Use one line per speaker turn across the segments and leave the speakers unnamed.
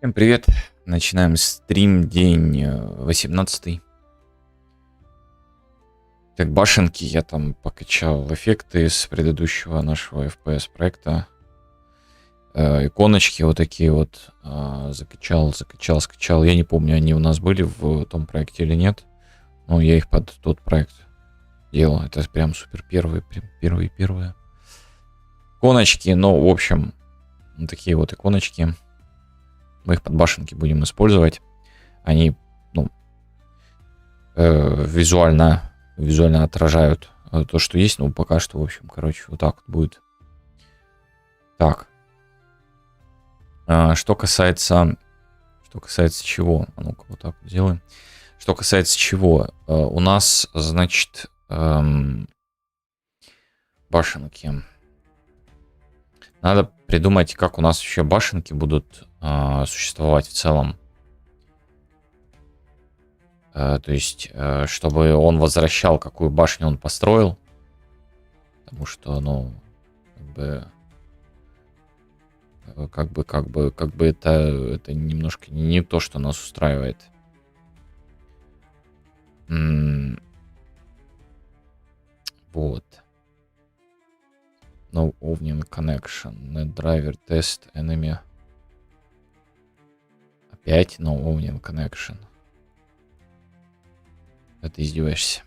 Всем привет! Начинаем стрим, день 18. Так, башенки я там покачал эффекты с предыдущего нашего FPS проекта. Иконочки вот такие вот закачал. Я не помню, они у нас были в том проекте или нет. Но я их под тот проект делал. Это прям супер первые. Иконочки, ну, в общем, вот такие вот иконочки. Мы их под башенки будем использовать. Они, ну, визуально отражают то, что есть. Ну, пока что, в общем, короче, вот так вот будет. Так. Что касается чего? А ну-ка, вот так вот сделаем. Что касается чего? У нас, значит, башенки. Надо придумать, как у нас вообще башенки будут существовать в целом. То есть, чтобы он возвращал, какую башню он построил. Потому что, ну, как бы это немножко не то, что нас устраивает. Вот. No Onion Connection. Net Driver Test Enemy. Опять No Onion Connection. Да ты издеваешься.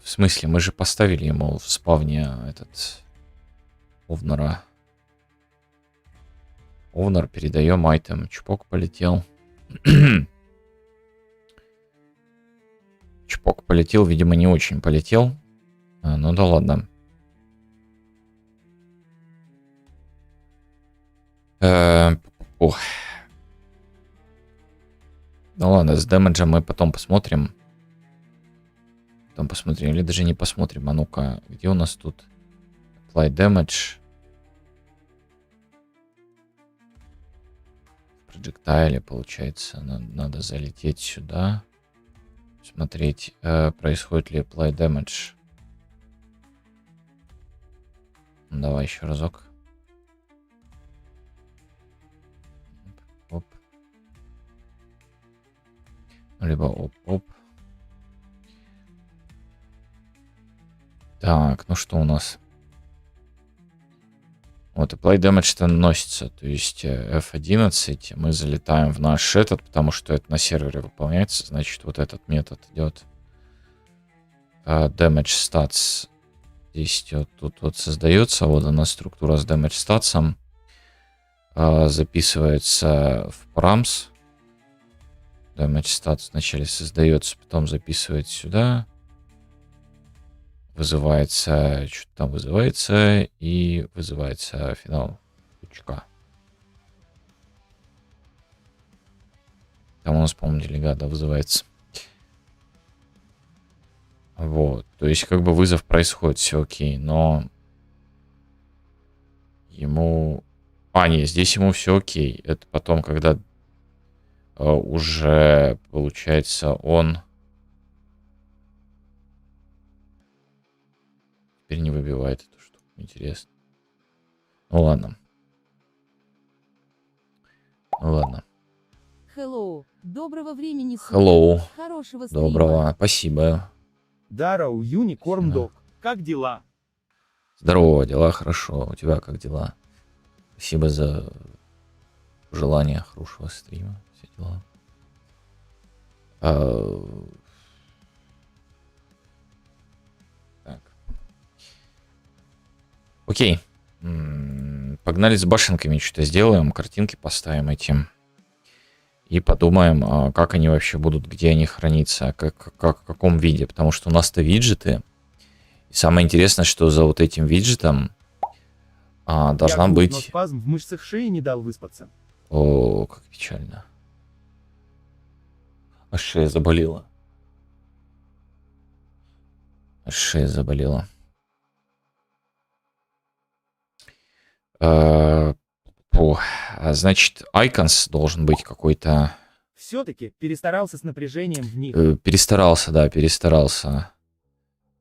В смысле, мы же поставили ему в спавне этот Овнера. Овнер, передаем айтем. Чпок полетел. Чпок полетел, видимо, не очень полетел. Ну да ладно. Ну ладно, с дэмэджем мы потом посмотрим. Или даже не посмотрим. А ну-ка, где у нас тут? Apply damage. Projectile, получается. Надо залететь сюда. Смотреть, происходит ли apply damage. Давай еще разок. Оп. Либо оп-оп. Так, ну что у нас? Вот, apply damage-то носится. То есть F11 мы залетаем в наш этот, потому что это на сервере выполняется. Значит, вот этот метод идет. Damage stats. Здесь вот тут вот создается. Вот она структура с damage stats. Записывается в params. Damage stats вначале создается, потом записывается сюда. Вызывается, что-то там вызывается, и вызывается финал пучка. Там у нас, по-моему, делегат, да, вызывается. Вот, то есть как бы вызов происходит, все окей, но ему... нет, здесь ему все окей. Это потом, когда уже, получается, он... Теперь не выбивает эту штуку. Интересно. Ну ладно.
Hello. Доброго времени суток.
Hello.
Хорошего стрима.
Доброго. Спасибо.
Дароу, Юникорн Дог. Как дела?
Здорово, дела хорошо. У тебя как дела? Спасибо за желание хорошего стрима. Все дела. Так. Окей. Погнали с башенками, что-то сделаем, картинки поставим этим. И подумаем, как они вообще будут, где они хранятся, в каком виде. Потому что у нас-то виджеты. И самое интересное, что за вот этим виджетом должна быть...
Но спазм в мышцах шеи не дал выспаться.
О, как печально. Аж шея заболела. Значит, icons должен быть какой-то...
Все-таки перестарался с напряжением в них.
Перестарался.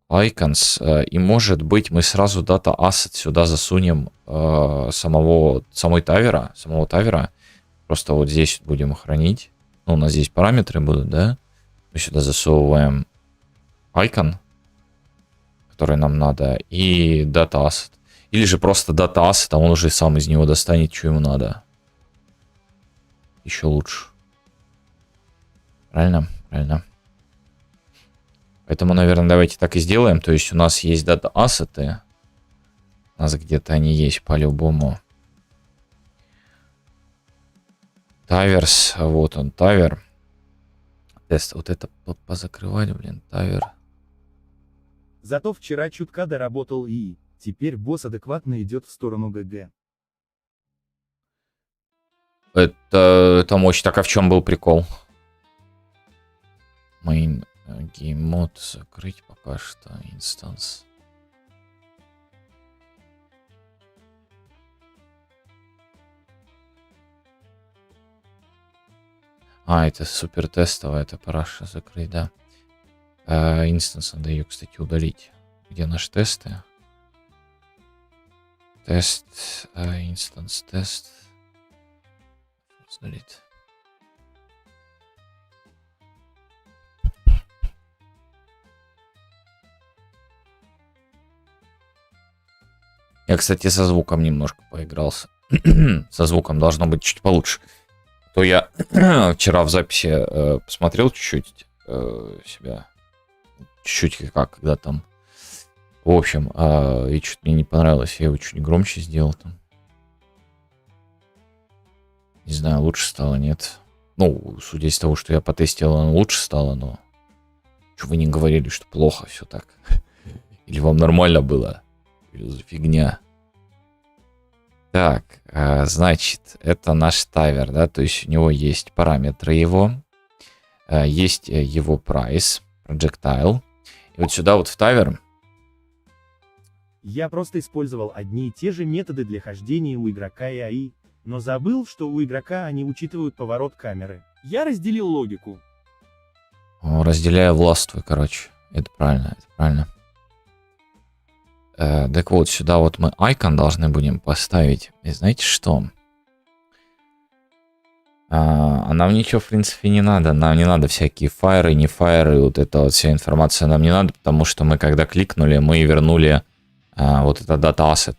icons, и может быть мы сразу data asset сюда засунем самой тавера, просто вот здесь будем хранить. Ну, у нас здесь параметры будут, да? Мы сюда засовываем icon, который нам надо, и data asset. Или же просто data asset, а он уже сам из него достанет, что ему надо. Еще лучше. Правильно? Правильно. Поэтому, наверное, давайте так и сделаем. То есть у нас есть data ассеты. У нас где-то они есть по-любому. Таверс. Вот он, тавер. Тест. Вот это позакрывать, блин, тавер.
Зато вчера чутка доработал ИИ. Теперь босс адекватно идет в сторону ГГ.
Это мощь. Так, а в чем был прикол? Main game mode закрыть пока что. Инстанс. Это супер тестовая, это параша закрыть, да. Инстанс надо ее, кстати, удалить. Где наши тесты? Тест, инстанс тест. Удалить. Я, кстати, со звуком немножко поигрался. Со звуком должно быть чуть получше. То я вчера в записи посмотрел чуть-чуть себя. Чуть-чуть как, когда там. В общем, и что-то мне не понравилось. Я его чуть громче сделал там. Не знаю, лучше стало, нет. Ну, судя из того, что я потестил, оно лучше стало, но... Что вы не говорили, что плохо все так? Или вам нормально было? Или за фигня? Так, значит, это наш тавер, да? То есть у него есть параметры его. Есть его прайс, projectile. И вот сюда вот в тавер...
Я просто использовал одни и те же методы для хождения у игрока и АИ, но забыл, что у игрока они учитывают поворот камеры. Я разделил логику.
Разделяя властвуй, короче. Это правильно, это правильно. Так вот, сюда вот мы icon должны будем поставить. И знаете что? А нам ничего, в принципе, не надо. Нам не надо всякие файры, не файры. Вот эта вот вся информация нам не надо, потому что мы, когда кликнули, мы вернули вот это data asset.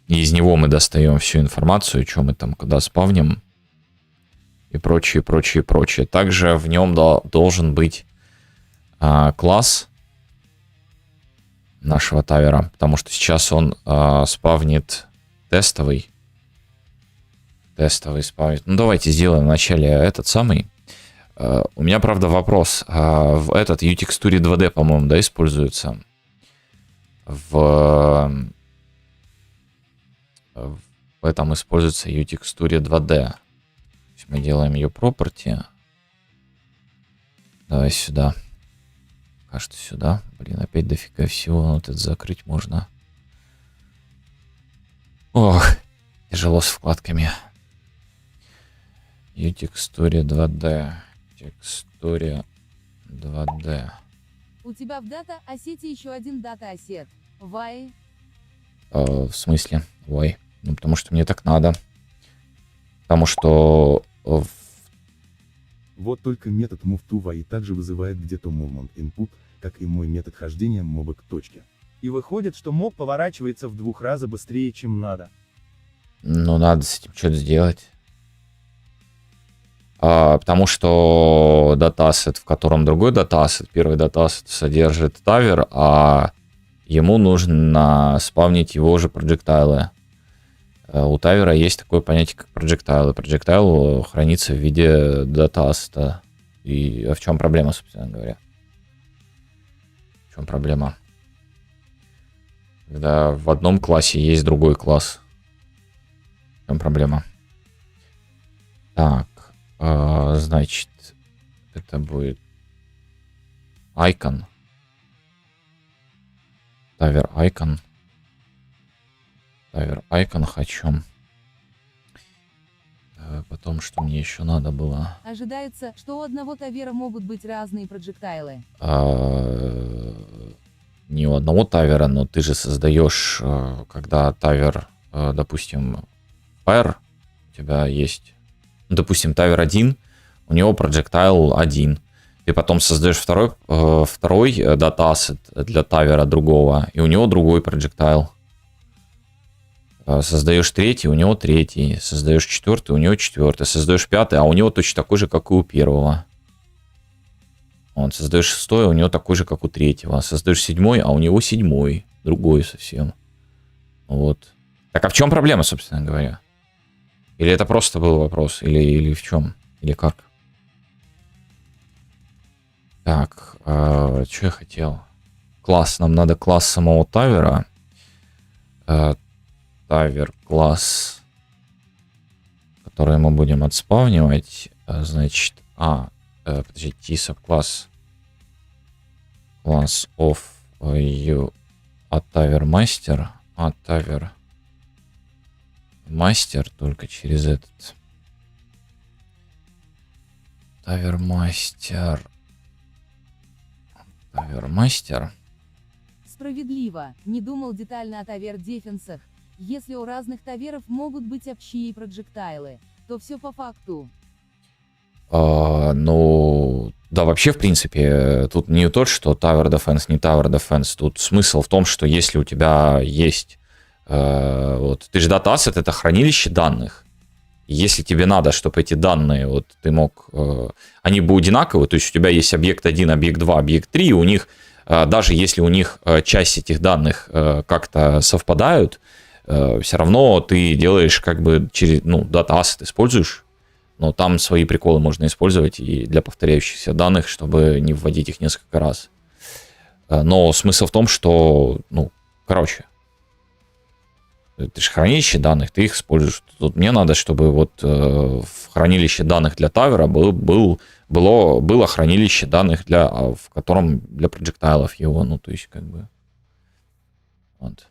И из него мы достаем всю информацию, что мы там, куда спавним. И прочее, прочее, прочее. Также в нем должен быть класс нашего тавера, потому что сейчас он спавнит тестовый. Тестовый спавнит. Ну, давайте сделаем вначале этот самый. У меня, правда, вопрос. В этот U-текстуре 2D, по-моему, да, используется? В этом используется U-текстуре 2D. Мы делаем ее property. Давай сюда. Пока что сюда. Блин, опять дофига всего. Вот это закрыть можно. Ох, тяжело с вкладками. U-текстуре 2D. Текстуре 2D.
У тебя в дата-ассете еще один дата-ассет. Why?
В смысле? Why? Ну, потому что мне так надо. Потому что...
Вот только метод move2y также вызывает где-то movement input, как и мой метод хождения моба к точке. И выходит, что моб поворачивается в 2 раза быстрее, чем надо.
Ну, надо с этим что-то сделать. Потому что датасет, в котором другой датасет, первый датасет содержит тавер, а ему нужно спавнить его же проджектайлы. У тавера есть такое понятие, как проджектайл. Проджектайл хранится в виде датаста. И в чем проблема, собственно говоря? В чем проблема? Когда в одном классе есть другой класс. В чем проблема? Так, значит, это будет icon. Тавер icon. Тавер icon хочу. Потом, что мне еще надо было?
Ожидается, что у одного тавера могут быть разные проджектайлы.
Не у одного тавера, но ты же создаешь, когда тавер, допустим, Fire, у тебя есть, ну, допустим, тавер 1, у него проджектайл 1. Ты потом создаешь второй дата-ассет для тавера другого, и у него другой проджектайл. Создаешь третий, у него третий. Создаешь четвертый, у него четвертый. Создаешь пятый, а у него точно такой же, как и у первого. Вот, создаешь шестой, у него такой же, как у третьего. Создаешь седьмой, а у него седьмой. Другой совсем. Вот. Так а в чем проблема, собственно говоря? Или это просто был вопрос? Или в чем? Или как? Так, что я хотел? Класс. Нам надо класс самого тавера. Тавер класс, который мы будем отспавнивать. Значит, подожди, t-subclass class of you тавер master, тавер мастер только через этот тавер мастер.
Справедливо, не думал детально о тавер-дефенсах. Если у разных таверов могут быть общие проджектайлы, то все по факту.
Ну, да, вообще, в принципе, тут не то, что Tower Defense, не Tower Defense. Тут смысл в том, что если у тебя есть... вот, ты же Data Asset — это хранилище данных. Если тебе надо, чтобы эти данные, вот, ты мог... они бы одинаковы, то есть у тебя есть объект 1, объект 2, объект 3, и у них, даже если у них часть этих данных как-то совпадают, все равно ты делаешь как бы через, ну, Data Asset используешь, но там свои приколы можно использовать и для повторяющихся данных, чтобы не вводить их несколько раз. Но смысл в том, что, ну, короче, это же хранилище данных, ты их используешь. Тут мне надо, чтобы вот в хранилище данных для тавера было хранилище данных, в котором для проджектайлов его, ну, то есть как бы вот.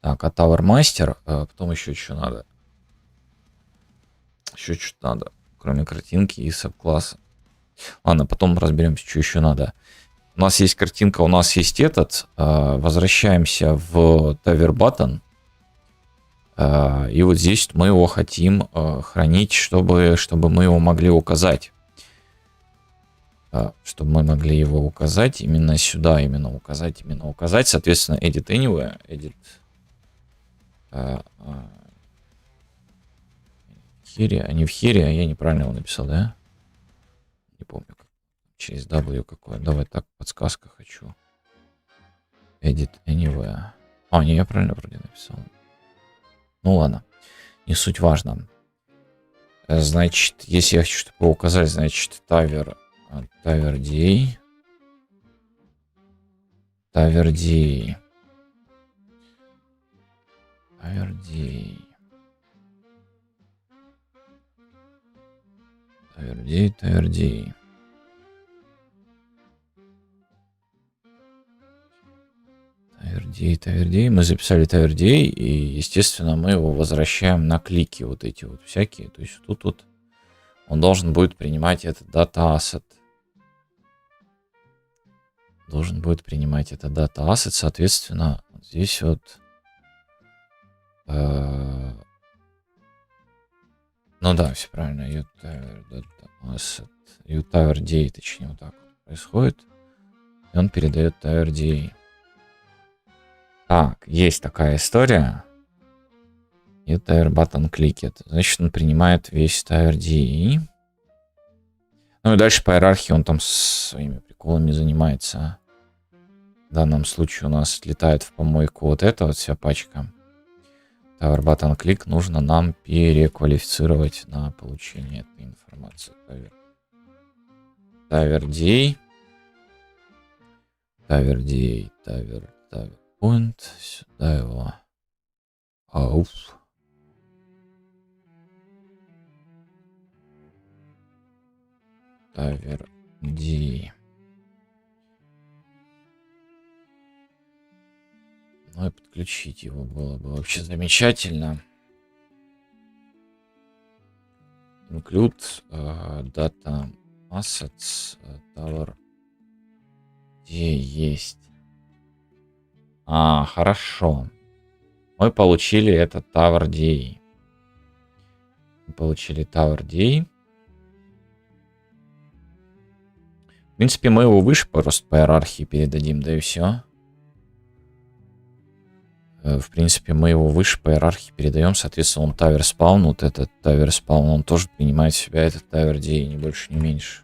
Так, а Tower Master, потом еще что надо? Еще что-то надо, кроме картинки и сабкласса. Ладно, потом разберемся, что еще надо. У нас есть картинка, у нас есть этот. Возвращаемся в Tower Button. И вот здесь мы его хотим хранить, чтобы мы его могли указать. Чтобы мы могли его указать именно сюда, именно указать. Соответственно, edit anywhere, edit here, а не в here, а я неправильно его написал, да? Не помню, как. Через W какое. Давай так, подсказка хочу. Edit anywhere. Не, я правильно вроде написал. Ну ладно, не суть важно. Значит, если я хочу что-то указать, значит, Tower DA. Tower DA. Мы записали TowerDA, и, естественно, мы его возвращаем на клики вот эти вот всякие. То есть тут вот он должен будет принимать этот Data Asset. Соответственно, вот здесь вот... Ну да, все правильно. TowerDA, точнее, вот так вот происходит. И он передает TowerDA. Так, есть такая история. И Tower Button кликет. Значит, он принимает весь TowerDA. Ну и дальше по иерархии он там своими приколами занимается. В данном случае у нас летает в помойку вот эта вот вся пачка. Tower Button клик нужно нам переквалифицировать на получение этой информации. TowerDA. Tower Point. Сюда его. TowerDA. Ну и подключить его было бы вообще замечательно. Include data assets tower. Где есть? Хорошо. Мы получили этот Tower DA. Мы получили Tower DA. В принципе, мы его выше просто по иерархии передадим, да и все. В принципе, мы его выше по иерархии передаем. Соответственно, он Tower Spawn. Вот этот Tower Spawn, он тоже принимает в себя этот Tower DA, ни больше, ни меньше.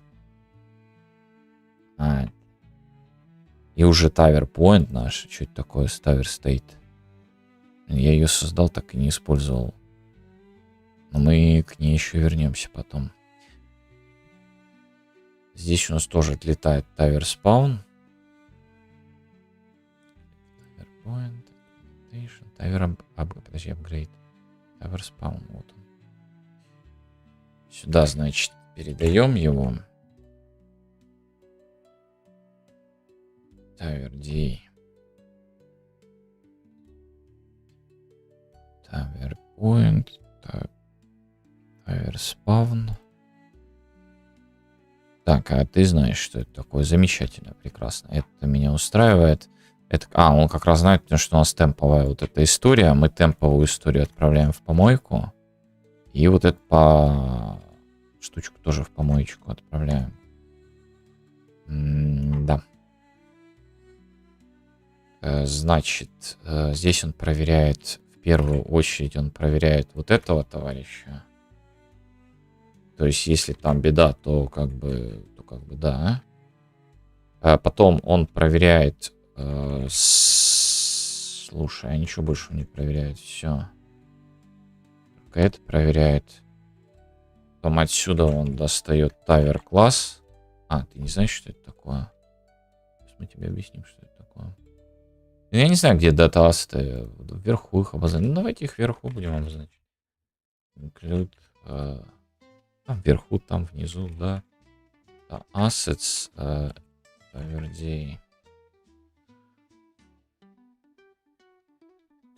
И уже Tower Point наш. Что это такое? Tower State. Я ее создал, так и не использовал. Но мы к ней еще вернемся потом. Здесь у нас тоже отлетает Tower Spawn. Tower Point. Tower подожди, Upgrade. Tower Spawn. Вот он. Сюда, значит, передаем его. Tower DA. Tower Point. Tower Spawn. Так, а ты знаешь, что это такое? Замечательно, прекрасно. Это меня устраивает. Это, он как раз знает, потому что у нас темповая вот эта история. Мы темповую историю отправляем в помойку. И вот эту штучку тоже в помоечку отправляем. Да. Значит, здесь он проверяет, в первую очередь он проверяет вот этого товарища. То есть, если там беда, то как бы да. Потом он проверяет... Слушай, а ничего больше не проверяет. Все. Только это проверяет. Потом отсюда он достает Tower класс. Ты не знаешь, что это такое? Сейчас мы тебе объясним, что это такое. Я не знаю, где дата-асты. Вверху их обозначить. Ну, давайте их вверху будем обозначить. Include... Там вверху, там внизу, да. Assets. Tower.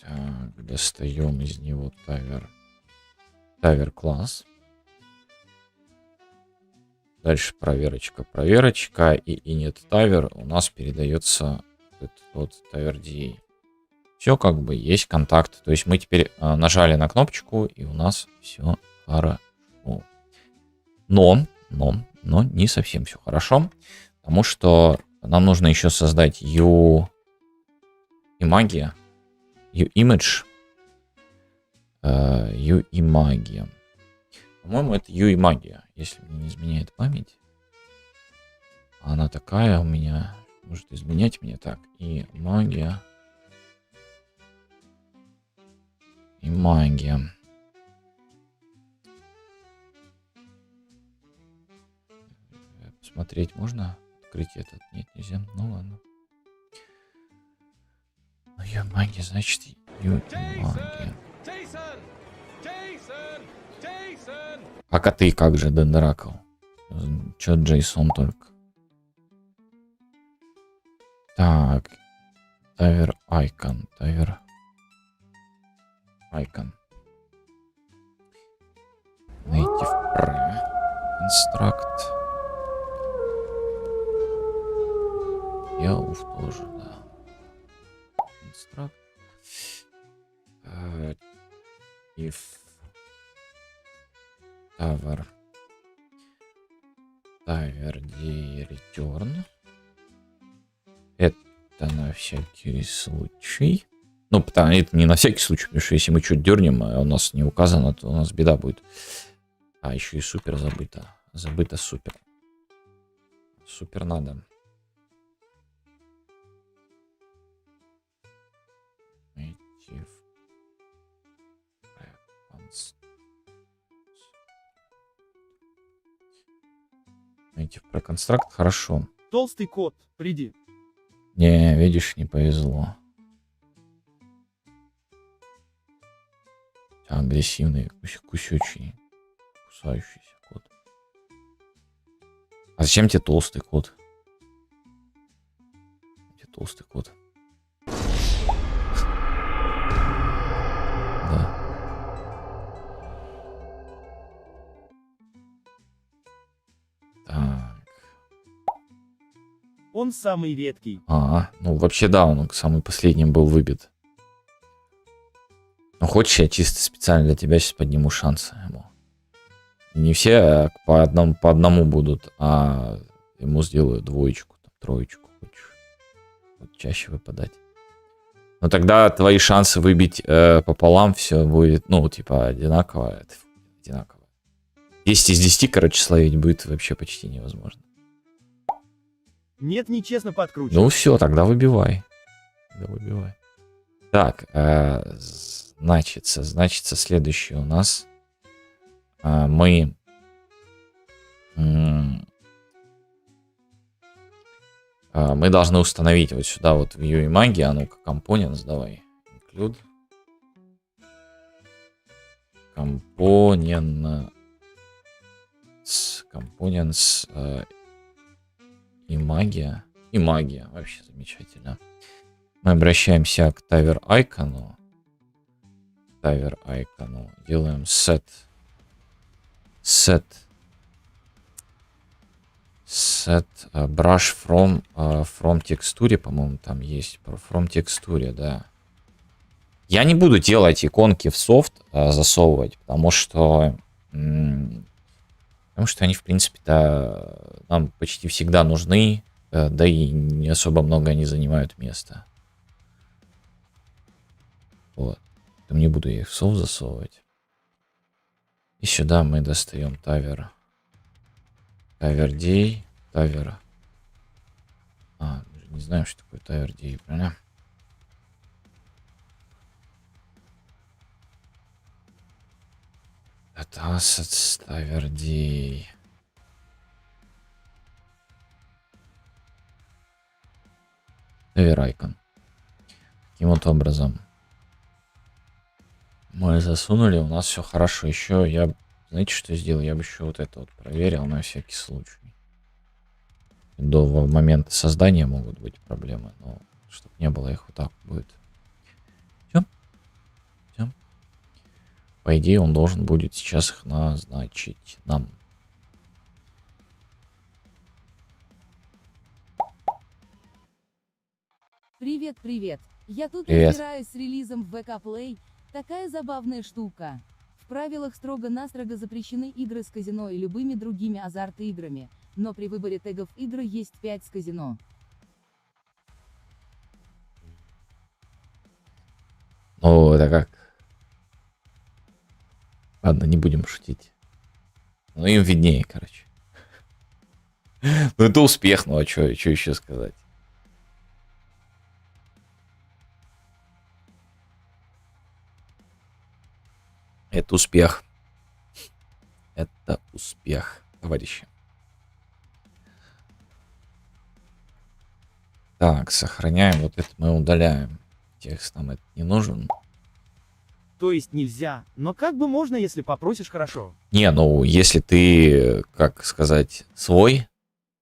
Так, достаем из него Tower класс. Дальше проверочка. И нет Tower у нас передается этот вот Tower DA. Все как бы есть контакт. То есть мы теперь нажали на кнопочку, и у нас все хорошо. Но не совсем все хорошо. Потому что нам нужно еще создать U-Image. U-Image. U-Image. По-моему, это U-Image, если мне не изменяет память. Она такая у меня. Может изменять мне так. И магия. И магия. Посмотреть можно? Открыть этот? Нет, нельзя. Ну ладно. Ну, магия, значит, магия. А коты как же, Дендеракл? Чё Джейсон только? Так. Tower Icon. Native Pre. Construct. Яуф тоже, да. Construct. If Tower D return. Это на всякий случай. Ну, потому это не на всякий случай, потому что если мы что-то дернем, а у нас не указано, то у нас беда будет. Еще и супер забыто. Забыто супер. Супер надо. Про констракт хорошо.
Толстый кот, приди.
Не, видишь, не повезло. Агрессивный, кусючий, кусающийся кот. А зачем тебе толстый кот? Где толстый кот? Да.
Он самый редкий.
Ну вообще да, он самый последним был выбит. Ну хочешь, я чисто специально для тебя сейчас подниму шансы ему. Не все по одному будут, а ему сделаю двоечку, там, троечку. Хочешь. Вот чаще выпадать. Но тогда твои шансы выбить пополам все будет, ну, типа, одинаково. Одинаково. 10 из 10, короче, словить будет вообще почти невозможно.
Нет, нечестно подкручивать.
Ну все, тогда выбивай. Так, значится, следующее у нас. Мы должны установить вот сюда вот View и магия. А ну-ка, Components, давай. Include. Components и магия. И магия. Вообще замечательно. Мы обращаемся к Taver Icon. Делаем set brush from текстуре, по-моему, там есть. From текстуре, да. Я не буду делать иконки в софт засовывать, потому что они, в принципе-то, нам почти всегда нужны, да и не особо много они занимают места. Вот. Поэтому не буду я их в софт засовывать. И сюда мы достаем Taver Day, Taver. Мы же не знаем, что такое Taver Day, правильно? Это Assets Taver Day. Taver Icon. Таким вот образом мы засунули, у нас все хорошо. Еще я, знаете, что сделал? Я бы еще вот это вот проверил на всякий случай. До момента создания могут быть проблемы, но чтобы не было их, вот так будет. Все. По идее, он должен будет сейчас их назначить нам.
Привет. Я тут
Привет.
разбираюсь с релизом в VK Play. Такая забавная штука. В правилах строго-настрого запрещены игры с казино и любыми другими азарт-играми, но при выборе тегов игры есть 5 с казино.
Ну, это как? Ладно, не будем шутить. Ну, им виднее, короче. Ну, это успех, ну, а что еще сказать? Это успех. Это успех, товарищи. Так, сохраняем. Вот это мы удаляем. Текст нам это не нужен.
То есть нельзя, но как бы можно, если попросишь хорошо.
Не, ну, если ты, как сказать, свой,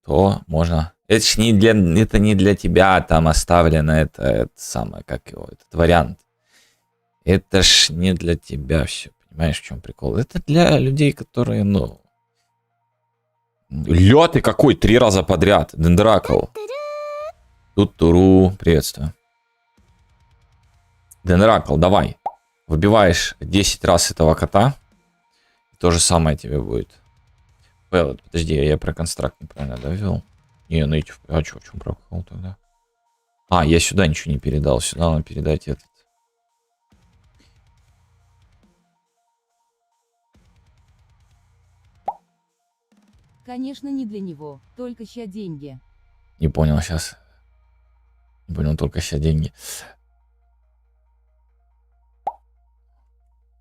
то можно. Это ж не для тебя там оставлено, это самое, как его, этот вариант. Это ж не для тебя все. Понимаешь, в чем прикол? Это для людей, которые, ну... Ля ты какой, 3 раза подряд. Дендракл. Тут-туру. Приветствую. Дендракл, давай. Выбиваешь 10 раз этого кота. То же самое тебе будет. Пэллет, подожди, я про констракт неправильно довел. Не, native. А что, в чем прокол тогда? Я сюда ничего не передал. Сюда надо передать этот.
Конечно, не для него, только ща деньги.
Не понял сейчас. Не понял, только сейчас деньги.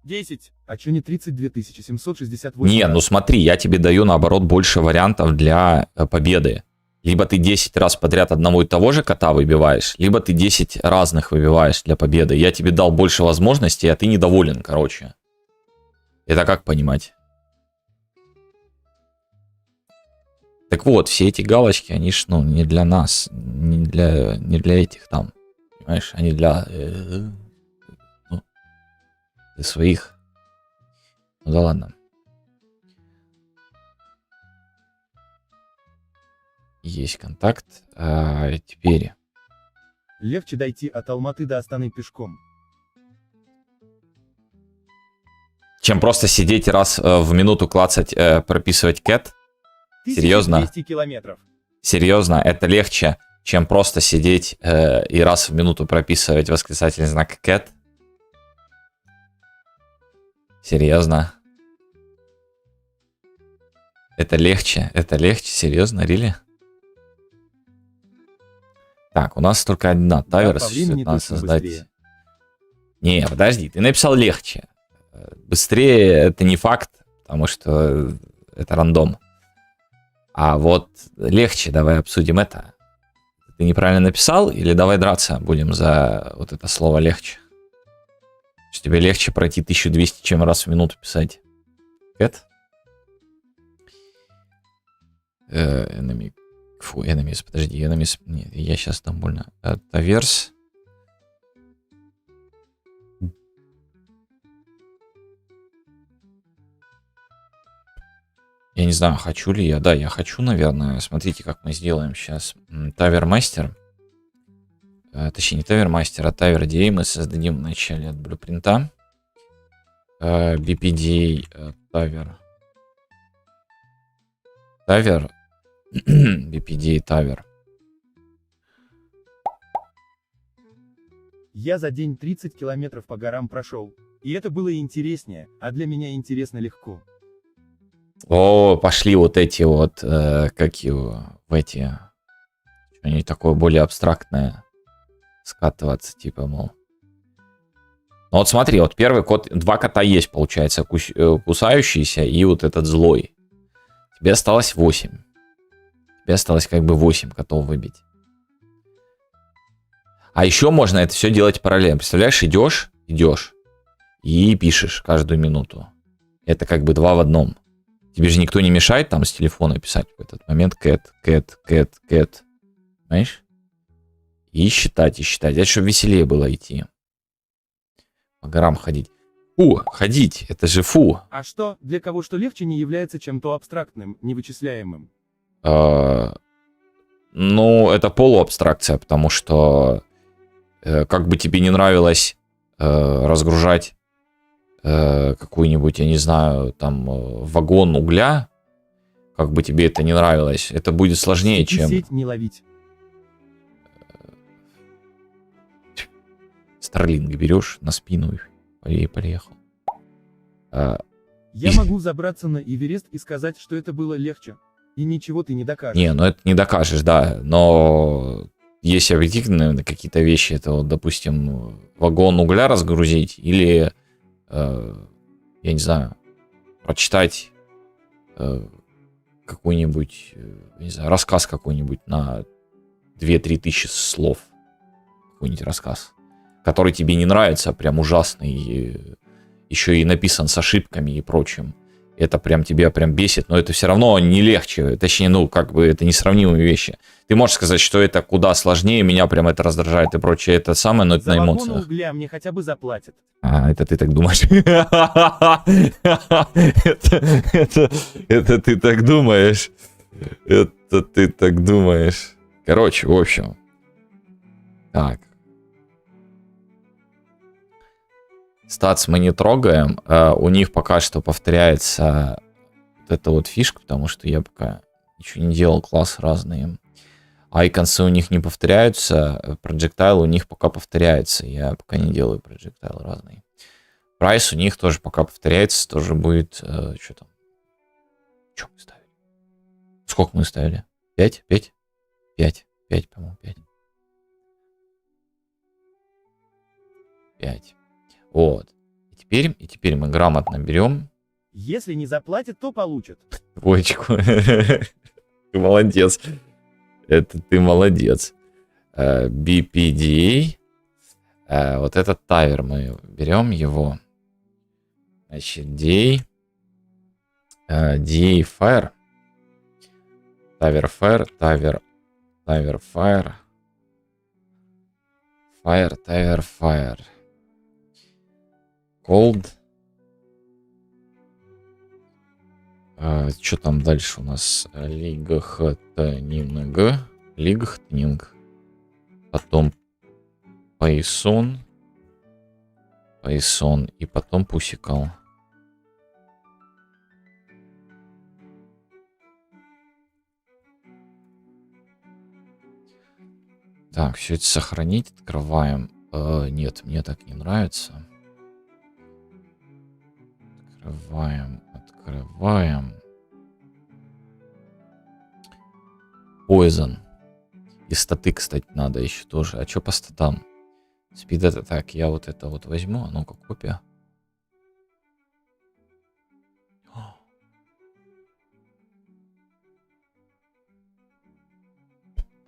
10. А чё не 32 768?
Не, ну смотри, я тебе даю наоборот больше вариантов для победы. Либо ты 10 раз подряд одного и того же кота выбиваешь, либо ты 10 разных выбиваешь для победы. Я тебе дал больше возможностей, а ты недоволен, короче. Это как понимать? Так вот, все эти галочки, они ж, ну, не для нас, не для этих там, понимаешь, они для своих. Ну да ладно. Есть контакт. Теперь.
Легче дойти от Алматы до Астаны пешком.
Чем просто сидеть и раз в минуту клацать, прописывать cat. Серьезно?
1200 километров.
Серьезно, это легче, чем просто сидеть и раз в минуту прописывать восклицательный знак cat. Серьезно. Это легче, серьезно, really? Так, у нас только одна тавер,
Да, по времени
надо
точно
создать.
быстрее.
Не, подожди, ты написал легче. Быстрее это не факт, потому что это рандом. А вот легче, давай обсудим это. Ты неправильно написал, или давай драться будем за вот это слово легче? Что тебе легче пройти 1200, чем раз в минуту писать? Cat? Enemy. Фу, enemies, подожди, enemies. Нет, я сейчас там больно. Таверс. Я не знаю, хочу ли я. Да, я хочу, наверное. Смотрите, как мы сделаем сейчас. Тавермастер. Точнее, не тавермастер, а тавер мы создадим вначале от блюпринта. BPDA тавер. Тавер. BPDA тавер.
Я за день 30 километров по горам прошел. И это было интереснее, а для меня интересно легко.
О, пошли вот эти вот, как его, в эти, что-нибудь такое более абстрактное скатываться, типа, мол. Ну вот смотри, вот первый кот, два кота есть, получается, кусающийся и вот этот злой. Тебе осталось 8. Тебе осталось как бы 8 котов выбить. А еще можно это все делать параллельно. Представляешь, идешь и пишешь каждую минуту. Это как бы 2 в 1. Тебе же никто не мешает там с телефона писать в этот момент cat. Понимаешь? И считать. Это чтобы веселее было идти. По горам ходить. Ходить, это же фу.
А что, для кого что легче не является чем-то абстрактным, невычисляемым?
Ну, это полуабстракция, потому что как бы тебе не нравилось разгружать какой-нибудь, я не знаю, там вагон угля, как бы тебе это не нравилось, это будет сложнее, чем...
Сеть не ловить.
Старлинг берешь на спину и поехал.
Я могу забраться на Эверест и сказать, что это было легче. И ничего ты не докажешь.
Не, ну это не докажешь, да, но есть объективные какие-то вещи, это вот, допустим, вагон угля разгрузить или, я не знаю, прочитать какой-нибудь, не знаю, рассказ какой-нибудь на 2-3 тысячи слов, какой-нибудь рассказ, который тебе не нравится, прям ужасный, и еще и написан с ошибками и прочим. Это прям тебя прям бесит, но это все равно не легче, точнее, ну, как бы это несравнимые вещи. Ты можешь сказать, что это куда сложнее, меня прям это раздражает и прочее, это самое, но это
За
на
вагон
эмоциях.
угля мне хотя бы заплатят.
Это ты так думаешь. Это ты так думаешь. Это ты так думаешь. Короче, в общем. Так. Статс мы не трогаем. У них пока что повторяется вот эта вот фишка, потому что я пока ничего не делал, класс разные. Айконсы у них не повторяются, проджектайл у них пока повторяется. Я пока не делаю проджектайл разные. Прайс у них тоже пока повторяется, тоже будет... что там? Что мы ставили? Сколько мы ставили? 5? 5? 5. 5, по-моему, 5. 5. Вот. И теперь мы грамотно берем
Если не заплатят, то получат.
двоечку. Ты молодец. Это ты молодец. BPDA. Вот этот тавер мы берем его. Значит, DA. DA Fire. Тавер Fire. Тавер Fire. Fire, Тавер Fire. Cold. Что там дальше у нас? Лигахтнинг. Лигахтнинг. Потом Пайсон. Пайсон. И потом Пусикал. Так, все это сохранить. Открываем. Нет, мне так не нравится. Открываем. Открываем. Poison. И статы, кстати, надо еще тоже. А что по статам? Спид это так, я вот это вот возьму. А ну-ка, копия.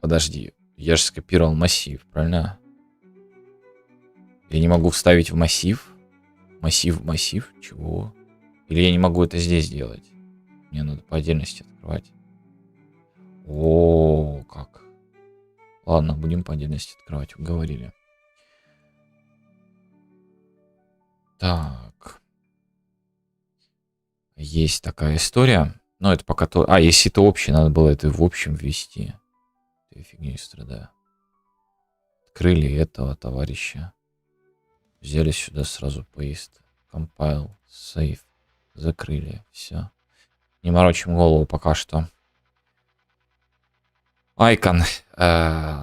Подожди, я же скопировал массив, правильно? Я не могу вставить в массив. Массив в массив? Чего? Или я не могу это здесь делать? Мне надо по отдельности открывать. О, как. Ладно, будем по отдельности открывать, уговорили. Так. Есть такая история. Но это пока то... А, если это общее, надо было это в общем ввести. Я фигней страдаю. Открыли этого товарища. Взяли сюда сразу paste. Compile, save. Закрыли. Все. Не морочим голову пока что. Icon.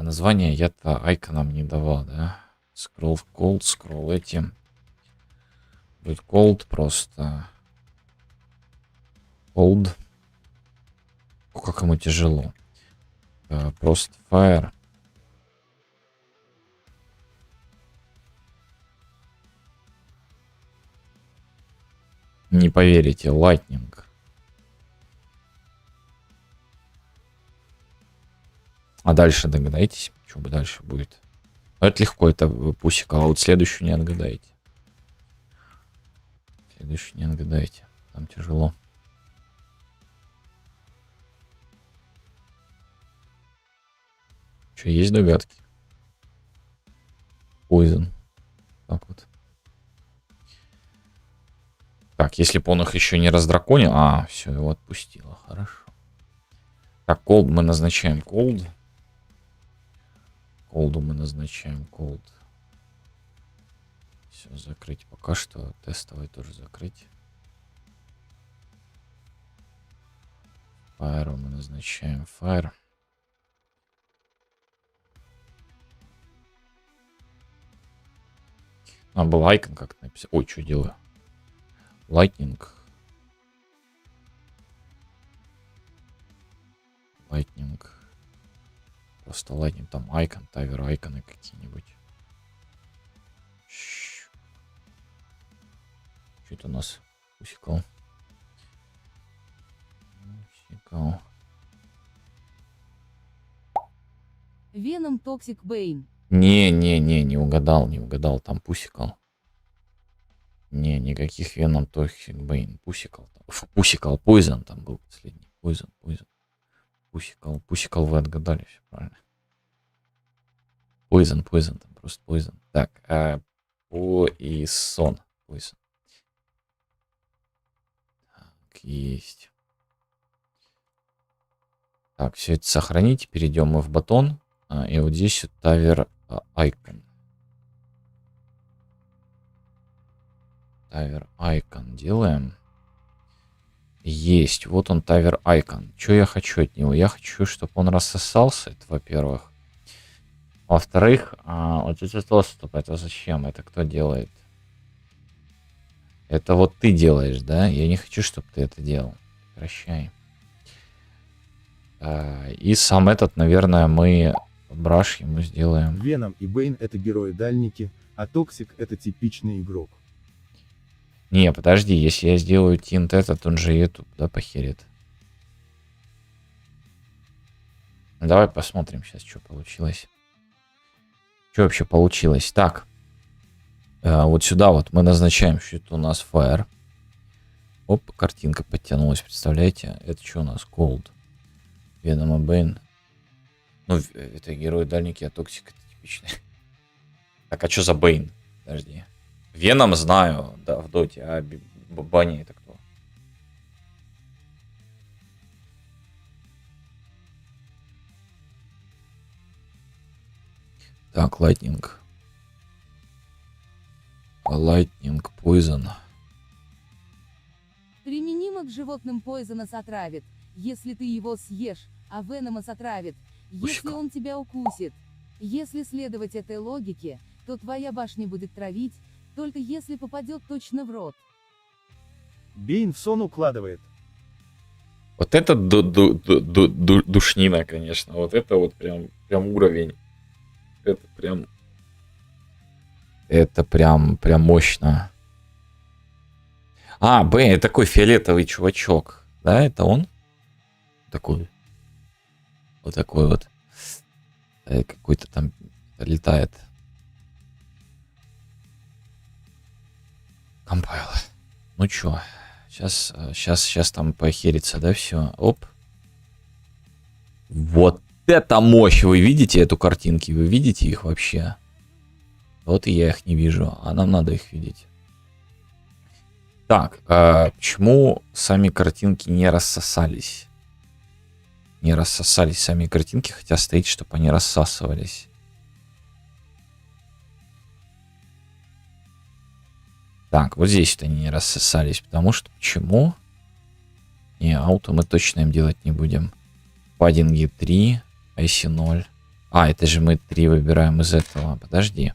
Название я-то айконом не давал, да? Scroll cold, scroll эти. Будет cold просто. Cold. О, как ему тяжело. Просто fire. Не поверите, lightning. А дальше догадаетесь, что бы дальше будет? Это легко, это пусик, а вот следующую не отгадаете. Следующую не отгадаете. Там тяжело. Что, есть догадки? Poison. Так вот. Так, если бы он их еще не раздраконил... А, все, его отпустило. Хорошо. Так, cold мы назначаем cold. Колду мы назначаем cold. Все, закрыть пока что. Тестовый тоже закрыть. Fire мы назначаем fire. А, был icon как-то написано. Ой, что делаю? Lightning. Lightning. Просто lightning. Там icon, тавер, айконы какие-нибудь. Что это у нас? Усекал. Усекал.
Venom Toxic Bane.
Не угадал, там пусикал. Не, никаких Venom Toxic Bane, пусикал. Пусикал, Poison там был последний. Poison. Пусикал вы отгадали, все правильно. Poison, там просто Poison. Так, Poison. Так, есть. Так, все это сохраните, перейдем мы в батон. И вот здесь вот тавер icon. Тавер icon делаем. Есть. Вот он тавер icon. Что я хочу от него? Я хочу, чтобы он рассосался. Это во-первых. Во-вторых, вот этот доступ. Это зачем? Это кто делает? Это вот ты делаешь, да? Я не хочу, чтобы ты это делал. Прощай. И сам этот, наверное, мы браш ему сделаем.
Веном и Бэйн это герои-дальники, а Токсик это типичный игрок.
Не, подожди, если я сделаю тинт этот, он же эту, да, похерит. Давай посмотрим сейчас, что получилось. Что вообще получилось? Так. Вот сюда вот мы назначаем, что это у нас fire. Оп, картинка подтянулась, представляете? Это что у нас? Cold. Venom и Bane. Ну, это герой-дальники, а Токсик это типичный. Так, а что за Bane? Подожди. Веном знаю, да, в доте, а Банни это кто? Так, Lightning. Lightning Poison.
Применимо к животным Poisonous отравит, если ты его съешь, а Venomous отравит, если
Пусика.
он тебя укусит. Если следовать этой логике, то твоя башня будет травить, только если попадет точно в рот.
Бейн в сон укладывает.
Вот это душнина, конечно. Вот это вот прям уровень. Это прям мощно. А, Б, это такой фиолетовый чувачок. Да, это он? Такой. Вот такой вот. Какой-то там летает. Компайл. Ну чё, сейчас там похерится, да, все. Оп. Вот это мощь! Вы видите эту картинки? Вы видите их вообще? Вот и я их не вижу, а нам надо их видеть. Так, почему сами картинки не рассосались? Не рассосались сами картинки, хотя стоит, чтобы они рассасывались. Так, вот здесь вот они не рассосались, потому что почему? Не, ауто мы точно им делать не будем. Паддинги 3, IC 0. А, это же мы 3 выбираем из этого. Подожди.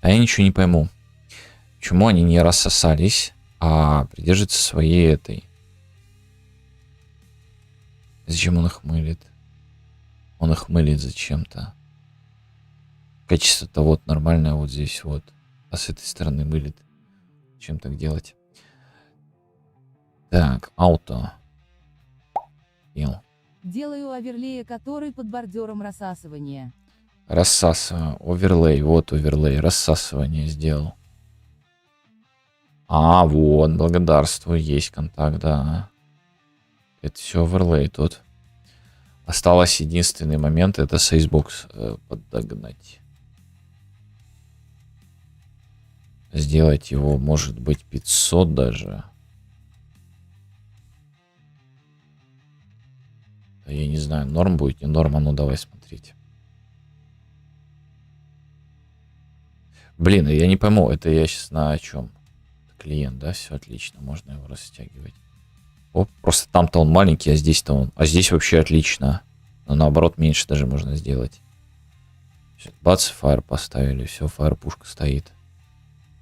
А я ничего не пойму. Почему они не рассосались, а придерживаются своей этой? Зачем он их мылит? Он их мылит зачем-то. Качество-то вот нормальное вот здесь вот. А с этой стороны мылит. Чем так делать? Так, ауто.
Делаю оверлея, который под бордюром рассасывания.
Рассасываю. Оверлей. Вот оверлей. Рассасывание сделал. А, вот. Благодарствую. Есть контакт, да. Это все оверлей тут. Осталось единственный момент. Это сейсбокс подогнать. Сделать его, может быть, 500 даже. Я не знаю, норм будет, не норм, а ну давай смотреть. Блин, я не пойму, это я сейчас на чем? Клиент, да, все отлично, можно его растягивать. Оп, просто там-то он маленький, а здесь-то он... А здесь вообще отлично. Но наоборот, меньше даже можно сделать. Бац, фаер поставили, все, фаер пушка стоит.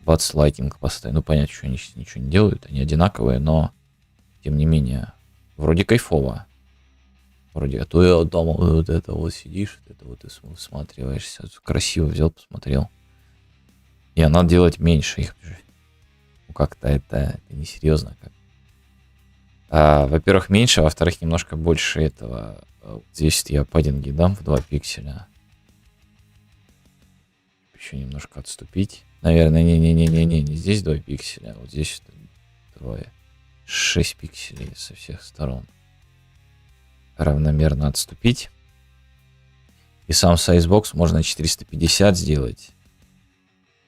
Бац, лайтинг поставили. Ну, понятно, что они ничего не делают, они одинаковые, но тем не менее, вроде кайфово. Вроде, а то я дома вот это вот сидишь, это вот и всматриваешься. Красиво взял, посмотрел. И надо делать меньше их. Ну, как-то это несерьезно. Во-первых, меньше, а во-вторых, немножко больше этого. Вот здесь я паддинги дам в 2 пикселя. Еще немножко отступить. Наверное, не здесь 2 пикселя, а вот здесь 2. 6 пикселей со всех сторон. Равномерно отступить. И сам сайзбокс можно 450 сделать.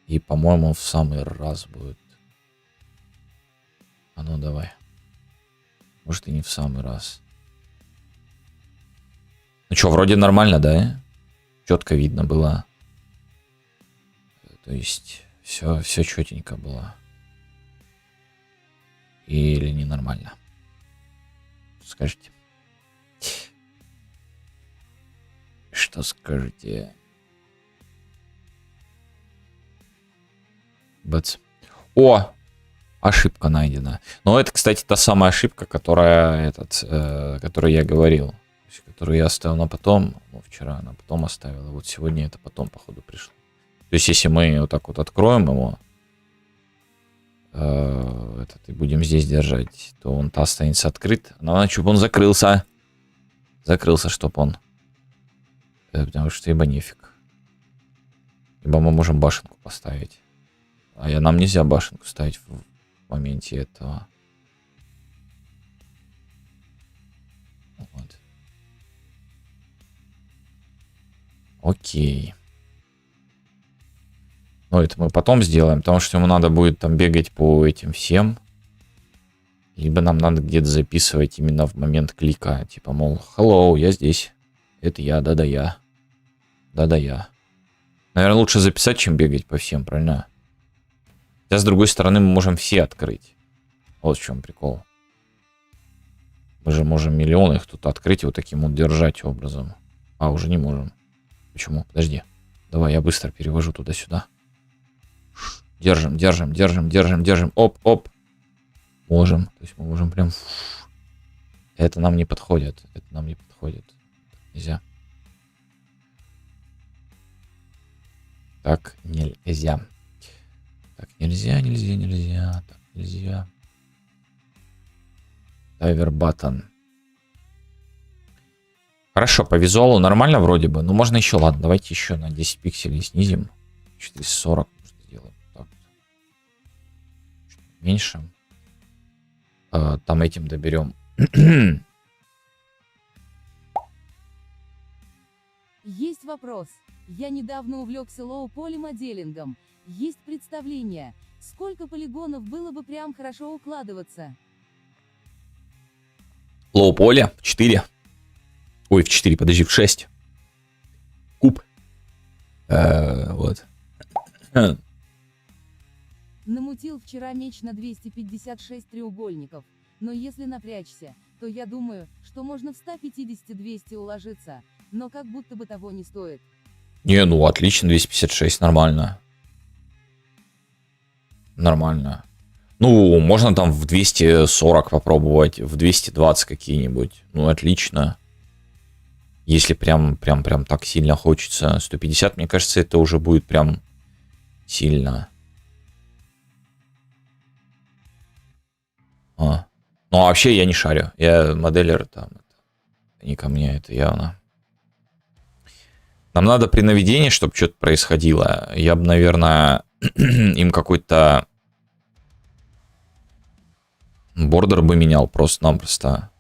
И, по-моему, в самый раз будет. А ну давай. Может и не в самый раз. Ну что, вроде нормально, да? Четко видно было. То есть все четенько было. Или ненормально? Скажите. Что скажете? Бац. О! Ошибка найдена. Но это, кстати, та самая ошибка, которую я говорил. Которую я оставил на потом. Ну, вчера она потом оставила. Вот сегодня это потом, походу, пришло. То есть, если мы вот так вот откроем его, и будем здесь держать, то он-то останется открыт. Но надо, чтобы он закрылся. Закрылся, чтоб он. Потому что ибо нефиг. Ибо мы можем башенку поставить. А нам нельзя башенку ставить в моменте этого. Вот. Окей. Но это мы потом сделаем, потому что ему надо будет там бегать по этим всем. Либо нам надо где-то записывать именно в момент клика. Типа, мол, hello, я здесь. Это я, да-да я. Да-да я. Наверное, лучше записать, чем бегать по всем, правильно? Хотя, с другой стороны, мы можем все открыть. Вот в чем прикол. Мы же можем миллионы их тут открыть и вот таким вот держать образом. А, уже не можем. Почему? Подожди. Давай, я быстро перевожу туда-сюда. Держим, держим, держим, держим, держим. Оп, оп. Можем. То есть мы можем прям... Это нам не подходит. Это нам не подходит. Нельзя. Так нельзя. Так нельзя, нельзя, нельзя. Так нельзя. Дайвер баттон. Хорошо, по визуалу нормально вроде бы. Но можно еще, ладно, давайте еще на 10 пикселей снизим. 440 сделаем. Так. Чуть меньше. Там этим доберем.
Есть вопрос. Я недавно увлекся лоу-поли-моделингом. Есть представление, сколько полигонов было бы прям хорошо укладываться?
Лоу поле 4. Ой, в 4, подожди, в 6. Куб. Вот.
Намутил вчера меч на 256 треугольников. Но если напрячься, то я думаю, что можно в 150-200 уложиться. Но как будто бы того не стоит.
Не, ну отлично, 256, нормально. Нормально. Ну, можно там в 240 попробовать, в 220 какие-нибудь. Ну, отлично. Если прям так сильно хочется. 150, мне кажется, это уже будет прям сильно. Ну, а вообще я не шарю. Я моделлер там. Это не ко мне, это явно. Нам надо при наведении, чтобы что-то происходило. Я бы, наверное, им какой-то бордер бы менял просто-напросто.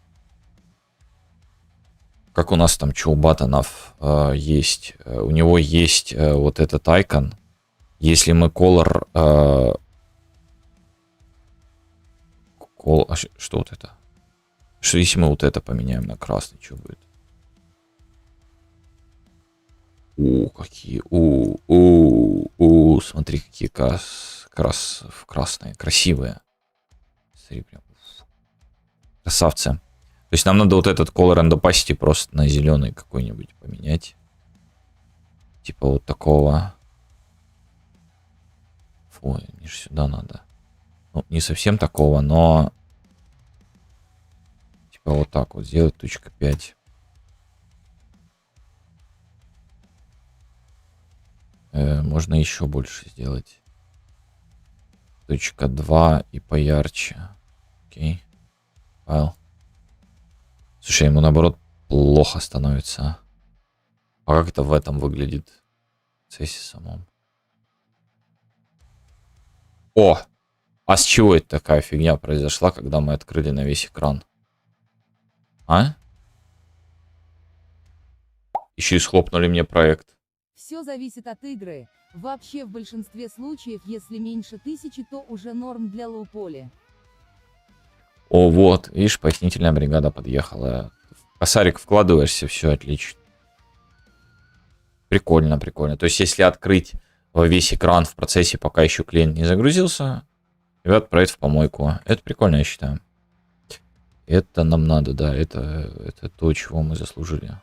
Как у нас там что у Баттонов есть? У него есть вот этот айкон. Если мы color... что вот это? Что если мы вот это поменяем на красный, что будет? Какие... Смотри, какие красные, красивые. Смотри, прям. Красавцы. То есть нам надо вот этот color and opacity просто на зеленый какой-нибудь поменять. Типа вот такого. Ой, мне же сюда надо. Ну, не совсем такого, но... Типа вот так вот сделать, точка 5. Можно еще больше сделать. Точка 2 и поярче. Окей. Файл. Слушай, ему наоборот плохо становится. А как это в этом выглядит? В процессе самом. О! А с чего это такая фигня произошла, когда мы открыли на весь экран? А? Еще и схлопнули мне проект.
Все зависит от игры. Вообще в большинстве случаев, если меньше 1000, то уже норм для лоу-поли.
О, вот, видишь, пояснительная бригада подъехала. Косарик вкладываешься, все отлично. Прикольно, прикольно. То есть, если открыть во весь экран в процессе, пока еще клиент не загрузился, его отправить в помойку. Это прикольно, я считаю. Это нам надо, да, это то, чего мы заслужили.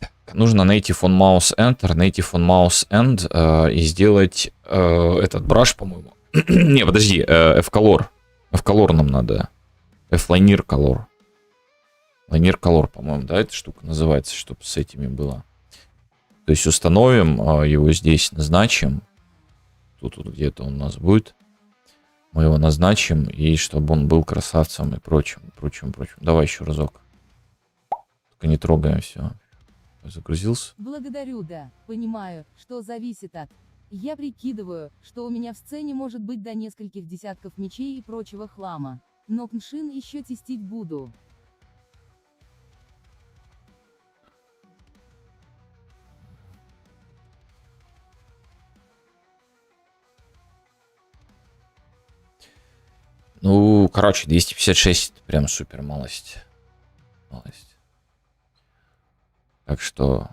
Так, нужно native on mouse enter, native on mouse end и сделать этот brush, по-моему. Не, подожди, F-color. F-color нам надо. F-liner color. Liner color, по-моему, да, эта штука называется, чтобы с этими было. То есть установим его здесь, назначим. Тут где-то он у нас будет. Мы его назначим, и чтобы он был красавцем и прочим. Давай еще разок. Только не трогаем все. Загрузился.
Благодарю, да. Понимаю, что зависит от... Я прикидываю, что у меня в сцене может быть до нескольких десятков мечей и прочего хлама. Но Кншин еще тестить буду.
Ну, короче, 256 прям супер малость. Так что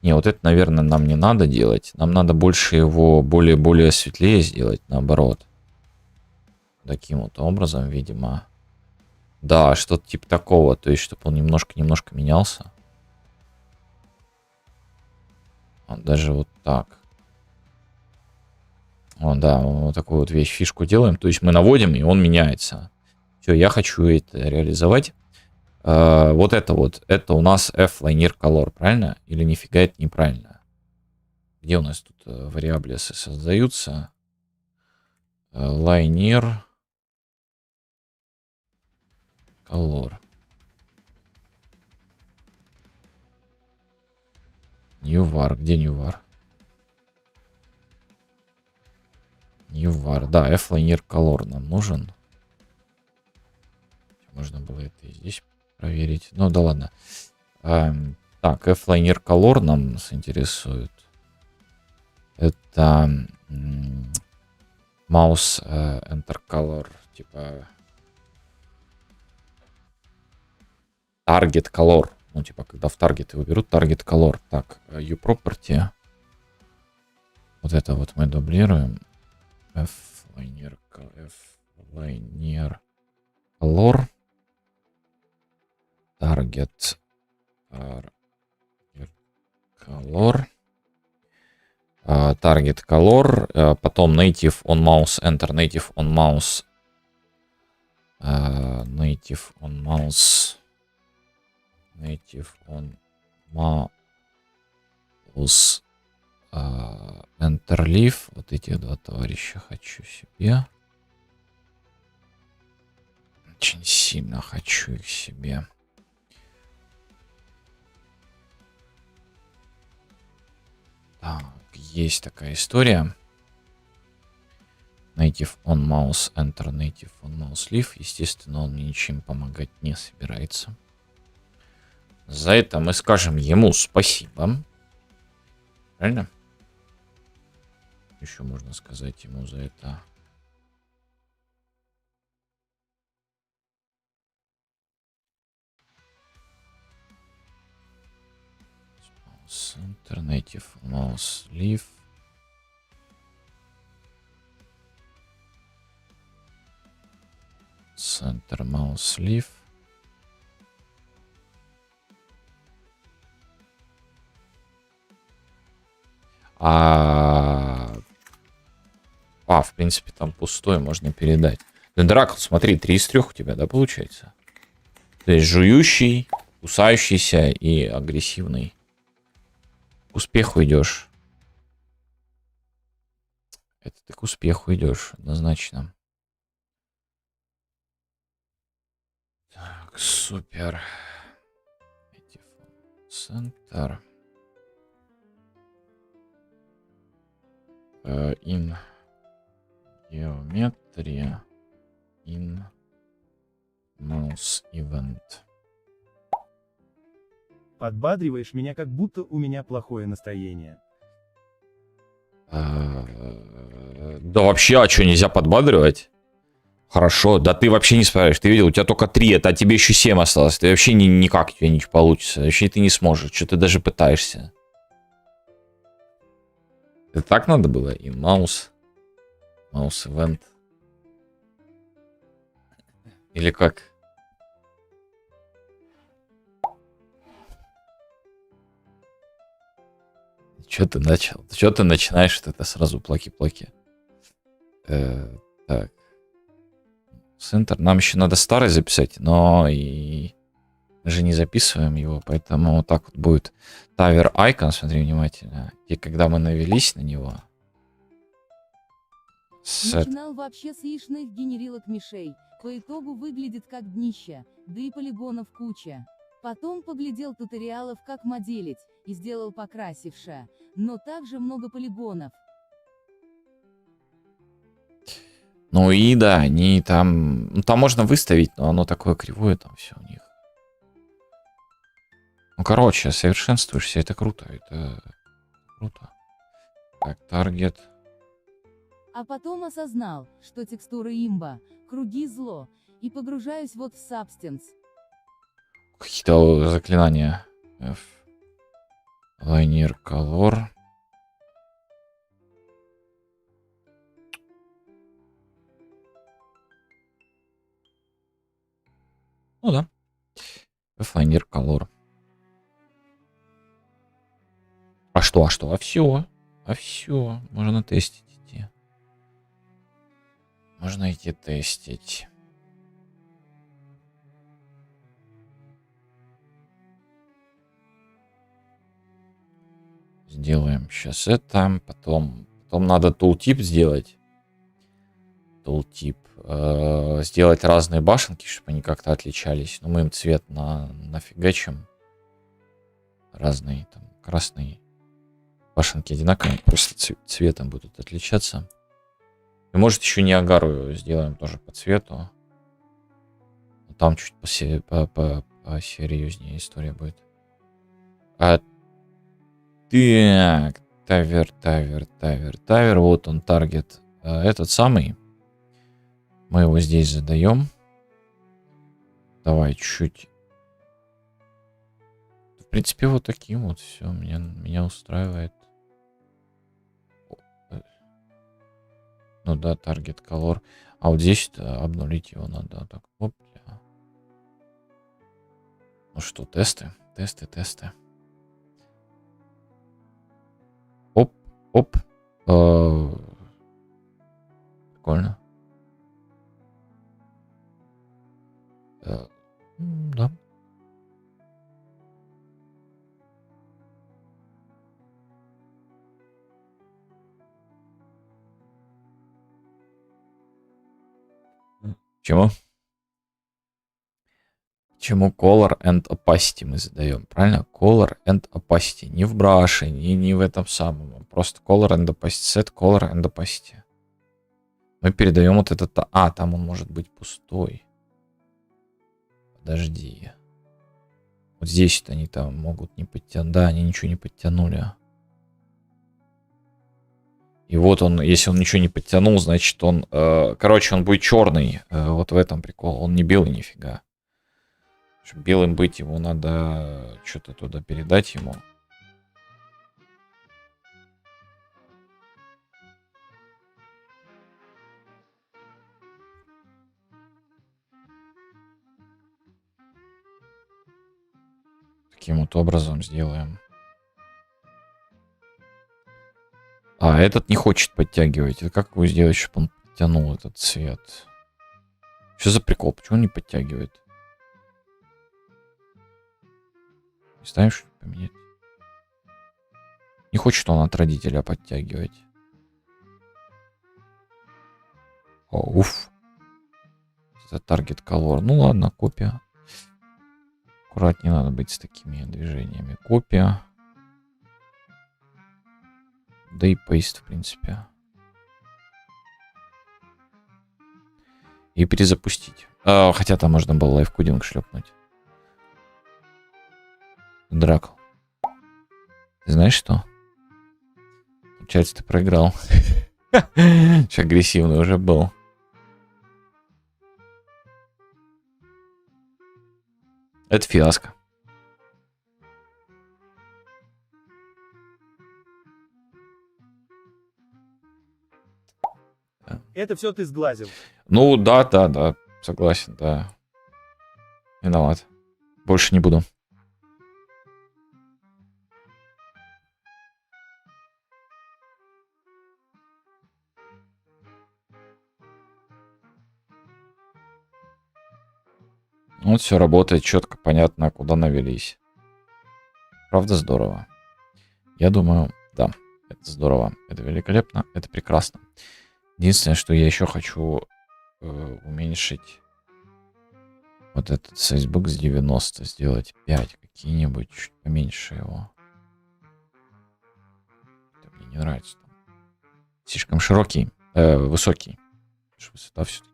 Не, вот это, наверное, нам не надо делать. Нам надо больше его более светлее сделать, наоборот. Таким вот образом, видимо. Да, что-то типа такого. То есть, чтобы он немножко менялся. Вот даже вот так. Вот, да, вот такую вот вещь, фишку делаем. То есть мы наводим, и он меняется. Все, я хочу это реализовать. Вот, это у нас F-Linear Color, правильно? Или нифига это неправильно? Где у нас тут вариабли создаются? Linear Color. New var. Где New var? New var. Да, F-Linear Color нам нужен. Можно было это и здесь проверить. Ну да ладно. Так, F-Linear Color нам интересует. Это Mouse Enter Color. Типа Target Color. Ну, типа, когда в Target его берут, Target Color. Так, uProperty. Вот это вот мы дублируем. F-Linear Color. Target Color. Target Color. Потом Native on Mouse. Enter Native on Mouse. Native on Mouse. Native on Mouse. Enter Leaf. Вот эти два товарища хочу себе. Очень сильно хочу их себе. Так, есть такая история. Native on Mouse, Enter Native on Mouse Leaf. Естественно, он мне ничем помогать не собирается. За это мы скажем ему спасибо. Правильно? Еще можно сказать ему за это. Center Native Mouse Leaf. Center Mouse Leaf. В принципе, там пустой, можно передать. Дракл, смотри, 3 из 3 у тебя, да, получается? То есть жующий, кусающийся и агрессивный. К успеху идешь. Это ты к успеху идешь, однозначно. Так, супер. Центр. In Geometry. In Mouse Event.
Подбадриваешь меня, как будто у меня плохое настроение.
Да вообще, а что, нельзя подбадривать? Хорошо, да ты вообще не справишь. Ты видел, у тебя только 3, это, а тебе еще 7 осталось. Ты вообще никак у тебя ничего получится. Вообще ты не сможешь, что ты даже пытаешься. Это так надо было? И Mouse Event. Или как? Что ты начал? Что ты начинаешь? Это сразу плаки-плаки. Так. Центр. Нам еще надо старый записать, но и мы же не записываем его, поэтому вот так вот будет Tower Icon, смотри внимательно. И когда мы навелись на него...
Начинал вообще с яичных генерилок мишей, по итогу выглядит как днище, да и полигонов куча. Потом поглядел туториалов, как моделить, и сделал покрасивше, но также много полигонов.
Ну и да, они там... Ну там можно выставить, но оно такое кривое там все у них. Ну короче, совершенствуешься, это круто, это круто. Так, таргет.
А потом осознал, что текстура имба, круги зло, и погружаюсь вот в Substance.
Какие-то заклинания. F. Linear Color. Ну да. Linear Color. А что? А все. А все. Можно тестить идти. Можно идти тестить. Сделаем сейчас это. Потом надо tooltip сделать. Tooltip. Сделать разные башенки, чтобы они как-то отличались. Но мы им цвет нафигачим. Разные там красные. Башенки одинаковые, просто цветом будут отличаться. И может еще Ниагару сделаем тоже по цвету. Там чуть посерьезнее история будет. Так, тавер. Вот он, таргет. Этот самый. Мы его здесь задаем. Давай чуть-чуть. В принципе, вот таким вот все меня устраивает. Ну да, target color. А вот здесь обнулить его надо. Так, опля. Ну что, тесты. Оп. Прикольно. Да. Чему? Чему color and opacity мы задаем? Правильно? Color and opacity. Не в браше, не в этом самом. Просто color and opacity. Set color and opacity. Мы передаем вот этот... А, там он может быть пустой. Подожди. Вот здесь-то они там могут не подтянуть. Да, они ничего не подтянули. И вот он, если он ничего не подтянул, значит он... короче, он будет черный. Вот в этом прикол. Он не белый нифига. Чтобы белым быть, ему надо что-то туда передать ему. Таким вот образом сделаем. А, этот не хочет подтягивать. Это как его сделать, чтобы он подтянул этот цвет? Что за прикол? Почему он не подтягивает? Не ставим, что ли, поменять? Не хочет он от родителя подтягивать. О, уф. Это target color. Ну ладно, копия. Аккуратнее надо быть с такими движениями. Копия. Да и paste, в принципе. И перезапустить. Хотя там можно было лайфкодинг шлепнуть. Дракл. Ты знаешь что? Получается, ты проиграл. Че агрессивный уже был. Это фиаско.
Это все ты сглазил.
Ну, да. Согласен, да. Виноват. Больше не буду. Вот все работает четко, понятно, куда навелись. Правда, здорово. Я думаю, да, это здорово. Это великолепно, это прекрасно. Единственное, что я еще хочу уменьшить вот этот Facebook с 90, сделать 5 какие-нибудь, чуть поменьше его. Это мне не нравится. Слишком широкий, высокий. Высота все-таки.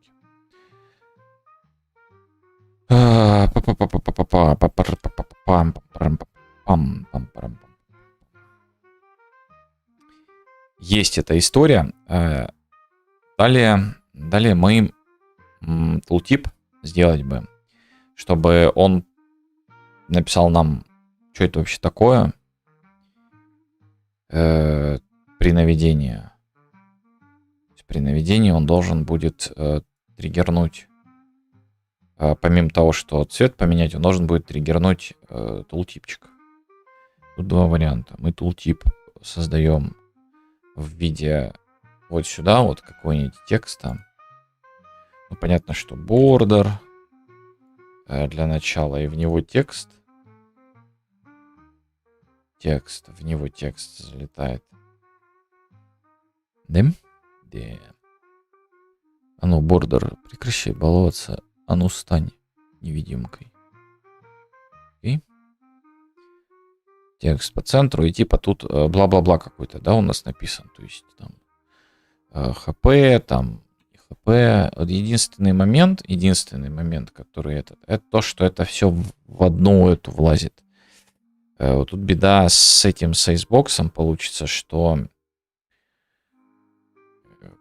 Есть эта история. Далее мы tooltip сделать бы, чтобы он написал нам, что это вообще такое, при наведении. При наведении он должен будет триггернуть. Помимо того, что цвет поменять, он должен будет триггернуть тултипчик. Тут два варианта. Мы тултип создаем в виде вот сюда, вот какой-нибудь текста. Ну, понятно, что border для начала, и в него текст. В него текст залетает. Да? Да. А ну, бордер, прекращай баловаться. А ну, стань невидимкой. Окей. Текст по центру, и типа тут бла-бла-бла какой-то, да, у нас написан. То есть там ХП, там ХП. Вот единственный момент, который это то, что это все в одну эту влазит. Вот тут беда с этим сайзбоксом получится, что...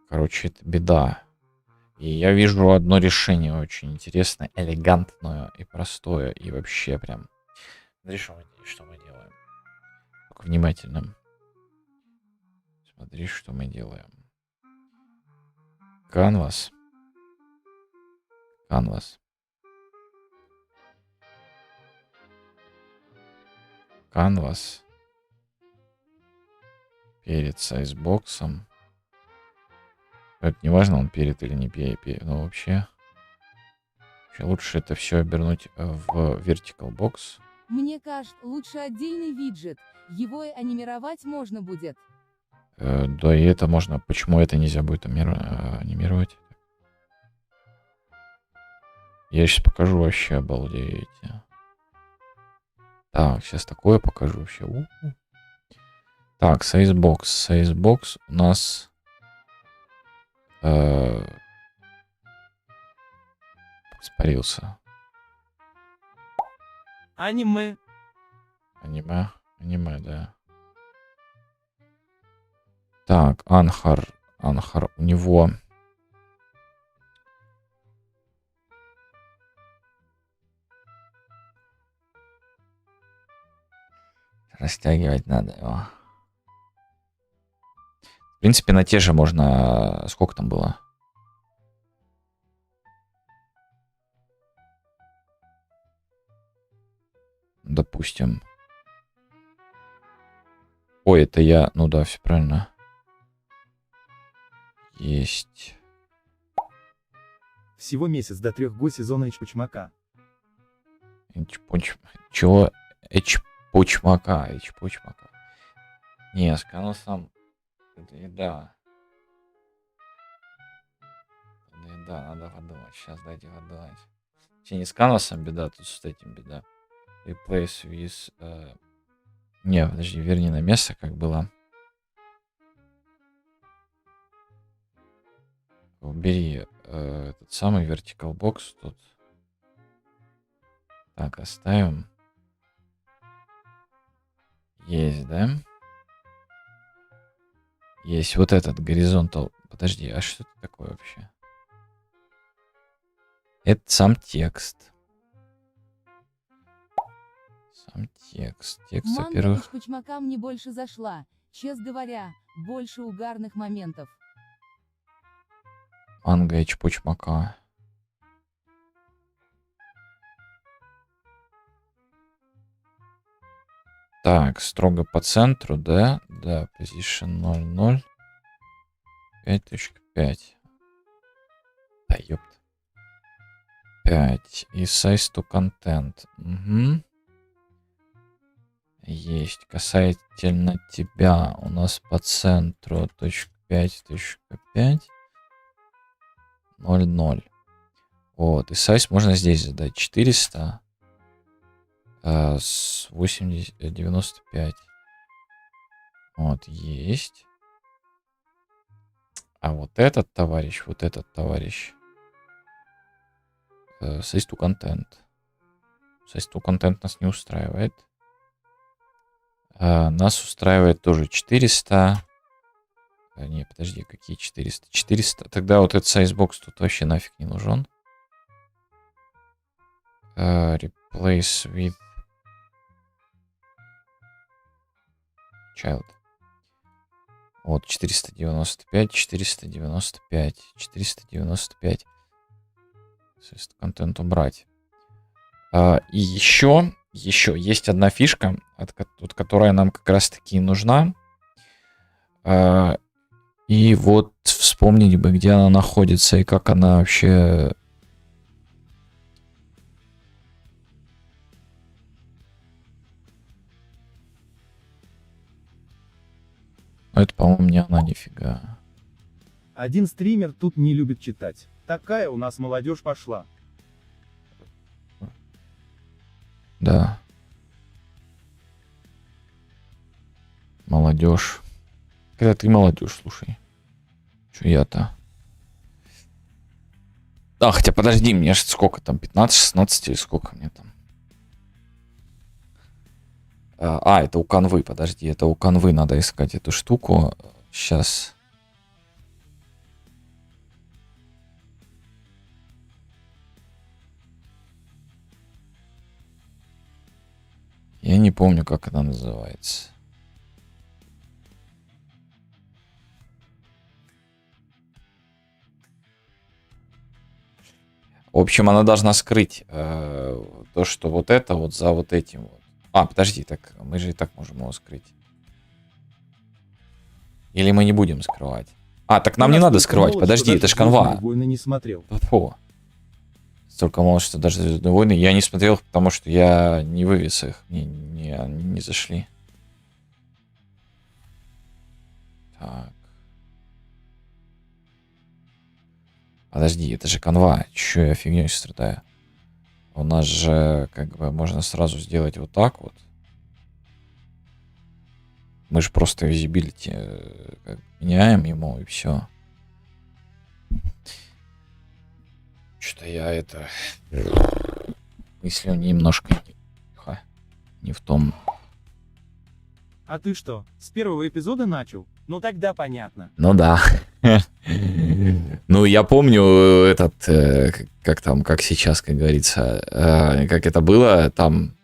Короче, это беда. И я вижу одно решение очень интересное, элегантное и простое. И вообще прям... Смотри, что мы делаем. Только внимательно. Смотри, что мы делаем. Canvas. Перед сайзбоксом. Это не важно, он перед или не перед. Но вообще лучше это все обернуть в vertical box.
Мне кажется, лучше отдельный виджет. Его и анимировать можно будет.
Да, и это можно. Почему это нельзя будет анимировать? Я сейчас покажу, вообще обалдеете. Так, сейчас такое покажу вообще. Так, сайзбокс у нас испарился.
Аниме.
Аниме, да. Так, Анхар, у него... Растягивать надо его. В принципе, на те же можно... Сколько там было? Допустим. Ой, это я... Ну да, все правильно. Есть.
Всего месяц до 3 го сезона Эчпочмака.
Чего? Эчпочмака. Не, сказал сам. Да. Да, надо подумать. Сейчас дайте подумать. Не с канвасом беда, тут с этим беда. Replace with... Не, подожди, верни на место, как было. Убери этот самый vertical box тут. Так, оставим. Есть, да? Есть вот этот горизонтал. Подожди, а что это такое вообще? Это сам текст. Текст, во-первых.
Манга Эчпочмака мне больше зашла. Честно говоря, больше угарных моментов.
Манга Эчпочмака. Так, строго по центру, да? Да, position 0.0. 5.5. Да, ёпт. 5. И size to content. Угу. Есть. Касательно тебя у нас по центру .5.5. 0.0. Вот. И size можно здесь задать. 400. С 80, 95. Вот, есть. А вот этот товарищ. Size to content. Size to content нас не устраивает. Нас устраивает тоже 400. Не, подожди, какие 400? 400. Тогда вот этот сайзбокс тут вообще нафиг не нужен. Replace with child. Вот, 495, 495, 495. Контент убрать. И еще есть одна фишка, которая нам как раз-таки нужна. И вот вспомнить бы, где она находится и как она вообще... Это, по-моему, не она, нифига.
Один стример тут не любит читать. Такая у нас молодежь пошла.
Да. Молодежь. Когда ты молодежь, слушай. Че я-то? А, хотя подожди, мне же сколько там? 15, 16 или сколько мне там? Это у канвы, подожди. Это у канвы надо искать эту штуку. Сейчас. Я не помню, как она называется. В общем, она должна скрыть то, что вот это вот за вот этим вот. Подожди, так мы же и так можем его скрыть. Или мы не будем скрывать? Так нам не надо скрывать, подожди, это ж канва.
Не смотрел.
Фу. Столько мало, что даже «Звездные войны» я не смотрел, потому что я не вывез их, не зашли. Так. Подожди, это же канва. Чё я фигнёй страдаю? У нас же, как бы, можно сразу сделать вот так вот. Мы же просто визибилити меняем ему, и все. Что-то я это... Мыслю немножко не в том.
А ты что, с первого эпизода начал? Ну тогда понятно.
Ну да. Ну, я помню этот, как сейчас, как говорится, как это было, там,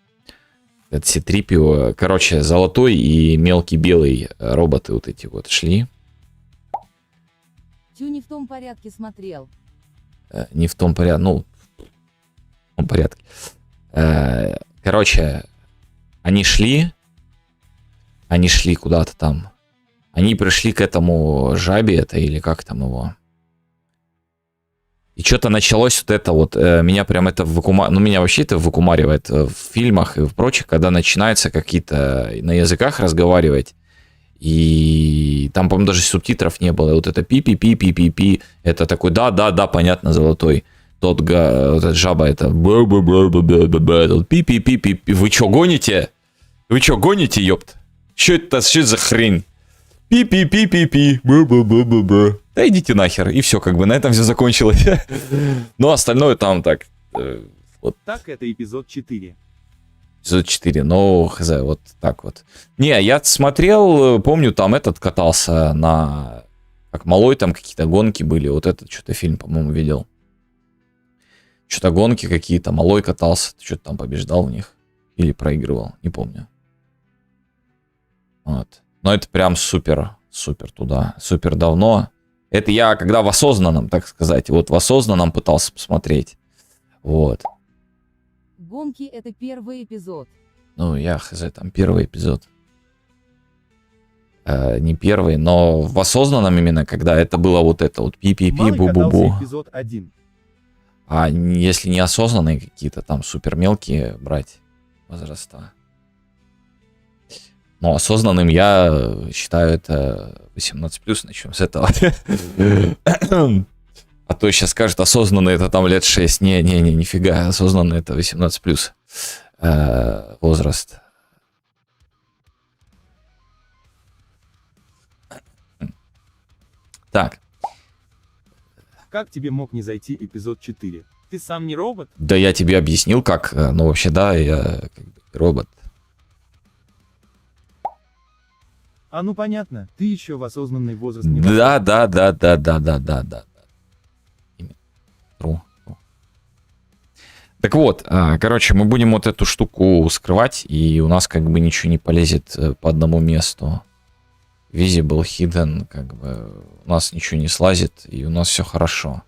этот C-3PO, короче, золотой и мелкий белый роботы вот эти вот шли.
Тю не в том порядке смотрел.
Не в том порядке, ну, в том порядке. Короче, они шли куда-то там. Они пришли к этому жабе, это или как там его. И что-то началось вот это вот, меня прям это ну, меня вообще это выкумаривает в фильмах и в прочих, когда начинается какие-то на языках разговаривать, и там, по-моему, даже субтитров не было, и вот это пи-пи-пи-пи-пи-пи, это такой, да, понятно, золотой, вот этот жаба, это пи-пи-пи-пи-пи, вы что, гоните? Вы что, гоните, ёпт? Что это за хрень? Пи-пи-пи-пи-пи. Да идите нахер. И все, как бы на этом все закончилось. Но остальное там так. Вот.
Так, это эпизод 4.
Эпизод 4. Ну, хз, вот так вот. Не, я смотрел, помню, там этот катался на... Как малой, там какие-то гонки были. Вот этот что-то фильм, по-моему, видел. Что-то гонки какие-то. Малой катался. Что-то там побеждал в них. Или проигрывал. Не помню. Вот. Но это прям супер туда, супер давно. Это я когда в осознанном, так сказать, вот в осознанном пытался посмотреть. Вот.
Гонки — это первый эпизод.
Ну, я хз, там первый эпизод. Не первый, но в осознанном именно, когда это было вот это вот пи-пи-пи, бу-бу-бу.
Эпизод 1.
А если неосознанные какие-то там супер мелкие брать возраста. Но осознанным я считаю это 18+, начнем с этого. А то сейчас скажет, осознанный это там лет 6. Не, нифига, осознанный это 18+. Возраст. Так.
Как тебе мог не зайти эпизод 4? Ты сам не робот?
Да я тебе объяснил, как. Ну вообще, да, я как бы робот.
А ну понятно, ты еще в осознанный возраст не
вошел. Да. True. Так вот, короче, мы будем вот эту штуку скрывать, и у нас как бы ничего не полезет по одному месту. Visible, hidden, как бы у нас ничего не слазит, и у нас все хорошо.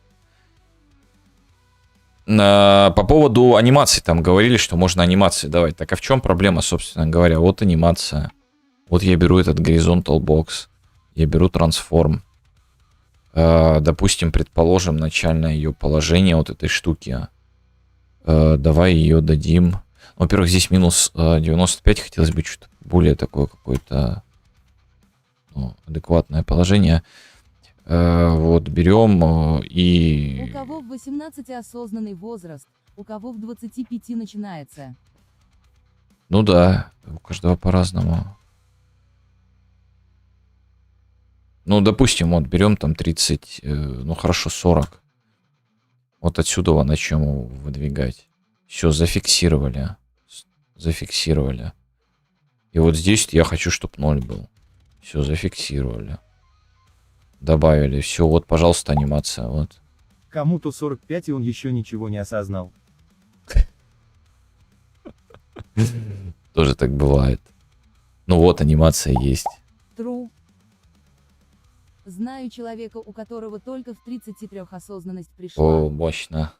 По поводу анимации там говорили, что можно анимации давать. Так а в чем проблема, собственно говоря? Вот анимация. Вот я беру этот Horizontal Box. Я беру Transform. Допустим, предположим, начальное ее положение вот этой штуки. Давай ее дадим. Во-первых, здесь минус 95. Хотелось бы что-то более такое какое-то адекватное положение. Вот, берем
У
и...
кого в 18 осознанный возраст, у кого в 25 начинается.
Ну да, у каждого по-разному. Ну, допустим, вот берем там 30, ну хорошо, 40. Вот отсюда начнем выдвигать. Все, зафиксировали. Зафиксировали. И вот здесь я хочу, чтобы 0 был. Все, зафиксировали. Добавили. Все, вот, пожалуйста, анимация. Вот.
Кому-то 45 и он еще ничего не осознал.
Тоже так бывает. Ну вот, анимация есть.
True. Знаю человека, у которого только в 33 осознанность пришла.
О, мощно.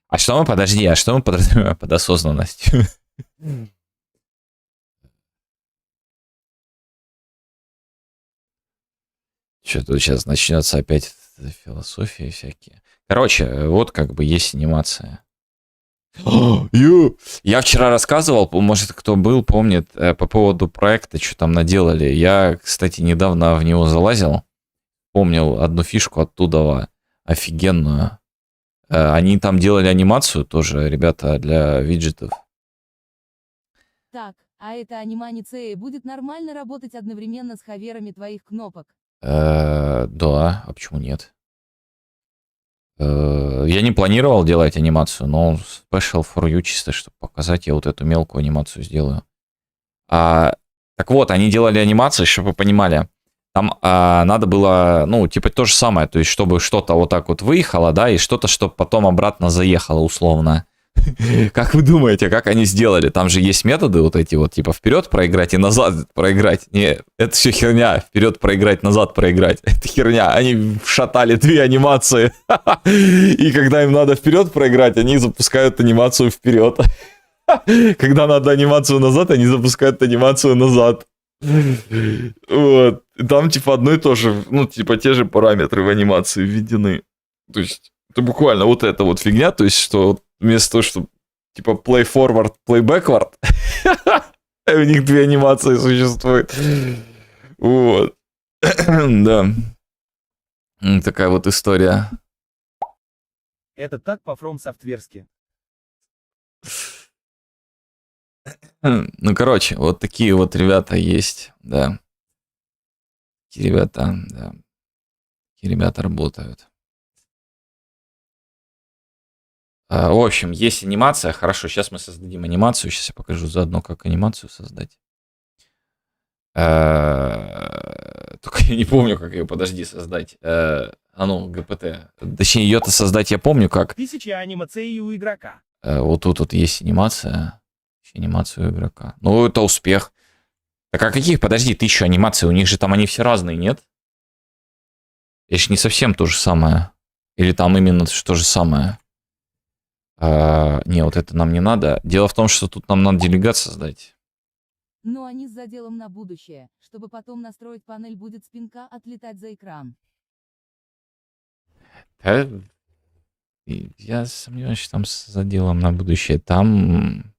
А что мы, подожди, а что мы подразумеваем под осознанностью? Что тут сейчас начнется опять философия всякие. Короче, вот как бы есть анимация. Я вчера рассказывал, может кто был, помнит, по поводу проекта, что там наделали. Я, кстати, недавно в него залазил. Помнил одну фишку оттуда офигенную. Они там делали анимацию тоже, ребята, для виджетов.
Так, а эта аниманиция будет нормально работать одновременно с хаверами твоих кнопок?
Да, а почему нет? Я не планировал делать анимацию, но special for you, чисто чтобы показать, я вот эту мелкую анимацию сделаю. Так вот, они делали анимацию, чтобы вы понимали. Там надо было, ну, типа то же самое, то есть чтобы что-то вот так вот выехало, да, и что-то, чтобы потом обратно заехало условно. Как вы думаете, как они сделали? Там же есть методы вот эти вот, типа вперед проиграть и назад проиграть. Не, это все херня. Вперед проиграть, назад проиграть. Это херня. Они вшатали 2 анимации. И когда им надо вперед проиграть, они запускают анимацию вперед. Когда надо анимацию назад, они запускают анимацию назад. Вот. И там типа одно и то же, ну типа те же параметры в анимации введены. То есть это буквально вот эта вот фигня, то есть что вместо того, что типа play forward, play backward, у них 2 анимации существуют. Вот. Да. Такая вот история.
Это так по-фром-софтверски.
Ну, короче, вот такие вот ребята есть, да. Такие ребята, да. Такие ребята работают. В общем, есть анимация. Хорошо, сейчас мы создадим анимацию. Сейчас я покажу заодно, как анимацию создать. Только я не помню, как ее, подожди, создать. ГПТ. Точнее, ее-то создать я помню, как.
1000 анимаций у игрока.
Вот тут вот есть анимация. Анимацию игрока. Ну, это успех. Так а каких, подожди, 1000 анимаций? У них же там они все разные, нет? Это же не совсем то же самое. Или там именно то же самое. Не, вот это нам не надо. Дело в том, что тут нам надо делегат создать.
Но они с заделом на будущее, чтобы потом настроить панель, будет спинка отлетать за экран.
Я сомневаюсь, что там с заделом на будущее. Там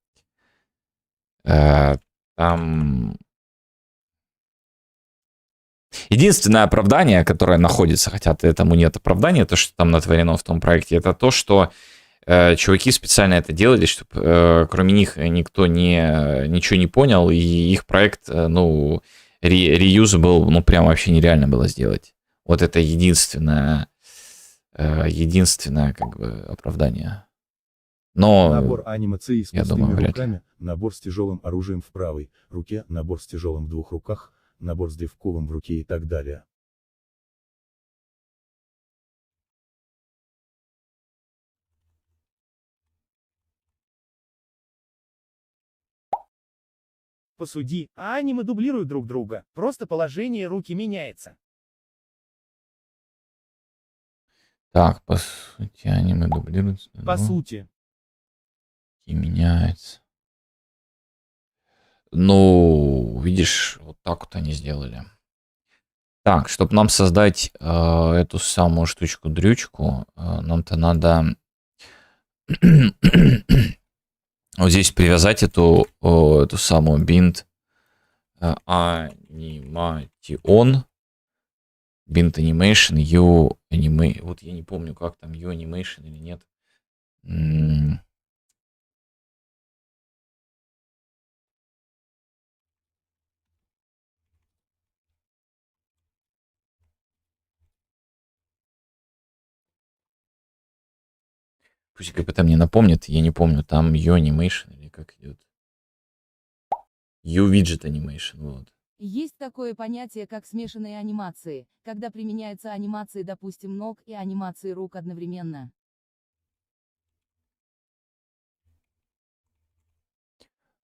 единственное оправдание, которое находится, хотя этому нет оправдания, то, что там натворено в том проекте, это то, что чуваки специально это делали, чтобы кроме них никто ничего не понял, и их проект, ну, реюз был, ну, прям вообще нереально было сделать. Вот это единственное как бы оправдание. Но
Набор анимаций с
я
пустыми
думаю, вряд ли.
руками, набор с тяжелым оружием в правой руке, набор с тяжелым в 2 руках, набор с древковым в руке и так далее. Посуди, а аниме дублируют друг друга, просто положение руки меняется.
Так, по сути, аниме дублируются.
По сути.
И меняется. Ну, видишь, вот так вот они сделали. Так, чтобы нам создать эту самую штучку-дрючку, нам-то надо вот здесь привязать эту самую бинт аниматион, бинт анимейшн, ю аниме. Вот я не помню, как там, ю анимейшн или нет. Пусть КПТ мне напомнит, я не помню, там ю анимейшн или как идет. Ю виджет анимейшн, вот.
Есть такое понятие, как смешанные анимации, когда применяются анимации, допустим, ног и анимации рук одновременно.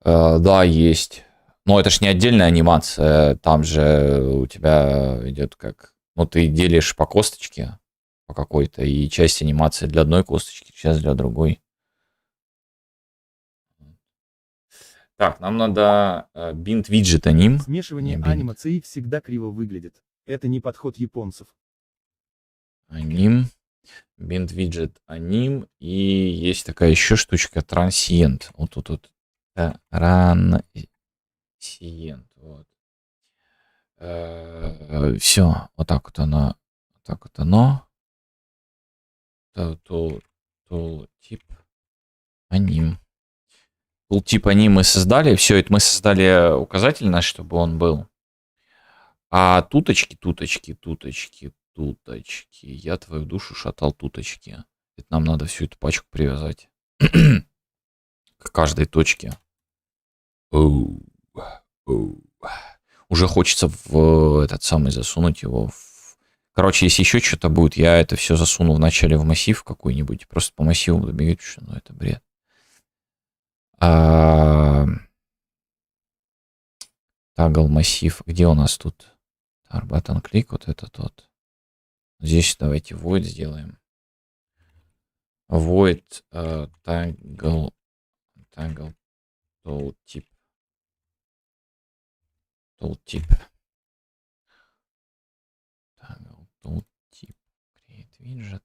Да, есть. Но это ж не отдельная анимация, там же у тебя идет как... Ну, ты делишь по косточке, по какой-то, и часть анимации для одной косточки, часть для другой. Так, нам надо бинт виджет аним.
Смешивание
Не, бинт.
анимаций всегда криво выглядит. Это не подход японцев.
Аним. Бинт виджет аним. И есть такая еще штучка transient. Вот тут вот. Transient. Вот. Все. Вот так вот оно. Вот так вот оно. Тултип аним. Тултип аним мы создали. Все это мы создали указатель наш, чтобы он был. А туточки. Я твою душу шатал туточки. Это нам надо всю эту пачку привязать. К каждой точке. Уже хочется в этот самый засунуть его. Короче, если еще что-то будет, я это все засуну вначале в массив какой-нибудь. Просто по массиву буду бегать, что ну это бред. Тагл массив. Где у нас тут? Button click, вот этот вот. Здесь давайте void сделаем. Void toggle tooltip. Toggle tooltip. Create widget.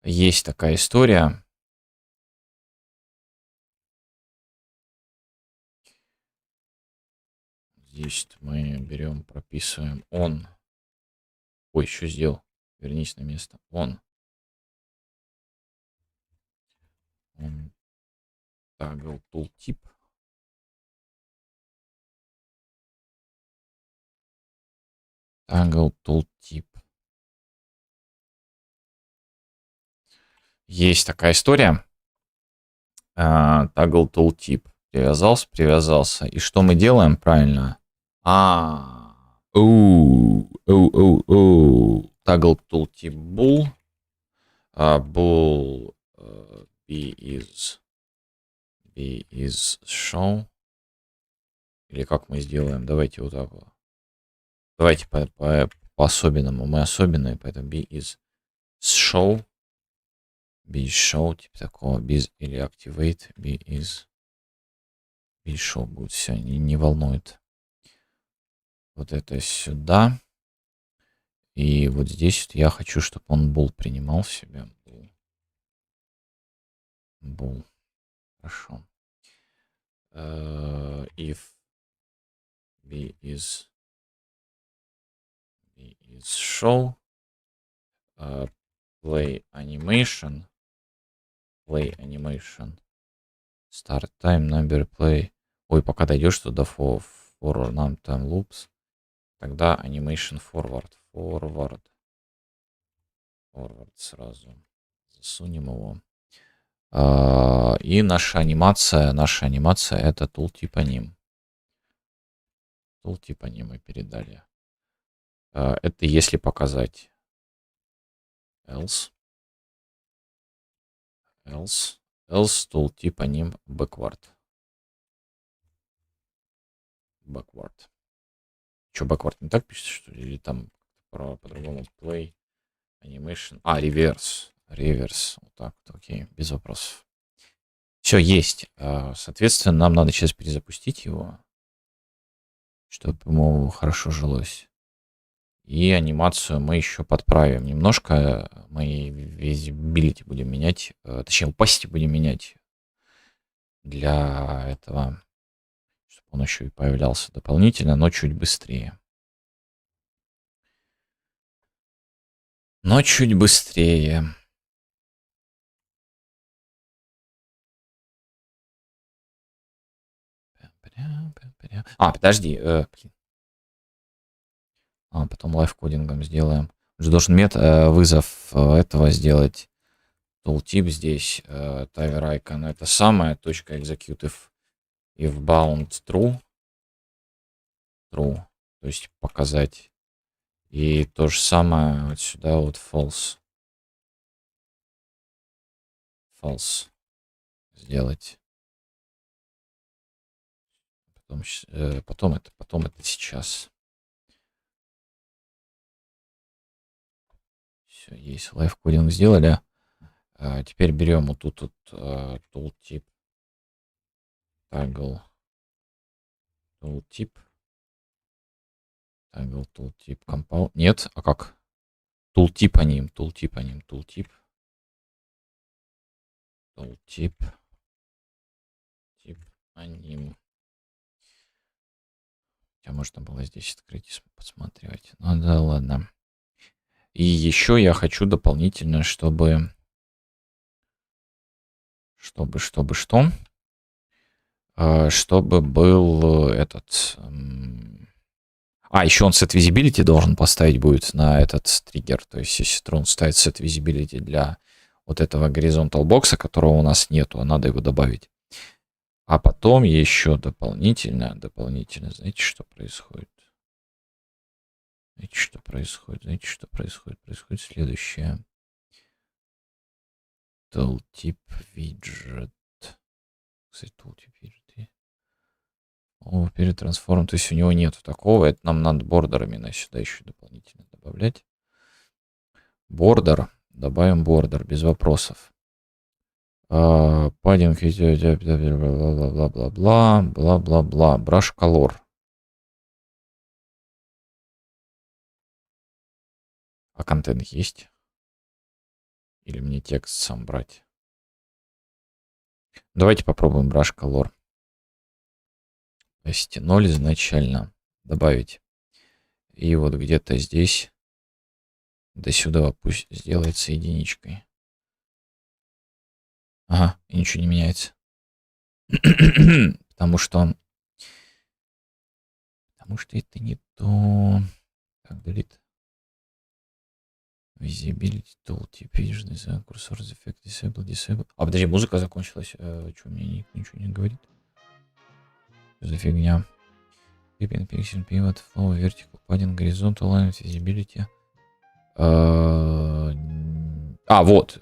Есть такая история. Здесь мы берем, прописываем on. Ой, что сделал? Вернись на место. On. Toggle tooltip. Toggle tooltip. Есть такая история. Toggle tooltip. Привязался. И что мы делаем правильно? Toggle tooltip bool. Bool b is show. Или как мы сделаем? Давайте вот так вот. Давайте по особенному. Мы особенные, поэтому b is show. B is show, типа такого. Без или activate. B is show будет. Все, не волнует. Вот это сюда. И вот здесь вот я хочу, чтобы он bool принимал в себя. Bool. Хорошо. If b is show, play animation, start time, number play. Ой, пока дойдешь туда forward нам time loops, тогда animation forward сразу засунем его. И наша анимация это tooltip anim. Tooltip anim мы передали. Это если показать else else tooltip anim backward. Backward. Что, backward не так пишется, что ли? Или там по-другому? Play, animation. А, reverse. Reverse. Вот так вот, окей, без вопросов. Все, есть. Соответственно, нам надо сейчас перезапустить его, чтобы ему хорошо жилось. И анимацию мы еще подправим. Немножко мы visibility будем менять, точнее, opacity будем менять для этого, чтобы он еще и появлялся дополнительно, но чуть быстрее. Но чуть быстрее. А, подожди. Блин. Потом лайфкодингом сделаем. Уже должен вызов этого сделать. Tooltip здесь. Tiver icon. Это самое. Точка executive. If bound true. True. То есть показать. И то же самое вот сюда вот false. False. Сделать. Потом это сейчас. Все, есть. Лайфкодинг сделали. Теперь берем вот тут вот tooltip. Toggle. Tooltip. Toggle tooltip. Compound. Нет, а как? Tooltip anim. Tooltip anim. Tooltip. Tooltip. Tip anim. Хотя можно было здесь открыть и посмотреть. Ну да ладно. И еще я хочу дополнительно, чтобы был этот... еще он set visibility должен поставить будет на этот триггер. То есть, если он ставит set visibility для вот этого horizontal бокса, которого у нас нету, а надо его добавить. А потом еще дополнительно, знаете, что происходит? Знаете, что происходит? Происходит следующее. Tooltip widget. Кстати, tooltip widget. Перед трансформом. То есть у него нету такого. Это нам надо бордерами сюда еще дополнительно добавлять. Бордер. Добавим бордер без вопросов. Паддинг, бла-бла-бла. Brush color. А контент есть? Или мне текст сам брать? Давайте попробуем brush color. То есть 0 изначально добавить. И вот где-то здесь до сюда пусть сделается единичкой. Ага, и ничего не меняется. Потому что это не то. Так, delete. Visibility tooltip, видишь, design, cursor, effect, disable. А, подожди, музыка закончилась. Что, мне ничего не говорит? Что за фигня? Clipping, pixel, pivot, flow, vertical, padding, horizontal, line, visibility. Вот.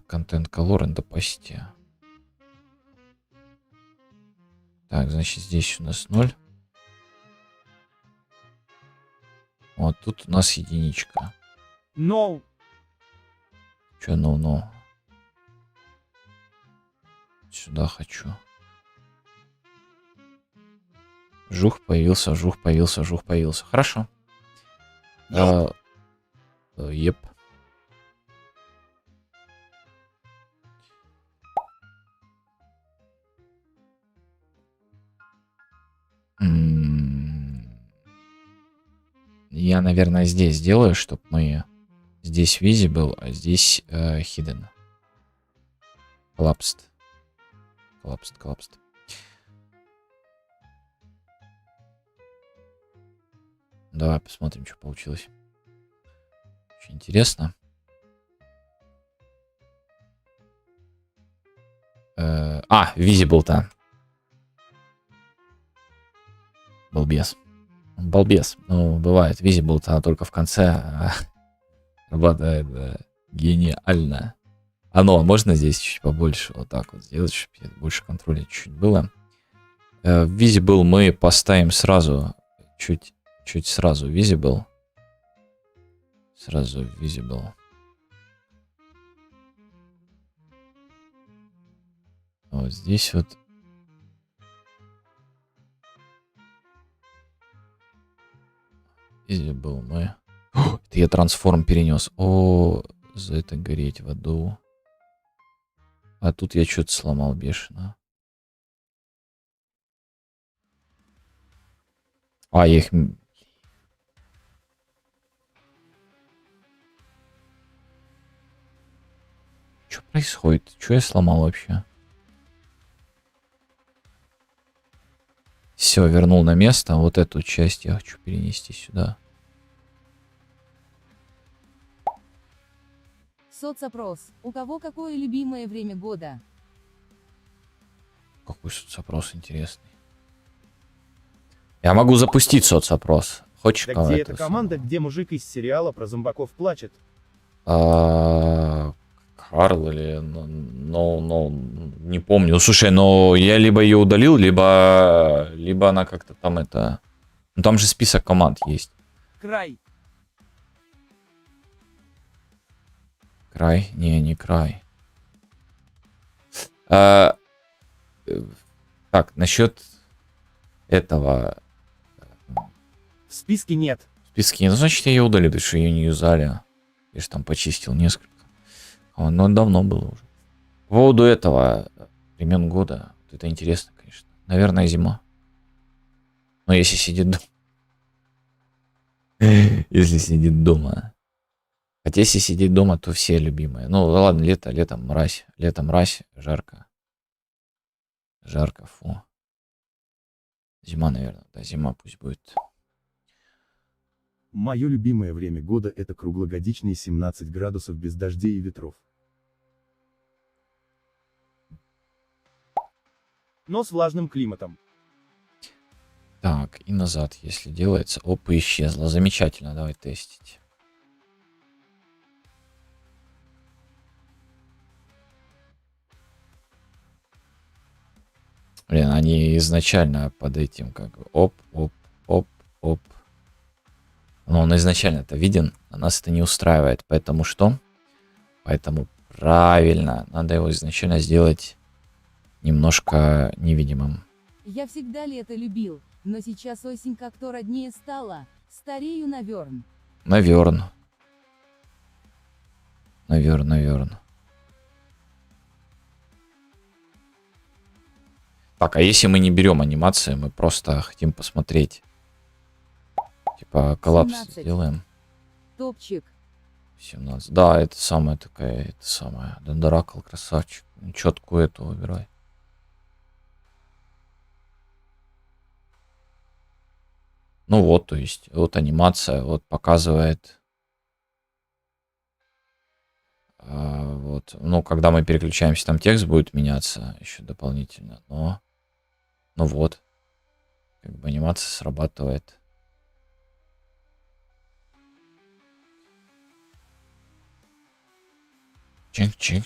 Content color and opacity. Так, значит, здесь у нас 0. Вот тут у нас единичка.
No.
Че, no. Сюда хочу. Жух появился. Хорошо. Еп. Я, наверное, здесь сделаю, чтобы мы... Здесь visible, а здесь hidden. Collapsed. Давай посмотрим, что получилось. Очень интересно. Visible-то. Балбес. Ну, бывает. Visible-то только в конце работает гениально. А можно здесь чуть побольше вот так вот сделать, чтобы больше контроля чуть было. Visible мы поставим сразу, чуть сразу Visible. Сразу Visible. Вот здесь вот. Visible мы. О, это я трансформ перенес. О, за это гореть в аду. А тут я что-то сломал бешено. А, я их... Что происходит? Что я сломал вообще? Все, вернул на место. Вот эту часть я хочу перенести сюда.
Соцопрос. У кого какое любимое время года?
Какой соцопрос интересный. Я могу запустить соцопрос. Хочешь
Да
кого-то
где эта команда, где мужик из сериала про зомбаков плачет?
Карл или... не помню. Ну, слушай, но я либо ее удалил, либо она как-то там это... Ну, там же список команд есть.
Край.
Край? Не край. Так, насчет этого...
В списке нет.
Списки. Ну, значит, я ее удалил, потому что ее не юзали. Я же там почистил несколько. Но давно было уже. По поводу этого времен года. Вот это интересно, конечно. Наверное, зима. Но если сидит дома. Если сидит дома. Хотя если сидеть дома, то все любимые. Ну, ладно, летом мразь. Летом мразь, жарко. Жарко, фу. Зима, наверное. Да, зима пусть будет.
Мое любимое время года это круглогодичные 17 градусов без дождей и ветров. Но с влажным климатом.
Так, и назад, если делается. Опа, исчезла. Замечательно, давай тестить. Блин, они изначально под этим как бы оп. Но он изначально-то виден, а нас это не устраивает. Поэтому что? Поэтому правильно, надо его изначально сделать немножко невидимым.
Я всегда лето любил, но сейчас осень как-то роднее стала. Старею наверн.
Наверн. Так, а если мы не берем анимации, мы просто хотим посмотреть. Типа коллапс
17.
сделаем.
Топчик.
17. Да, это самая такая, это самая. Дондаракл, красавчик. Четкую эту выбирай. Ну вот, то есть, вот анимация, вот показывает. Вот, ну, когда мы переключаемся, там текст будет меняться еще дополнительно, но, ну вот, как бы анимация срабатывает. Чик.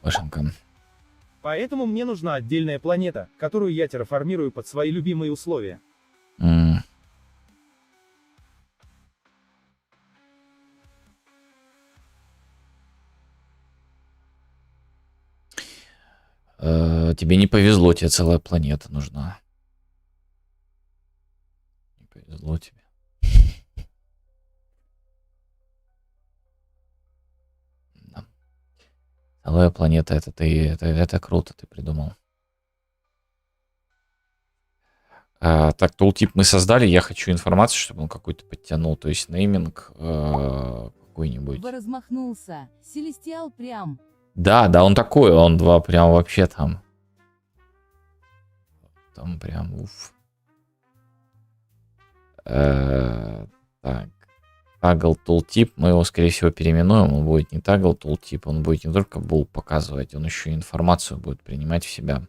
Башенка.
Поэтому мне нужна отдельная планета, которую я терраформирую под свои любимые условия.
Тебе не повезло, тебе целая планета нужна. Не повезло тебе. Да. Целая планета, это круто, ты придумал. Так, тултип мы создали, я хочу информацию, чтобы он какой-то подтянул, то есть нейминг какой-нибудь.
Вы размахнулся. Селестиал прям.
Да, он такой, он два прям вообще там. Там прям уф. Так. Toggle tooltip, мы его, скорее всего, переименуем. Он будет не toggle tooltip, он будет не только bool показывать, он еще и информацию будет принимать в себя.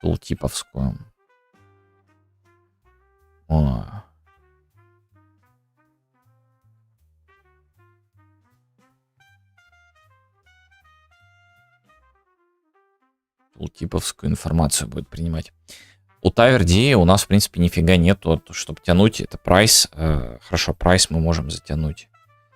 Tooltiповскую. О. Tooltiповскую информацию будет принимать. У TiverDA у нас, в принципе, нифига нету, чтобы тянуть. Это прайс. Хорошо, прайс мы можем затянуть.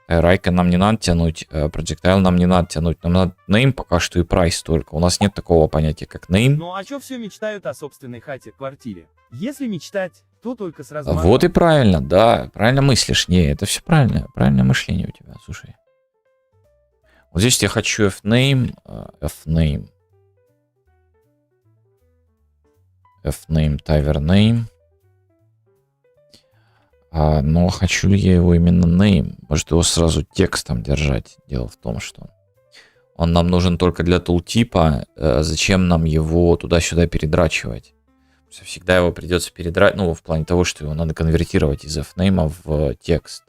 Райка нам не надо тянуть, Projectile нам не надо тянуть. Нам надо name пока что и прайс только. У нас нет такого понятия, как name.
Ну а чё все мечтают о собственной хате, квартире? Если мечтать, то только с размахом.
Вот и правильно, да, правильно мыслишь. Не, это все правильно, правильное мышление у тебя, слушай. Вот здесь я хочу fname, fname, TiverName. Но хочу ли я его именно name? Может его сразу текстом держать? Дело в том, что он нам нужен только для тултипа. Зачем нам его туда-сюда передрачивать? Всегда его придется передрать, ну, в плане того, что его надо конвертировать из fname в текст.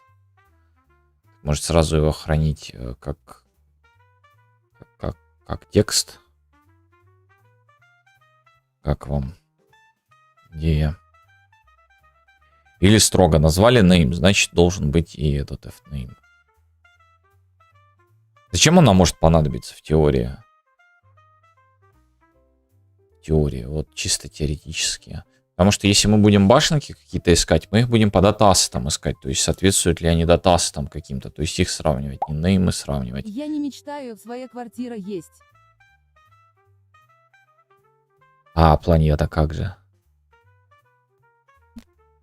Может сразу его хранить как текст. Как вам идея? Или строго назвали name, значит должен быть и этот fname. Зачем он нам может понадобиться в теории? Вот чисто теоретически. Потому что если мы будем башенки какие-то искать, мы их будем по датасетам искать. То есть соответствуют ли они датасетам каким-то. То есть их сравнивать, не неймы сравнивать.
Я не мечтаю, своя квартира есть.
А планета как же?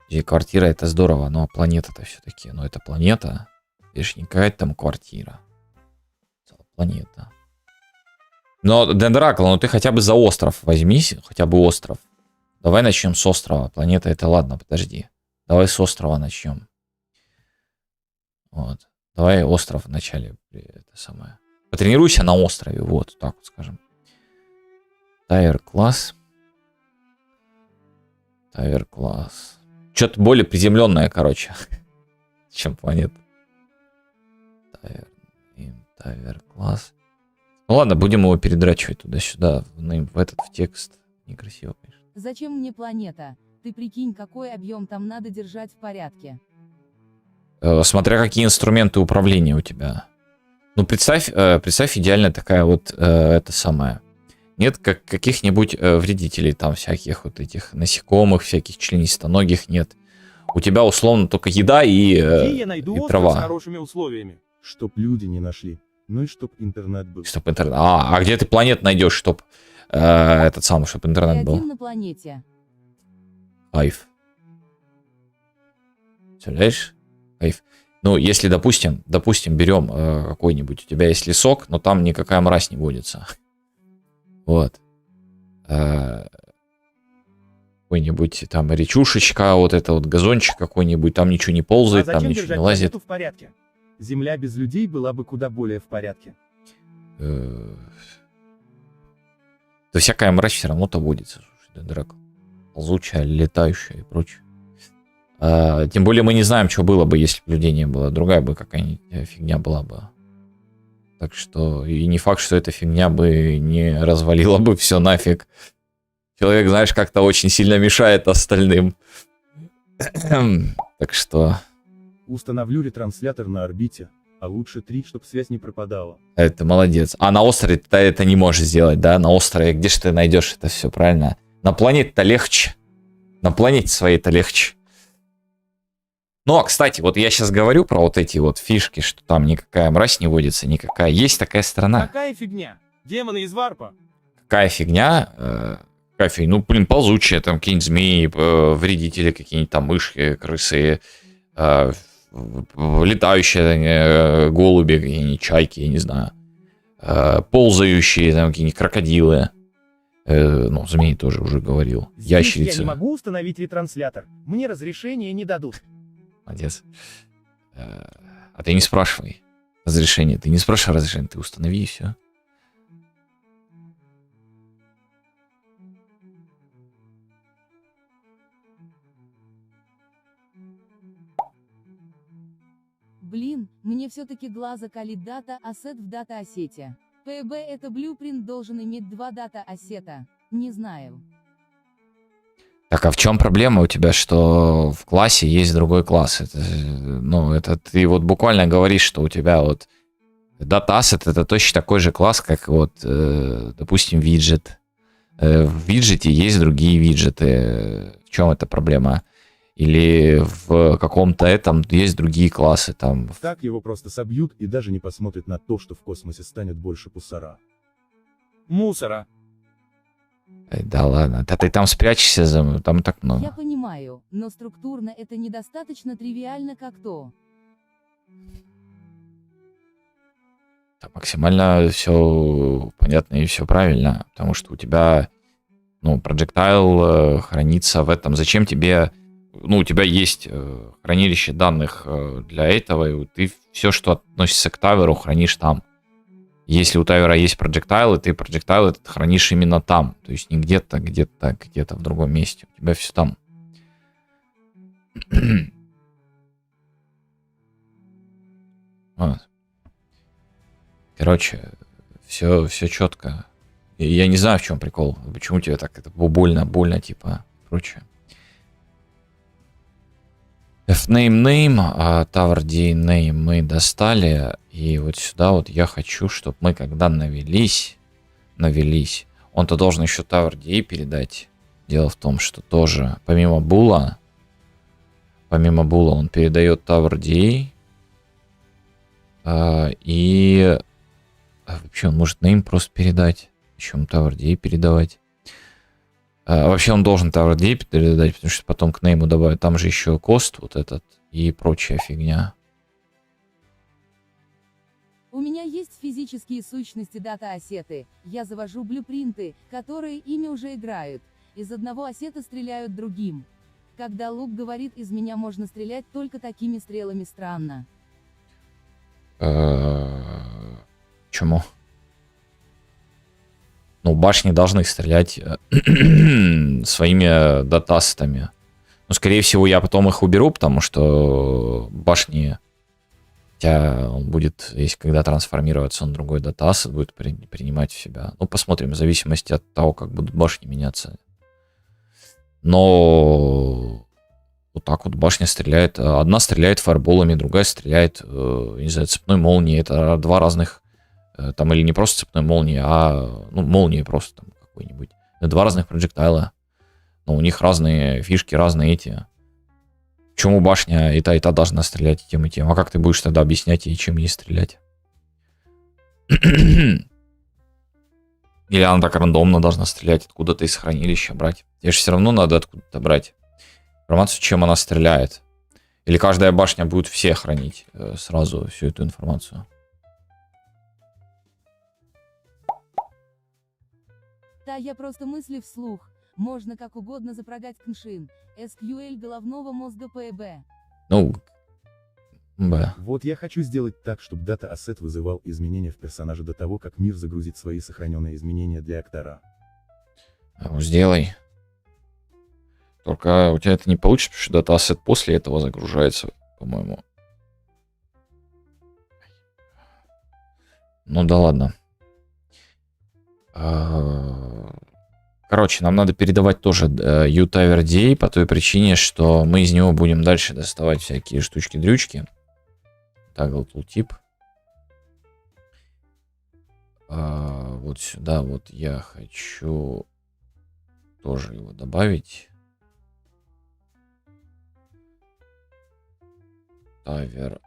И квартира это здорово, но планета-то все-таки. Но это планета. Это же не какая-то там квартира. Это планета. Но, Дендракл, ну ты хотя бы за остров возьмись, хотя бы остров. Давай начнем с острова. Планета это ладно, подожди. Давай с острова начнем. Вот. Давай остров вначале. Это самое. Потренируйся на острове, вот, так вот скажем. Тайр класс. Тайр класс. Что-то более приземленное, короче, чем планета. Тайр класс. Ну ладно, будем его передрачивать туда-сюда, в этот, в текст. Некрасиво, конечно.
Зачем мне планета? Ты прикинь, какой объем там надо держать в порядке.
Смотря какие инструменты управления у тебя. Ну, представь идеально такая вот, это самое. Нет каких-нибудь вредителей там всяких вот этих насекомых, всяких членистоногих нет. У тебя условно только еда и
я найду остров
трава.
с хорошими условиями? Чтоб люди не нашли. Ну и чтоб интернет был.
Чтоб интернет. А где ты планет найдешь, чтоб этот самый, чтобы интернет
Ты
был?
один на планете.
Кайф. Представляешь? Кайф. Ну, если, допустим, берем какой-нибудь, у тебя есть лесок, но там никакая мразь не водится. Вот. Какой-нибудь там речушечка, вот это вот газончик какой-нибудь, там ничего не ползает, там ничего не лазит.
В порядке? Земля без людей была бы куда более в порядке.
Да всякая мразь все равно-то водится. Слушай, Драк. Ползучая, летающая и прочее. Тем более мы не знаем, что было бы, если бы людей не было. Другая бы какая-нибудь фигня была бы. Так что и не факт, что эта фигня бы не развалила бы все нафиг. Человек, знаешь, как-то очень сильно мешает остальным. Так что...
Установлю ретранслятор на орбите, а лучше 3, чтобы связь не пропадала.
Это молодец. А на острове ты это не можешь сделать, да? На острове где же ты найдешь это все, правильно? На планете-то легче. На планете своей-то легче. Ну, а, кстати, вот я сейчас говорю про вот эти вот фишки, что там никакая мразь не водится, никакая. Есть такая страна.
Какая фигня? Демоны из варпа.
Какая фигня? Ну, блин, ползучая, там какие-нибудь змеи, вредители, какие-нибудь там мышки, крысы, летающие голуби, какие-нибудь чайки, я не знаю. Ползающие, там какие-нибудь крокодилы. Ну, змеи тоже уже говорил.
Здесь
Ящерицы.
я не могу установить ретранслятор. Мне разрешения не дадут.
Молодец. А ты не спрашивай разрешение. Ты не спрашивай разрешение, ты установи и все.
Блин, Мне все-таки глаза калит дата ассет в дата-ассете. ПБ это Blueprint должен иметь два дата-ассета. Не знаю.
Так, а в чем проблема у тебя, что в классе есть другой класс? Это, ну, это ты вот буквально говоришь, что у тебя вот Data Asset это точно такой же класс, как вот, допустим, виджет. В виджете есть другие виджеты. В чем эта проблема? Или в каком-то этом есть другие классы там.
Так его просто собьют и даже не посмотрят на то, что в космосе станет больше мусора. Мусора!
Да ладно, да ты там спрячешься, там так
Я
много.
понимаю, но структурно это недостаточно тривиально, как то.
Там максимально все понятно и все правильно, потому что у тебя, ну, projectile хранится в этом. Зачем тебе, ну, у тебя есть хранилище данных для этого, и ты все, что относится к таверу, хранишь там. Если у тавера есть projectile, ты projectile этот хранишь именно там, то есть не где-то, где-то в другом месте. У тебя все там. Вот. Короче, все четко. Я не знаю, в чем прикол. Почему тебе так это больно, типа, прочее. Fname, Tower D name мы достали. И вот сюда вот я хочу, чтобы мы когда навелись, он-то должен еще Tower D передать. Дело в том, что тоже, помимо була он передает Tower D. И вообще он может name просто передать. Еще Tower D передавать. Вообще он должен Tower D передать, потому что потом к нейму добавят. Там же еще кост вот этот и прочая фигня.
У меня есть физические сущности дата-ассеты, я завожу блюпринты, которые ими уже играют. Из одного ассета стреляют другим. Когда лук говорит, из меня можно стрелять только такими стрелами, странно.
Чему? Ну, башни должны стрелять своими датасетами. Ну, скорее всего, я потом их уберу, потому что башни... Хотя он будет, если когда трансформироваться, он другой датасет будет принимать в себя. Ну, посмотрим, в зависимости от того, как будут башни меняться. Но вот так вот башня стреляет. Одна стреляет фаерболами, другая стреляет, не знаю, цепной молнией. Это два разных... Там или не просто цепной молнии, а ну, молнии просто там какой-нибудь. Два разных проджектайла. Но у них разные фишки, разные эти. Почему башня и та должна стрелять и тем, и тем? А как ты будешь тогда объяснять ей, чем ей стрелять? Или она так рандомно должна стрелять, откуда-то из хранилища брать? Тебе же все равно надо откуда-то брать информацию, чем она стреляет. Или каждая башня будет все хранить сразу всю эту информацию.
Да, я просто мысли вслух. Можно как угодно запрогать кншин. SQL головного мозга ПБ.
Ну, да.
Вот я хочу сделать так, чтобы дата-ассет вызывал изменения в персонаже до того, как мир загрузит свои сохраненные изменения для актора.
Сделай. Только у тебя это не получится, потому что дата-ассет после этого загружается, по-моему. Ну да ладно. Короче, нам надо передавать тоже UTaverDA по той причине, что мы из него будем дальше доставать всякие штучки-дрючки. Toggle tooltip. Вот сюда вот я хочу тоже его добавить. TaverDA.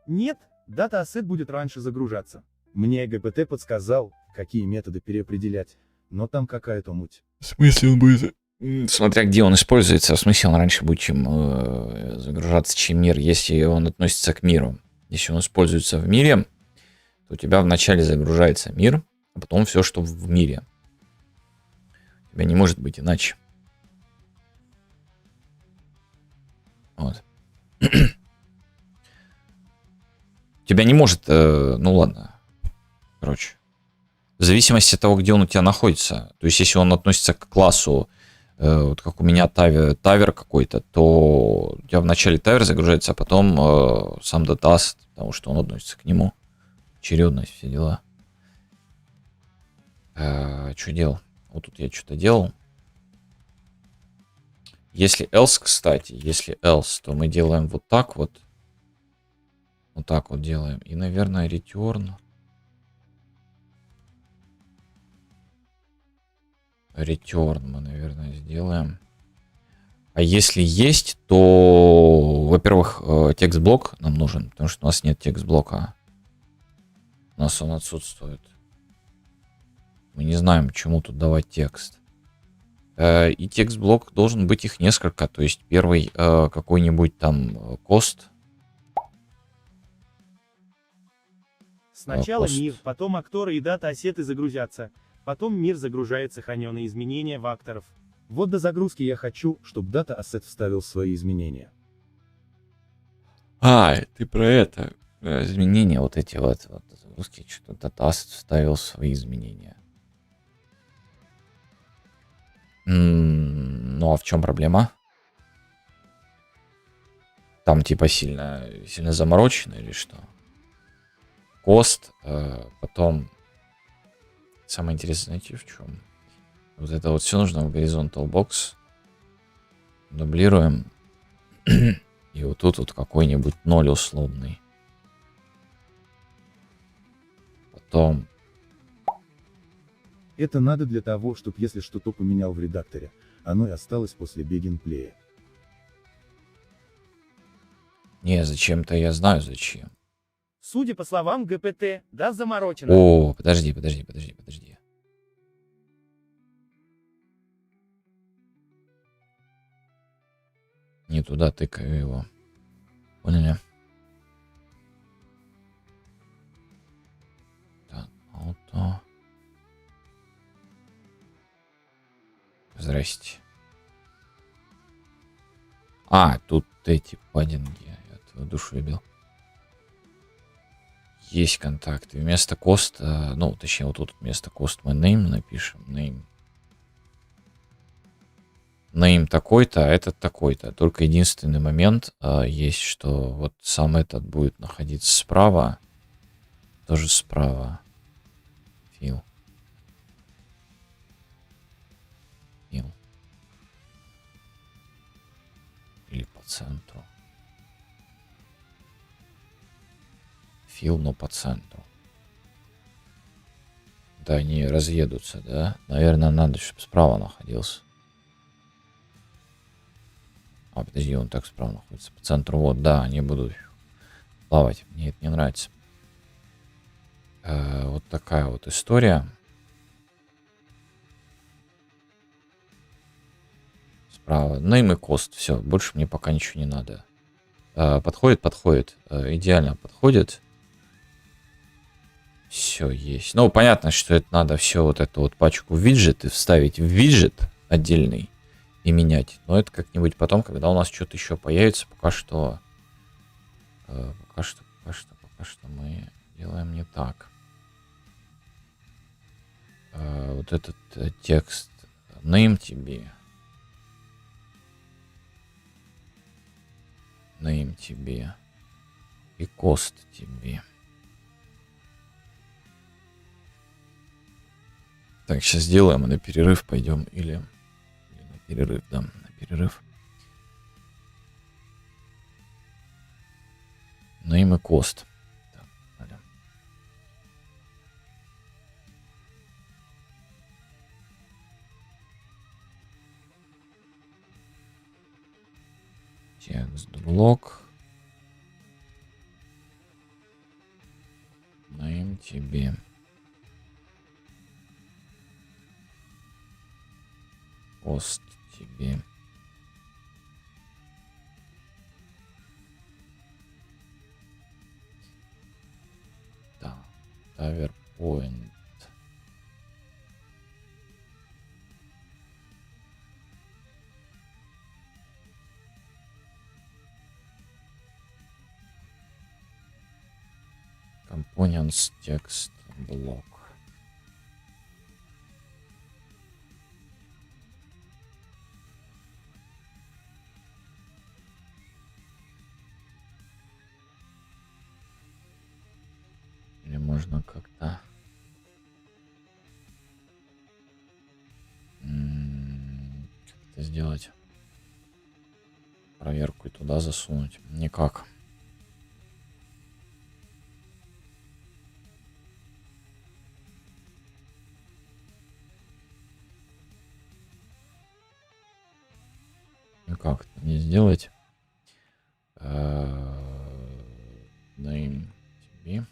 Нет, дата-ассет будет раньше загружаться. Мне ГПТ подсказал, какие методы переопределять, но там какая-то муть.
В смысле он будет? Смотря где он используется, в смысле он раньше будет чем загружаться, чем мир, если он относится к миру. Если он используется в мире, то у тебя вначале загружается мир, а потом все, что в мире. У тебя не может быть иначе. Вот. тебя не может... ну ладно. Короче. В зависимости от того, где он у тебя находится. То есть, если он относится к классу, вот как у меня тавер какой-то, то у тебя вначале тавер загружается, а потом сам датаст, потому что он относится к нему. Очередность, все дела. Что делал? Вот тут я что-то делал. Если else, кстати, если else, то мы делаем вот так вот. Вот так вот делаем. И, наверное, return. Return мы, наверное, сделаем. А если есть, то, во-первых, текст-блок нам нужен, потому что у нас нет текст-блока. У нас он отсутствует. Мы не знаем, чему тут давать текст. И текст-блок должен быть их несколько. То есть первый какой-нибудь там cost.
Сначала
Cost.
мир, потом акторы и дата-ассеты загрузятся. Потом мир загружает сохраненные изменения в акторов. Вот до загрузки я хочу, чтобы дата-ассет вставил свои изменения.
Ты про это. Изменения вот эти вот. Загрузки, что-то датаст вставил свои изменения. Ну а в чем проблема? Там типа сильно заморочено или что? Кост, потом самое интересное, знаете, в чем? Вот это вот все нужно в horizontal box. Дублируем. И вот тут вот какой-нибудь 0 условный. Потом
Это надо для того, чтобы если что-то поменял в редакторе, оно и осталось после бегинплея.
не, зачем-то я знаю зачем.
Судя по словам ГПТ, да заморочено.
О, подожди. Не туда тыкаю его. Поняли? Так, ауто. Здрасте. Тут эти паддинги. Я твою душу любил. Есть контакты. Вместо кост, ну, точнее, вот тут вместо кост мы name напишем. Name такой-то, а этот такой-то. Только единственный момент есть, что вот сам этот будет находиться справа. Тоже справа. Фил. Или по центру. Фил, но по центру. Да, они разъедутся, да? Наверное, надо, чтобы справа находился. Подожди, он так справа находится. По центру, вот, да, они будут плавать. Мне это не нравится. Вот такая вот история. Справа. Name и cost. Все, больше мне пока ничего не надо. Подходит. Идеально подходит. Все есть. Ну, понятно, что это надо все вот эту вот пачку виджеты вставить в виджет отдельный и менять. Но это как-нибудь потом, когда у нас что-то еще появится. Пока что мы делаем не так. Вот этот текст name тебе. Name тебе. И cost тебе. Так, сейчас сделаем и на перерыв пойдем. Или на перерыв, да, на перерыв. Name и cost. Так, далее. Текст блок. Name тебе. Cost тебе. Да. PowerPoint. Components text block. Или можно как-то как это сделать? Проверку и туда засунуть? Никак. Никак это не сделать. Name тебе.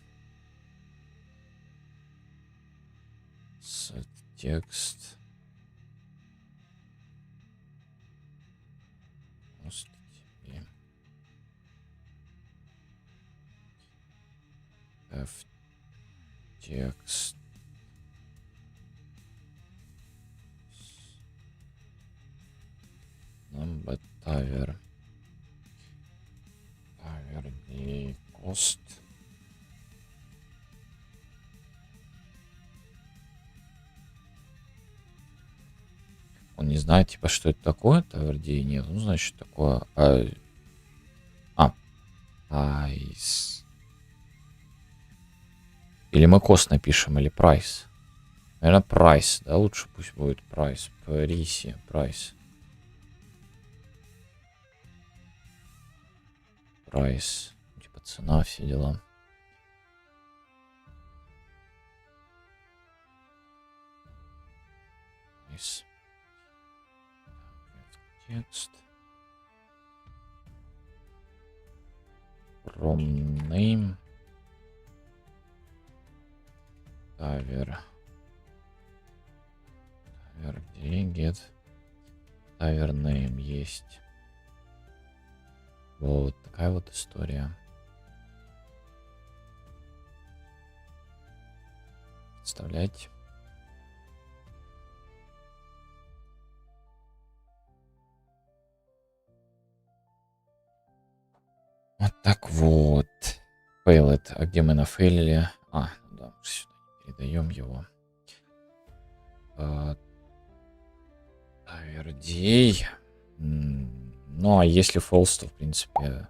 Set текст. Просто тебе. F текст. Number Taver. Taver D cost. Он не знает, типа, что это такое, Taver D? Нет, он знает, что такое. Price. Или мы cost напишем, или price. Наверное, price, да, лучше пусть будет price. Price. Price. Типа цена, все дела. Price. Текст. From name. Taver. Taver где get. Taver name есть. Вот такая вот история. Представляете? Вот так вот. Failed. А где мы нафейлили? Да, мы сюда передаем его. Тавердей. Ну, а если false, то, в принципе,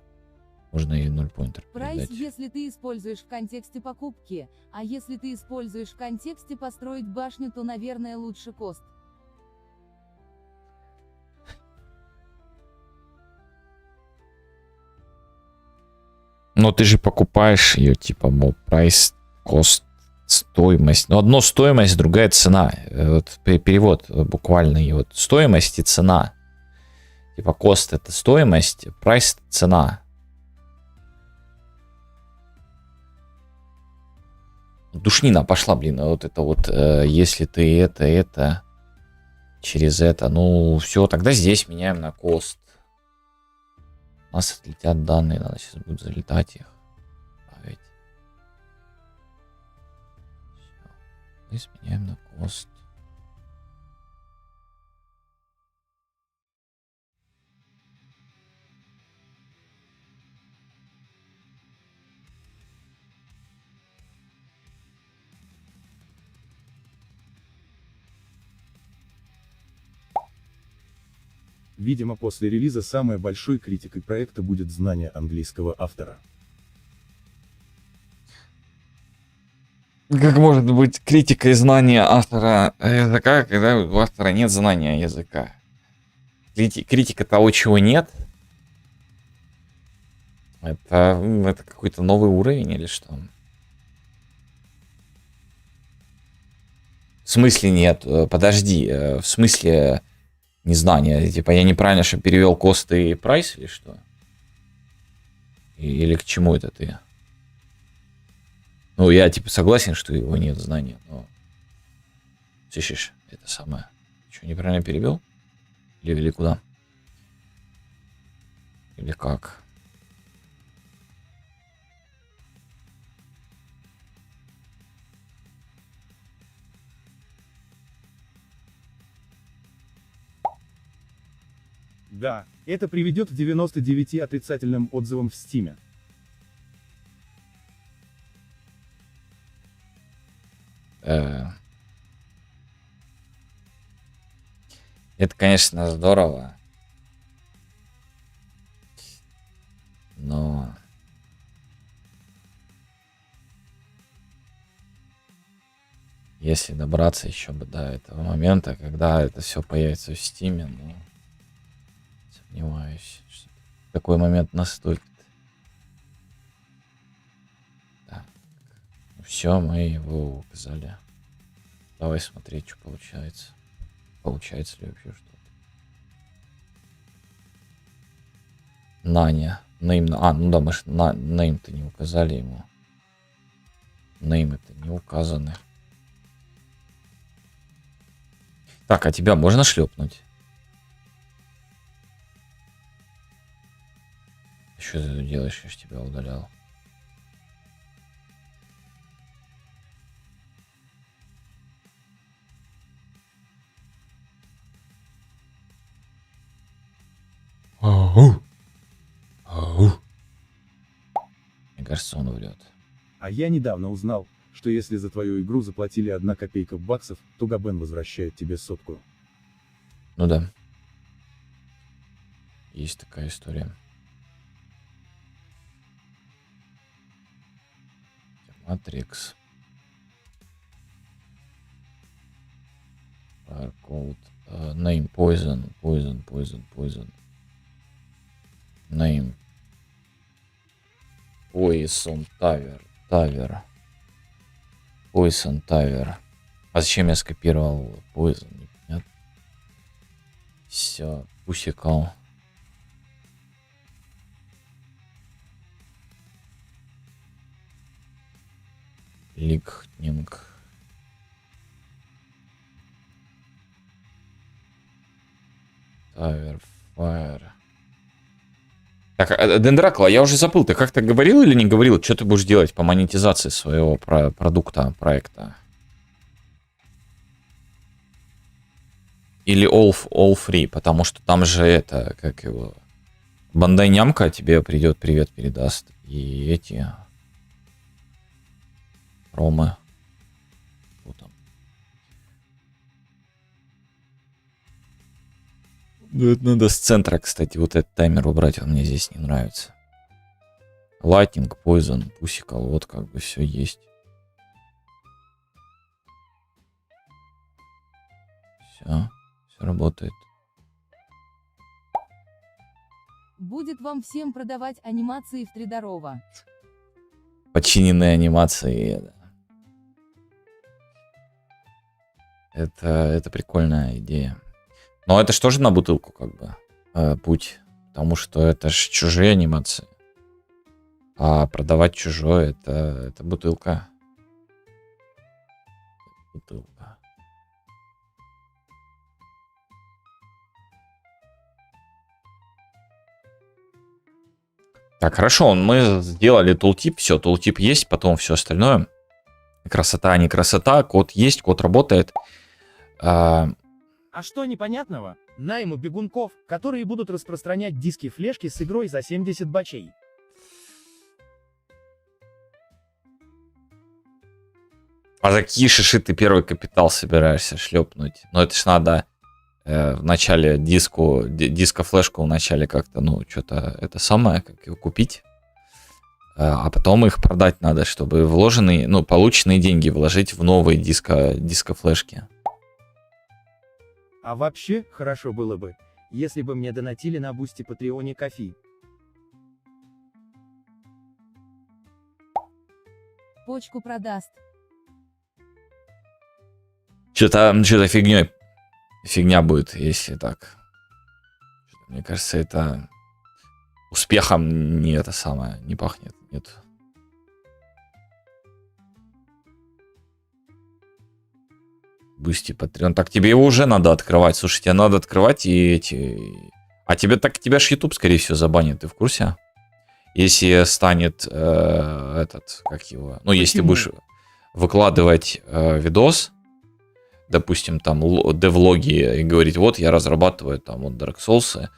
можно и 0 pointer
Прайс,
передать.
если ты используешь в контексте покупки, а если ты используешь в контексте построить башню, то, наверное, лучше кост.
Но ты же покупаешь ее, типа, price, cost, стоимость. Но одно стоимость, другая цена. Вот перевод буквальный. Вот стоимость и цена. Типа, cost это стоимость, price это цена. Душнина пошла, блин. Вот это вот, если ты это, через это. Ну, все, тогда здесь меняем на cost. У нас отлетят данные, надо сейчас будет залетать их. Править. Все. Здесь меняем на cost.
Видимо, после релиза самой большой критикой проекта будет знание английского автора.
Как может быть критика и знание автора языка, когда у автора нет знания языка? Критика того, чего нет? Это какой-то новый уровень или что? В смысле нет? Подожди, в смысле незнание? Типа я неправильно что перевел кост и прайс или что? Или к чему это ты? Ну, я типа согласен, что его нет знания, но... Слышишь, это самое. Что, неправильно перевел? Или куда? Или как?
Да, это приведет к 99 отрицательным отзывам в Steam.
Это, конечно, здорово. Но... Если добраться еще бы до этого момента, когда это все появится в Стиме, ну... Сомневаюсь, что такой момент наступит. Так. Ну все, мы его указали. Давай смотреть, что получается. Получается ли вообще что-то. Наня. Нейм. Ну да, мы же нейм-то не указали ему. Неймы-то не указаны. Так, а тебя можно шлепнуть? Что ты тут делаешь, я ж тебя удалял. Ау. Ау. Мне кажется, он врет.
А я недавно узнал, что если за твою игру заплатили 1 копейка баксов, то Габен возвращает тебе 100.
Ну да. Есть такая история. Матрикс. Barcode. Name Poison. Poison. Name. Poison Tower. Poison Tower. А зачем я скопировал Poison? Непонятно. Все, пусикал. Ликнинг. Tower Fire. Так, Дендракла, я уже забыл, ты как-то говорил или не говорил, что ты будешь делать по монетизации своего продукта, проекта? Или all free, потому что там же это, как его... Бандай Нямка тебе придет, привет передаст. И эти... Ромы. Вот там. Ну, это надо с центра, кстати, вот этот таймер убрать, он мне здесь не нравится. Lightning, Poison, Pusical, вот как бы все есть. Все работает.
Будет вам всем продавать анимации в 3 дарова.
Подчиненные анимации. Это прикольная идея. Но это же тоже на бутылку, как бы, путь. Потому что это ж чужие анимации. А продавать чужое это бутылка. Бутылка. Так, хорошо, мы сделали тултип, все, тултип есть, потом все остальное. Красота, не красота, код есть, код работает.
А что непонятного? Найму бегунков, которые будут распространять диски-флешки с игрой за 70 бачей.
А за какие шиши ты первый капитал собираешься шлепнуть? Ну это ж надо в начале диско-флешку в начале как-то, ну что-то это самое, как его купить. А потом их продать надо, чтобы вложенные, ну полученные деньги вложить в новые диско-флешки.
А вообще, хорошо было бы, если бы мне донатили на Бусти, Патреоне, Кофи.
Почку продаст.
Что-то фигня будет, если так. Мне кажется, это успехом не это самое, не пахнет, нет. Бусти Patreon. Так тебе его уже надо открывать. Слушай, тебе надо открывать и эти... А тебя ж YouTube, скорее всего, забанит. Ты в курсе? Если станет этот, как его... Ну, если будешь выкладывать видос, допустим, там, девлоги, и говорить, вот, я разрабатываю там вот Dark Souls,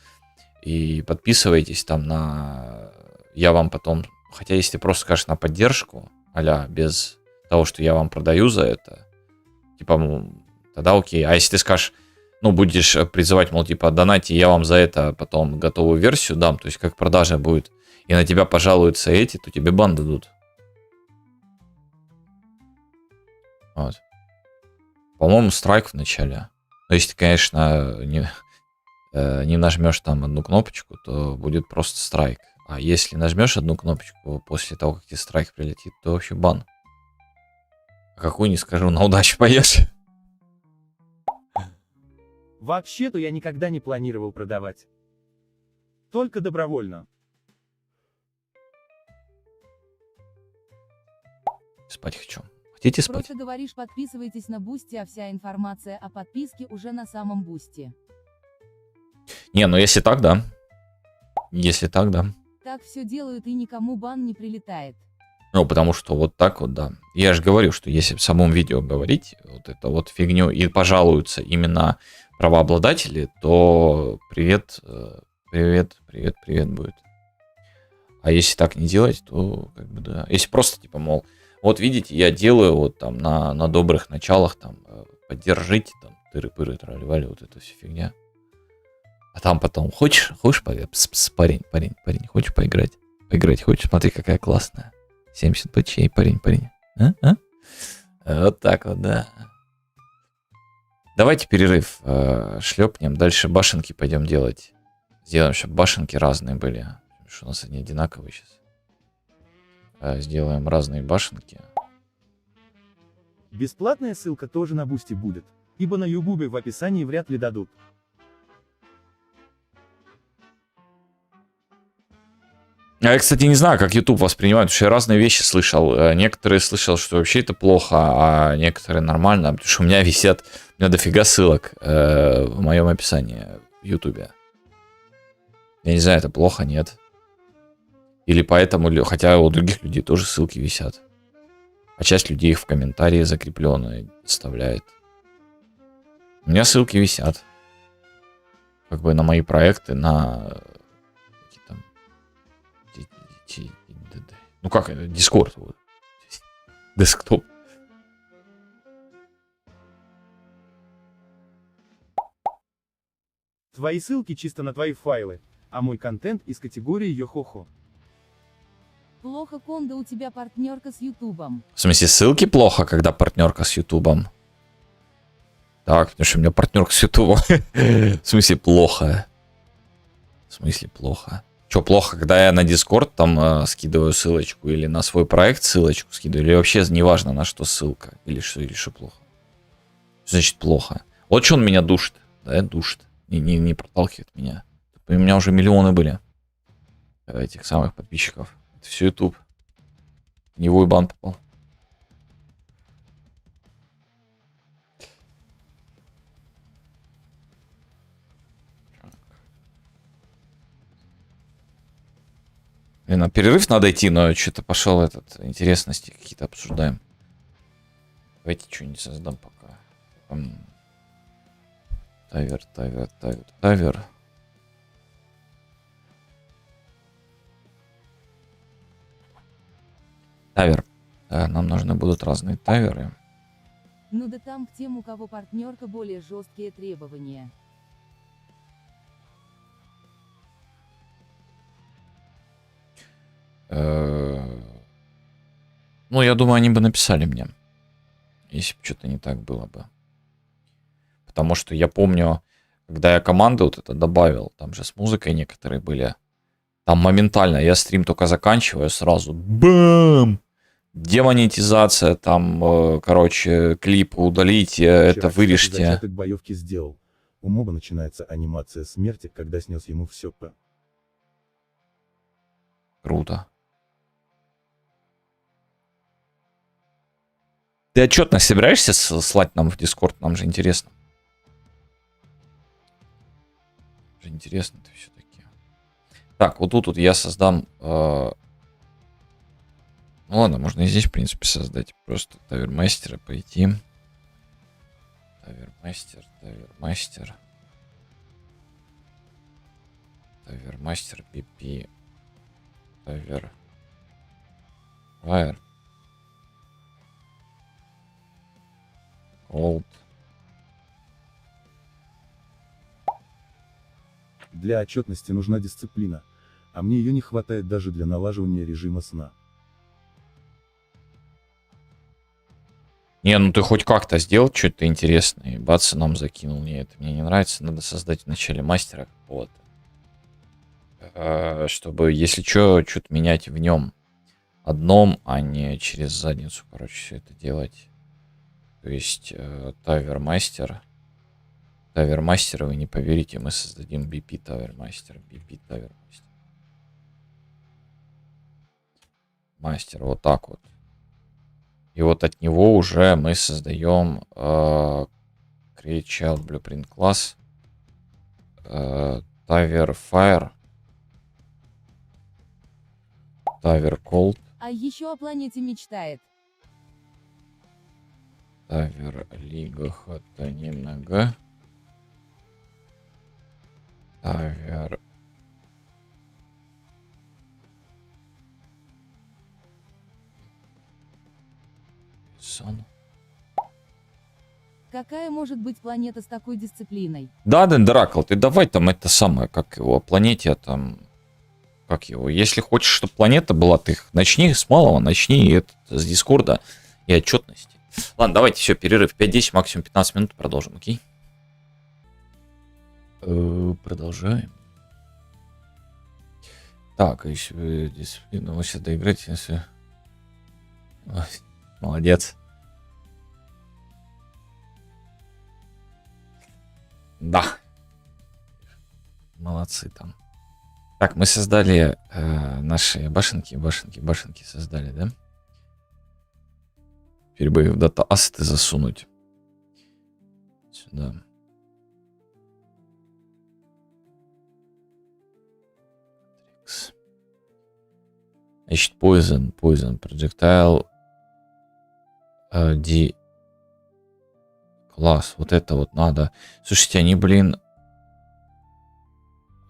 и подписывайтесь там на... Я вам потом... Хотя, если ты просто скажешь на поддержку, а-ля, без того, что я вам продаю за это, типа, тогда окей. А если ты скажешь, ну, будешь призывать, мол, типа, донайте, я вам за это потом готовую версию дам, то есть как продажа будет, и на тебя пожалуются эти, то тебе бан дадут. Вот. По-моему, страйк в начале. Но если ты, конечно, не нажмешь там одну кнопочку, то будет просто страйк. А если нажмешь одну кнопочку после того, как тебе страйк прилетит, то вообще бан. А какую не скажу, на удачу поешь.
Вообще-то я никогда не планировал продавать. Только добровольно.
Спать хочу. Хотите спать?
Просто говоришь, подписывайтесь на Бусти, а вся информация о подписке уже на самом Бусти.
Не, ну если так, да. Если так, да.
Так все делают и никому бан не прилетает.
Ну, потому что вот так вот, да. Я же говорю, что если в самом видео говорить вот это вот фигню и пожалуются именно правообладатели, то привет, привет, привет, привет будет. А если так не делать, то как бы да. Если просто типа, мол, вот видите, я делаю вот там на добрых началах, там, поддержите, там, тыры-пыры, трали-вали, вот эта вся фигня. А там потом, хочешь парень, хочешь поиграть? Поиграть хочешь? Смотри, какая классная. 70 патчей, парень. А? Вот так вот, да. Давайте перерыв шлепнем. Дальше башенки пойдем делать. Сделаем, чтобы башенки разные были. Потому что у нас они одинаковые сейчас. Сделаем разные башенки.
Бесплатная ссылка тоже на Бусти будет, ибо на Ютубе в описании вряд ли дадут.
Я, кстати, не знаю, как YouTube воспринимает, потому что я разные вещи слышал. Некоторые слышал, что вообще это плохо, а некоторые нормально, потому что у меня висят, у меня дофига ссылок в моем описании в YouTube. Я не знаю, это плохо, нет. Или поэтому, хотя у других людей тоже ссылки висят. А часть людей их в комментарии закрепленные вставляет. У меня ссылки висят. Как бы на мои проекты, на... Ну как это? Discord. Вот. Десктоп.
Твои ссылки чисто на твои файлы, а мой контент из категории йо-хо-хо.
Плохо, Кондо, у тебя партнерка с Ютубом.
В смысле, ссылки плохо, когда партнерка с Ютубом? Так, потому что у меня партнерка с Ютубом. В смысле, плохо. В смысле, плохо. Что плохо, когда я на Discord там скидываю ссылочку, или на свой проект ссылочку скидываю, или вообще неважно на что ссылка, или что плохо. Что значит плохо? Вот что он меня душит, да, душит, не проталкивает меня. У меня уже миллионы были этих самых подписчиков. Это все YouTube. В него и бан попал. На перерыв надо идти, но что-то пошел этот интересности какие-то обсуждаем. Давайте что-нибудь создам пока. Тавер. Тавер. Нам нужны будут разные таверы.
Ну да там к тем, у кого партнерка, более жесткие требования.
Ну, я думаю, они бы написали мне, если бы что-то не так было бы. Потому что я помню, когда я команду вот это добавил, там же с музыкой некоторые были, там моментально, я стрим только заканчиваю, сразу бам! Демонетизация, там, короче, клип удалите, это вырежьте.
Зачаток боевки сделал. У моба начинается анимация смерти, когда снес ему все П.
Круто. Ты отчетность собираешься слать нам в Discord? Нам же интересно. Интересно это все-таки. Так, вот тут вот я создам... Ну ладно, можно и здесь, в принципе, создать. Просто тавермастера пойти. Тавермастер. Тавермастер, PP. Тавер. Фаер. Cold.
Для отчетности нужна дисциплина, а мне ее не хватает даже для налаживания режима сна.
Не, ну ты хоть как-то сделал что-то интересное, и бац, и нам закинул. Не, это мне не нравится, надо создать вначале мастера какого-то. Чтобы, если что, что-то менять в нем одном, а не через задницу, короче, все это делать. То есть Тавермастер. Тавермастера, вы не поверите, мы создадим BP Тавермастер. BP Тавермастер. Мастер, вот так вот. И вот от него уже мы создаем Create Child Blueprint класс. Taver Fire. Taver Cold.
А еще о планете мечтает.
Тавер Лига Хатанинага. Тавер. Сон.
Какая может быть планета с такой дисциплиной?
Да, Дендеракл, ты давай там это самое, как его, о планете там, как его, если хочешь, чтобы планета была, ты начни с малого, начни с Дискорда и отчетности. Ладно, давайте, все, перерыв 5-10, максимум 15 минут, продолжим, окей? Продолжаем. Так, еще дисциплину, вы сейчас доиграете, если... Ой, молодец. Да. Молодцы там. Так, мы создали наши башенки создали, да? Теперь бы их в дата асты засунуть. Сюда. Значит, Poison, Projectile, D. Класс, вот это вот надо. Слушайте, они, блин,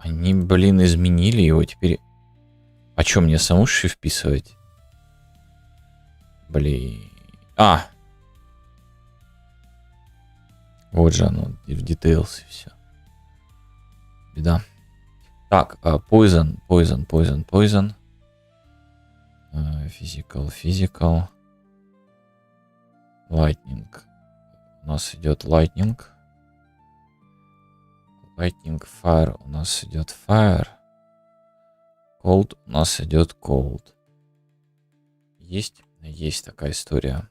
изменили его теперь. А что, мне саму еще вписывать? Блин. А! Вот же оно, в details и все. Беда. Так, Poison. Physical. Lightning. У нас идет Lightning. Fire. У нас идет Fire. Cold. У нас идет Cold. Есть такая история.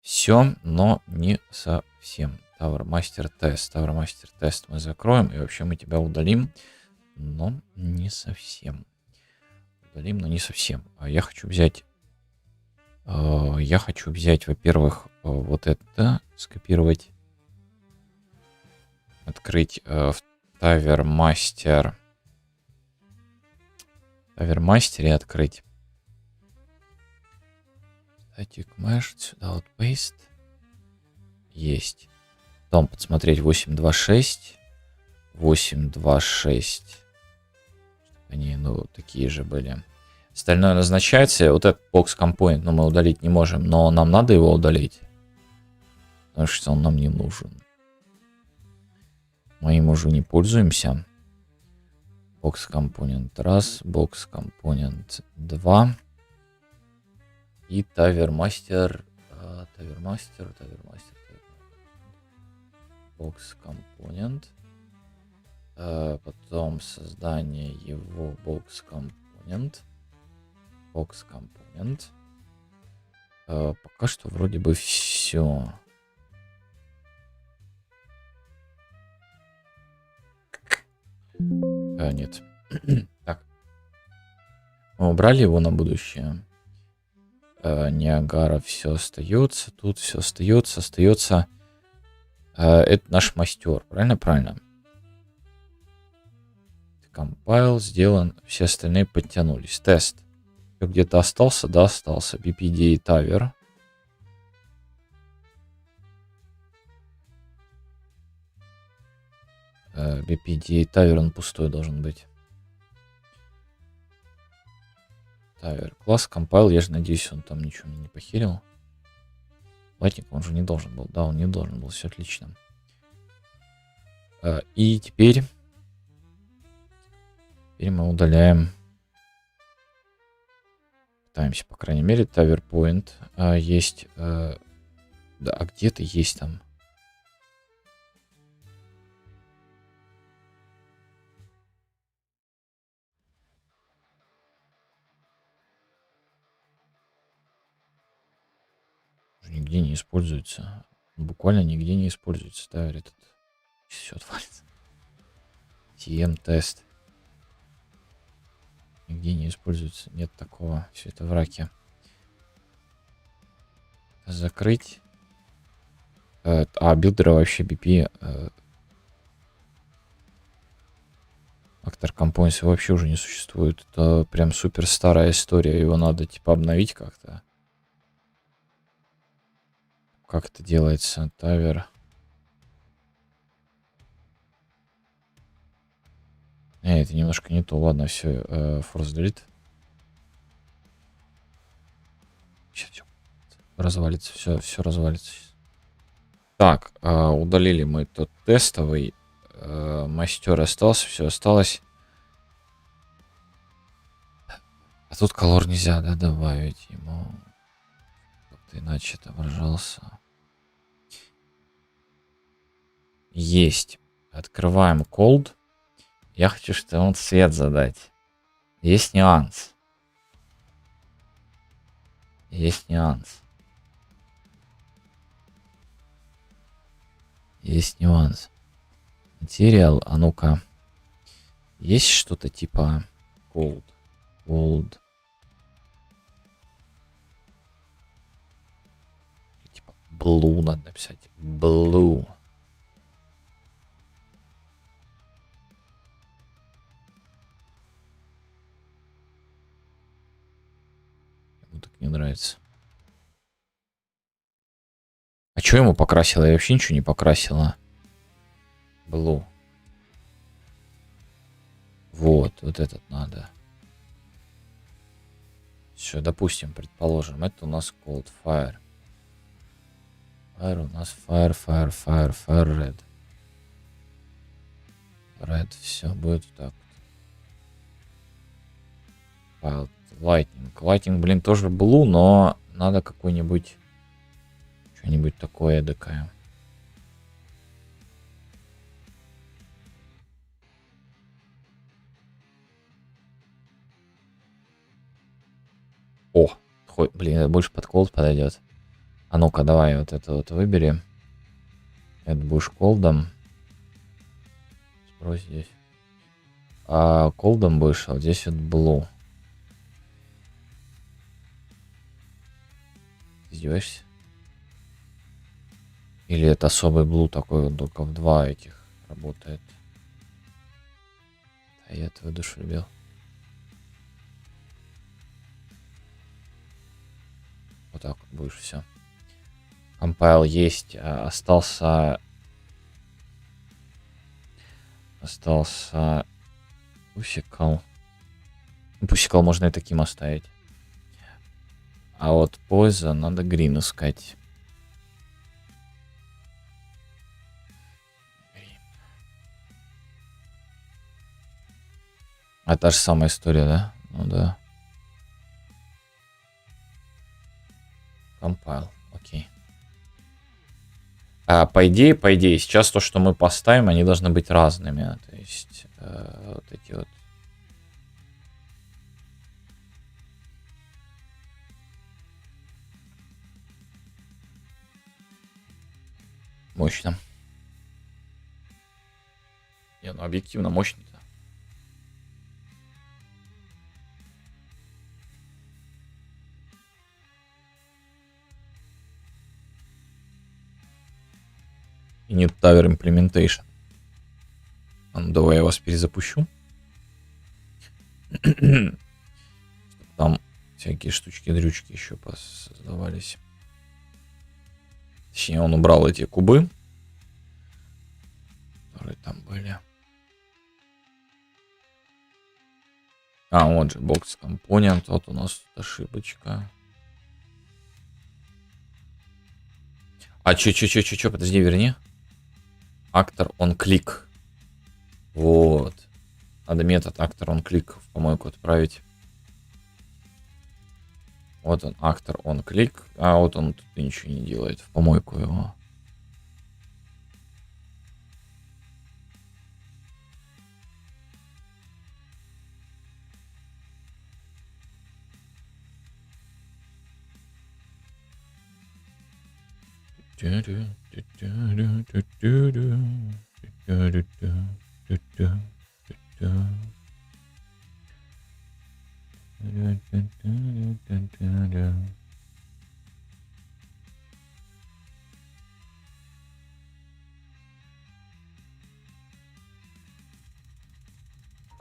Все, но не совсем. Tower Master Test мы закроем. И вообще мы тебя удалим. Но не совсем. Удалим, но не совсем. Я хочу взять, во-первых, вот это, скопировать, открыть в Tavermaster и открыть Static Mesh, сюда вот Paste. Есть. Потом подсмотреть 8.2.6. Они, такие же были. Остальное назначается. Вот этот box компонент, мы удалить не можем, но нам надо его удалить. Потому что он нам не нужен. Мы им уже не пользуемся. Box компонент 1, box компонент 2. И Tavermaster. Box компонент. Потом создание его box компонент. Пока что вроде бы все. Нет. Так. Мы убрали его на будущее. Ниагара все остается. Тут все остается. Это наш мастер. Правильно? Compile сделан. Все остальные подтянулись. Тест. Где-то остался? Да, остался. BPD и Taver. BPD и Taver, он пустой должен быть. Taver. Класс, Compile. Я же надеюсь, он там ничего мне не похерил. Лайтинг он же не должен был. Да, он не должен был. Все отлично. И теперь мы удаляем. Пытаемся, по крайней мере, Tower Point есть. Да, а где-то есть там. Нигде не используется. Буквально нигде не используется. Тавер этот. Все отвалится. TM-тест. Нигде не используется. Нет такого. Все это в раке. Закрыть. Билдера вообще BP. Actor Components вообще уже не существует. Это прям супер старая история. Его надо типа обновить как-то. Как это делается? Тавер. Это немножко не то. Ладно, все. Force Delete. Сейчас все развалится. Все развалится. Так, удалили мы тот тестовый. Мастер остался, все осталось. А тут колор нельзя, да, добавить ему. Как-то иначе отображался. Есть. Открываем Cold. Я хочу, что он цвет задать. Есть нюанс. Есть нюанс. Есть нюанс. Материал, а ну-ка. Есть что-то типа Cold. Cold. Типа Blue надо написать. Blue. Ему так не нравится. А что ему покрасила? Я вообще ничего не покрасила. Blue. Вот этот надо. Все, допустим, предположим, это у нас Cold Fire. Fire у нас Fire, Red. Red, все, будет вот так вот. Lightning. Lightning, блин, тоже Blue, но надо какой-нибудь... Что-нибудь такое эдакое. О, блин, это больше под Cold подойдет. А ну-ка, давай вот это вот выбери. Это будешь колдом. Сбрось здесь. А колдом будешь, а вот здесь вот Blue. Ты издеваешься? Или это особый Blue такой, вот только в два этих работает? А я твою душу любил. Вот так вот будешь все. Compile есть. Остался Пусикал. Пусикал можно и таким оставить. А вот Poison надо Green искать. А та же самая история, да? Ну да. Compile. Окей. По идее, сейчас то, что мы поставим, они должны быть разными. То есть, вот эти вот. Мощно. Не, ну объективно мощно-то. И нет Tower Implementation. А ну давай я вас перезапущу. Там всякие штучки-дрючки еще создавались. Точнее, он убрал эти кубы, которые там были. Вот же Box Component. Вот у нас тут ошибочка. А чё, подожди, верни. Actor on click. Вот. Надо метод Actor on click в помойку отправить. Вот он, Actor on click. А вот он тут ничего не делает. В помойку его.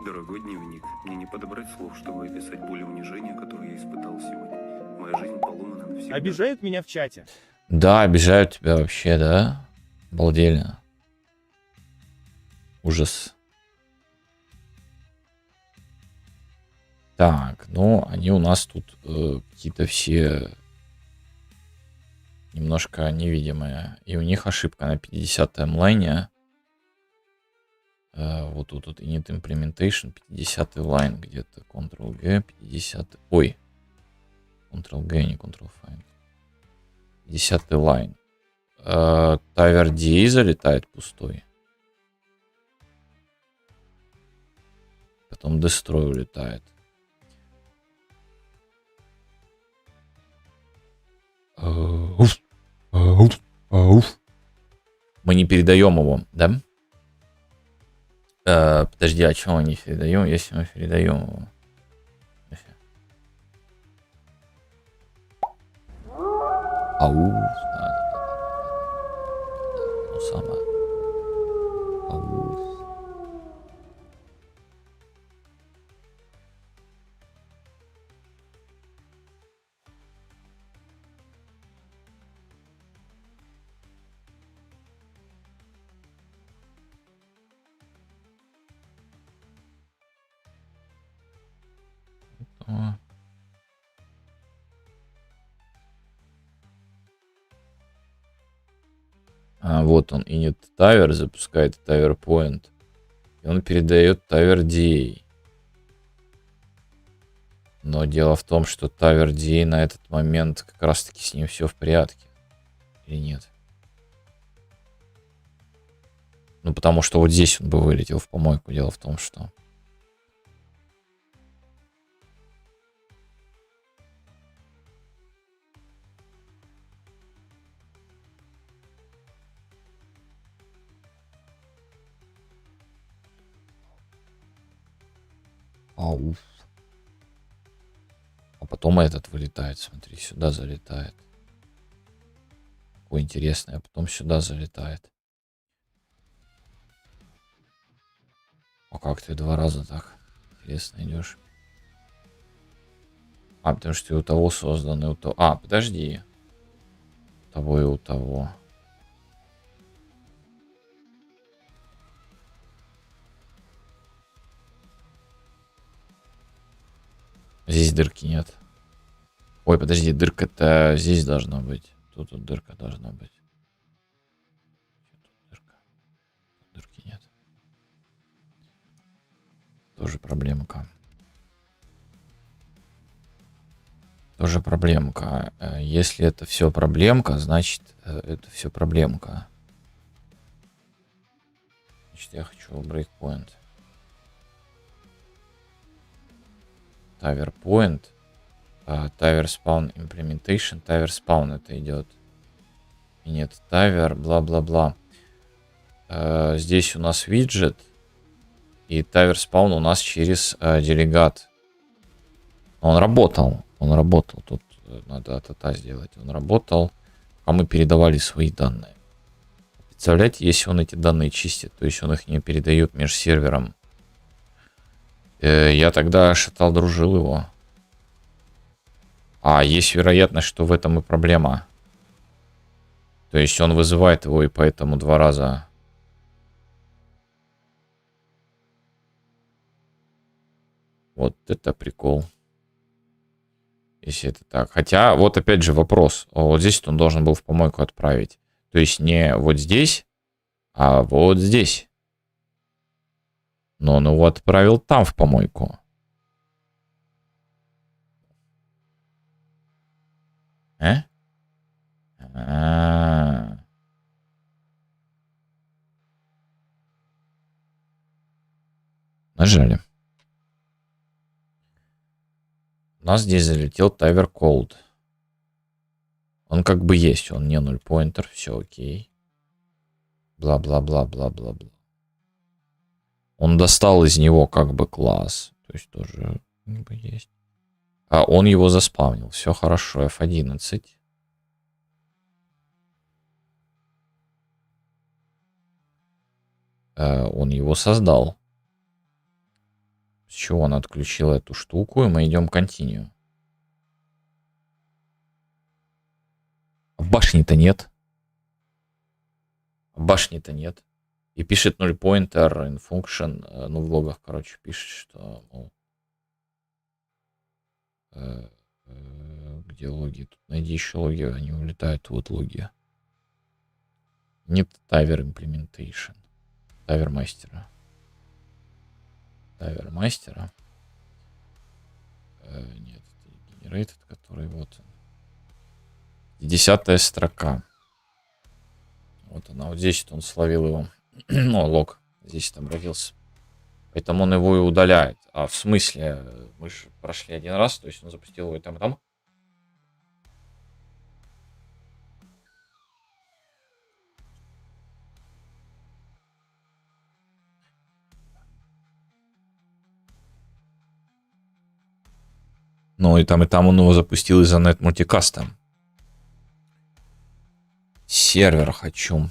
Дорогой дневник, мне не подобрать слов, чтобы описать боль и унижение, которое я испытал сегодня. Моя жизнь поломана навсегда.
Обижают меня в чате.
Да, обижают тебя вообще, да? Обалденно. Ужас. Так, ну, они у нас тут какие-то все немножко невидимые. И у них ошибка на 50-м лайне. Вот тут вот init implementation, 50-й лайн где-то. Ctrl-G, 50 Ой. Ctrl-G, не Ctrl-Find. 50-й лайн. Тайвер DA залетает пустой. Потом Destroy улетает. Мы не передаем его, да? Подожди, а чего мы не передаем, если мы передаем его? Ау. Ну, самое. Ау. Это... Вот он, init tower запускает tower point. И он передает tower DA. Но дело в том, что tower DA на этот момент как раз таки с ним все в порядке. Или нет? Ну, потому что вот здесь он бы вылетел в помойку. Дело в том, что... Ауф. А потом этот вылетает, смотри, сюда залетает. Какой интересный, а потом сюда залетает. А как ты два раза так интересно идешь? А, потому что и у того создан, и у того... А, подожди. У того и у того. Здесь дырки нет. Ой, подожди, дырка-то здесь должна быть. Тут вот дырка должна быть. Тут дырка. Тут дырки нет. Тоже проблемка. Тоже проблемка. Если это все проблемка, значит это все проблемка. Значит, я хочу breakpoint. Tower point. Tower spawn implementation. Tower spawn это идет. И нет, tower, бла-бла-бла. Здесь у нас виджет. И tower spawn у нас через делегат. Он работал. Он работал. Тут надо ата сделать. Он работал, а мы передавали свои данные. Представляете, если он эти данные чистит, то есть он их не передает между сервером. Я тогда шатал, дружил его. А есть вероятность, что в этом и проблема. То есть он вызывает его и поэтому два раза. Вот это прикол. Если это так. Хотя, вот опять же вопрос. Вот здесь он должен был в помойку отправить. То есть не вот здесь, а вот здесь. Но он его отправил там, в помойку. А? А-а-а. Нажали. У нас здесь залетел Тайвер Колд. Он как бы есть, он не нульпоинтер, все окей. Бла-бла-бла-бла-бла-бла. Он достал из него как бы класс. То есть тоже как бы есть. А он его заспавнил. Все хорошо, F11. Он его создал. С чего он отключил эту штуку, и мы идем continue. Башни-то нет. Башни-то нет. И пишет nullpointer in function. Ну, в логах, короче, пишет, что... Мол, где логи? Тут найди еще логи, они улетают. Вот логи. Нет Тайвер implementation. Тайвер мастера. Тайвер мастера. Нет, это generated, который вот он. 10-я строка. Вот она, вот здесь он словил его. Ну, лог здесь там родился. Поэтому он его и удаляет. А в смысле, мы же прошли один раз, то есть он запустил его и там, и там. Ну, и там он его запустил из-за нет мультикаста. Сервер хочу.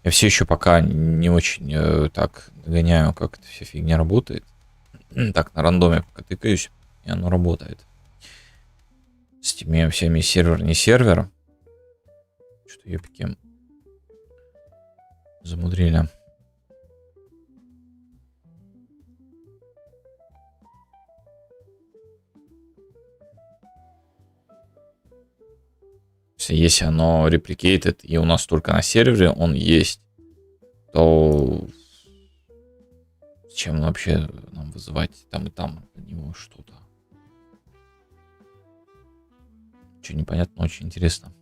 Я все еще пока не очень так догоняю, как эта вся фигня работает. Так, на рандоме пока тыкаюсь, и оно работает. С теми всеми сервер, не сервер. Что-то ёпки замудрили. Если оно replicated и у нас только на сервере он есть, то зачем вообще нам вызывать там и там от него что-то? Что непонятно, очень интересно.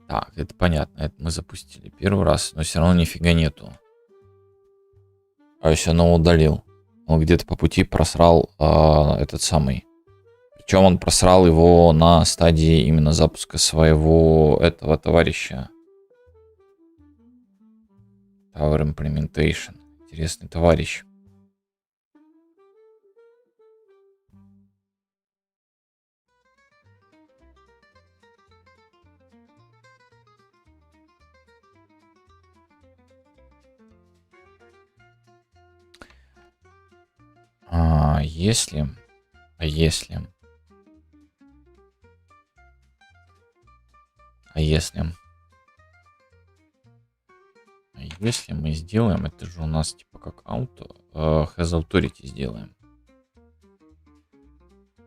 Так, это понятно, это мы запустили первый раз, но все равно нифига нету. А если оно удалил? Он где-то по пути просрал этот самый. Причем он просрал его на стадии именно запуска своего этого товарища. Tower Implementation. Интересный товарищ. Если мы сделаем, это же у нас типа как auto, has authority сделаем.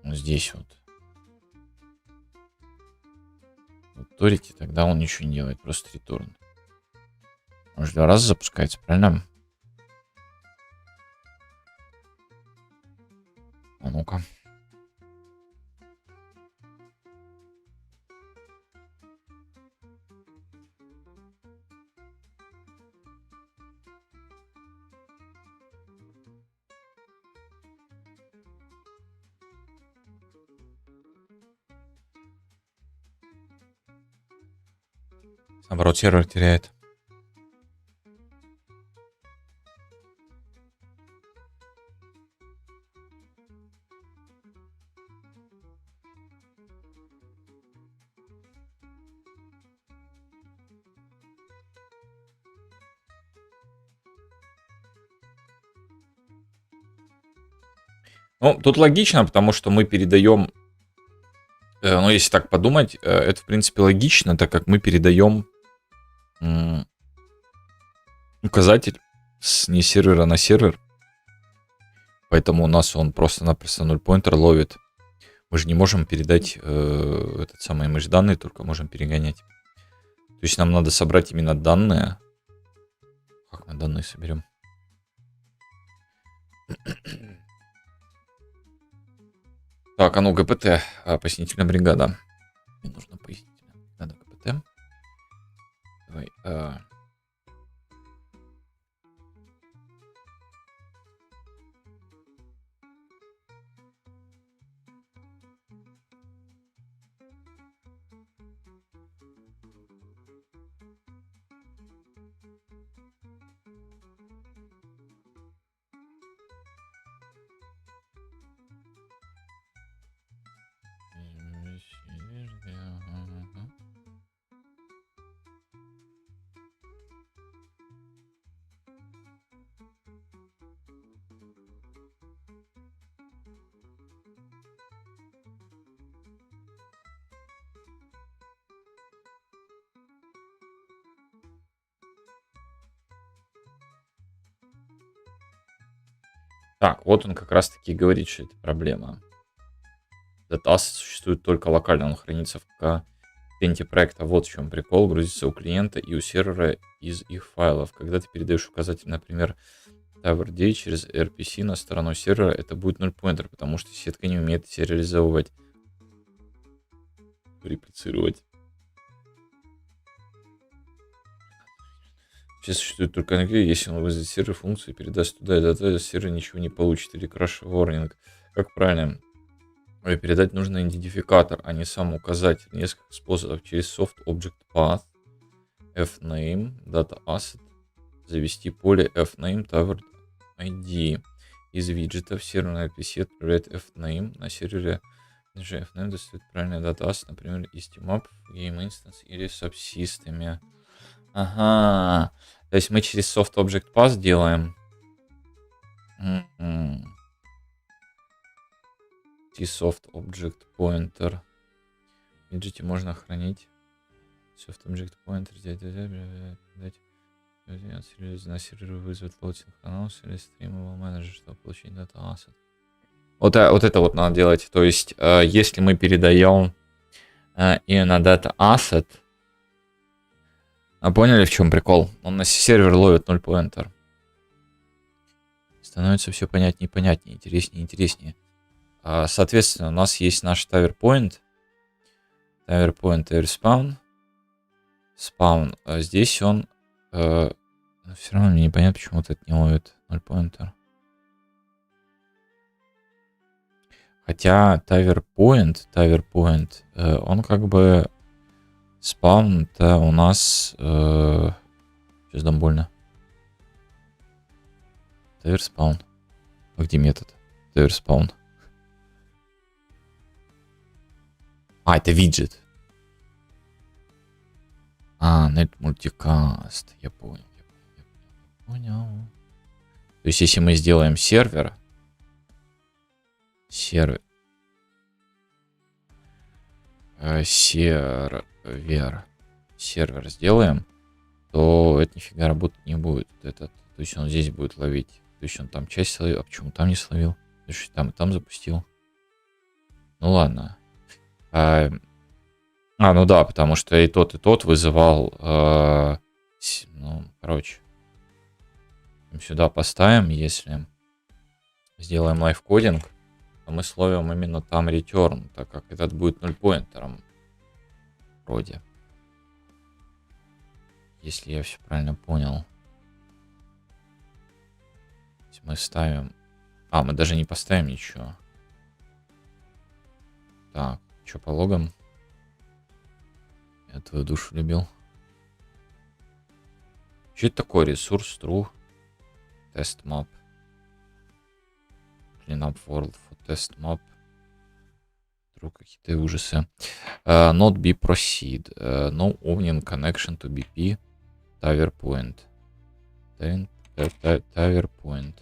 Вот здесь вот. Authority, тогда он ничего не делает, просто return. Он же 2 раза запускается, правильно? А ну-ка. Наоборот, сервер теряет. Ну, тут логично, потому что мы передаем, ну, если так подумать, это, в принципе, логично, так как мы передаем указатель не сервера на сервер. Поэтому у нас он просто-напросто null-pointer ловит. Мы же не можем передать этот самый данные, только можем перегонять. То есть нам надо собрать именно данные. Как мы данные соберем? Так, а ну ГПТ, пояснительная бригада. Мне нужно пояснительная бригада ГПТ. Давай. Так, вот он как раз таки говорит, что это проблема. Этот asset существует только локально, он хранится в клиенте проекта. Вот в чем прикол, грузится у клиента и у сервера из их файлов. Когда ты передаешь указатель, например, TowerD через RPC на сторону сервера, это будет null-pointer, потому что сетка не умеет сериализовывать, реплицировать. Сейчас существует только английский, если он вызовет сервер функцию и передаст туда и туда, сервер ничего не получит. Или crash warning. Как правильно? Передать нужно идентификатор, а не сам указатель. Несколько способов через soft object path, fname, data asset, завести поле fname tower ID. Из виджетов серверной RPC отправляет fname на сервере fname достает правильный data asset, например, из teammap, game instance или subsystem. Ага. То есть мы через soft object path делаем. Soft object pointer. В виджете можно хранить soft object pointer. На сервер вызвать loading canals или streamable manager, чтобы получить data asset. Вот это вот надо делать. То есть, если мы передаем именно data asset, поняли, в чем прикол? Он на сервер ловит null-pointer. Становится все понятнее и понятнее, интереснее и интереснее. Соответственно, у нас есть наш tower point. Tower point, tower spawn. Spawn. Здесь он... все равно мне непонятно, почему вот это не ловит null-pointer. Хотя tower point, он как бы... Спаун-то у нас... Сейчас дам больно. Tower spawn. А где метод? Tower spawn. Это виджет. Net multicast. Я понял. То есть, если мы сделаем сервер сделаем, то это нифига работать не будет. То есть он здесь будет ловить. То есть он там часть словил. А почему там не словил? То есть там и там запустил. Ну ладно. Ну да, потому что и тот вызывал... ну, короче. Сюда поставим, если сделаем лайфкодинг, то мы словим именно там return, так как этот будет null-pointerом. Вроде. Если я все правильно понял. Мы ставим... мы даже не поставим ничего. Так, что по логам? Я твою душу любил. Что это такое? Ресурс, true. Test map. Clean up world for test map. True, какие-то ужасы. Not be proceed. No owning connection to BP. Tower point. Tower point.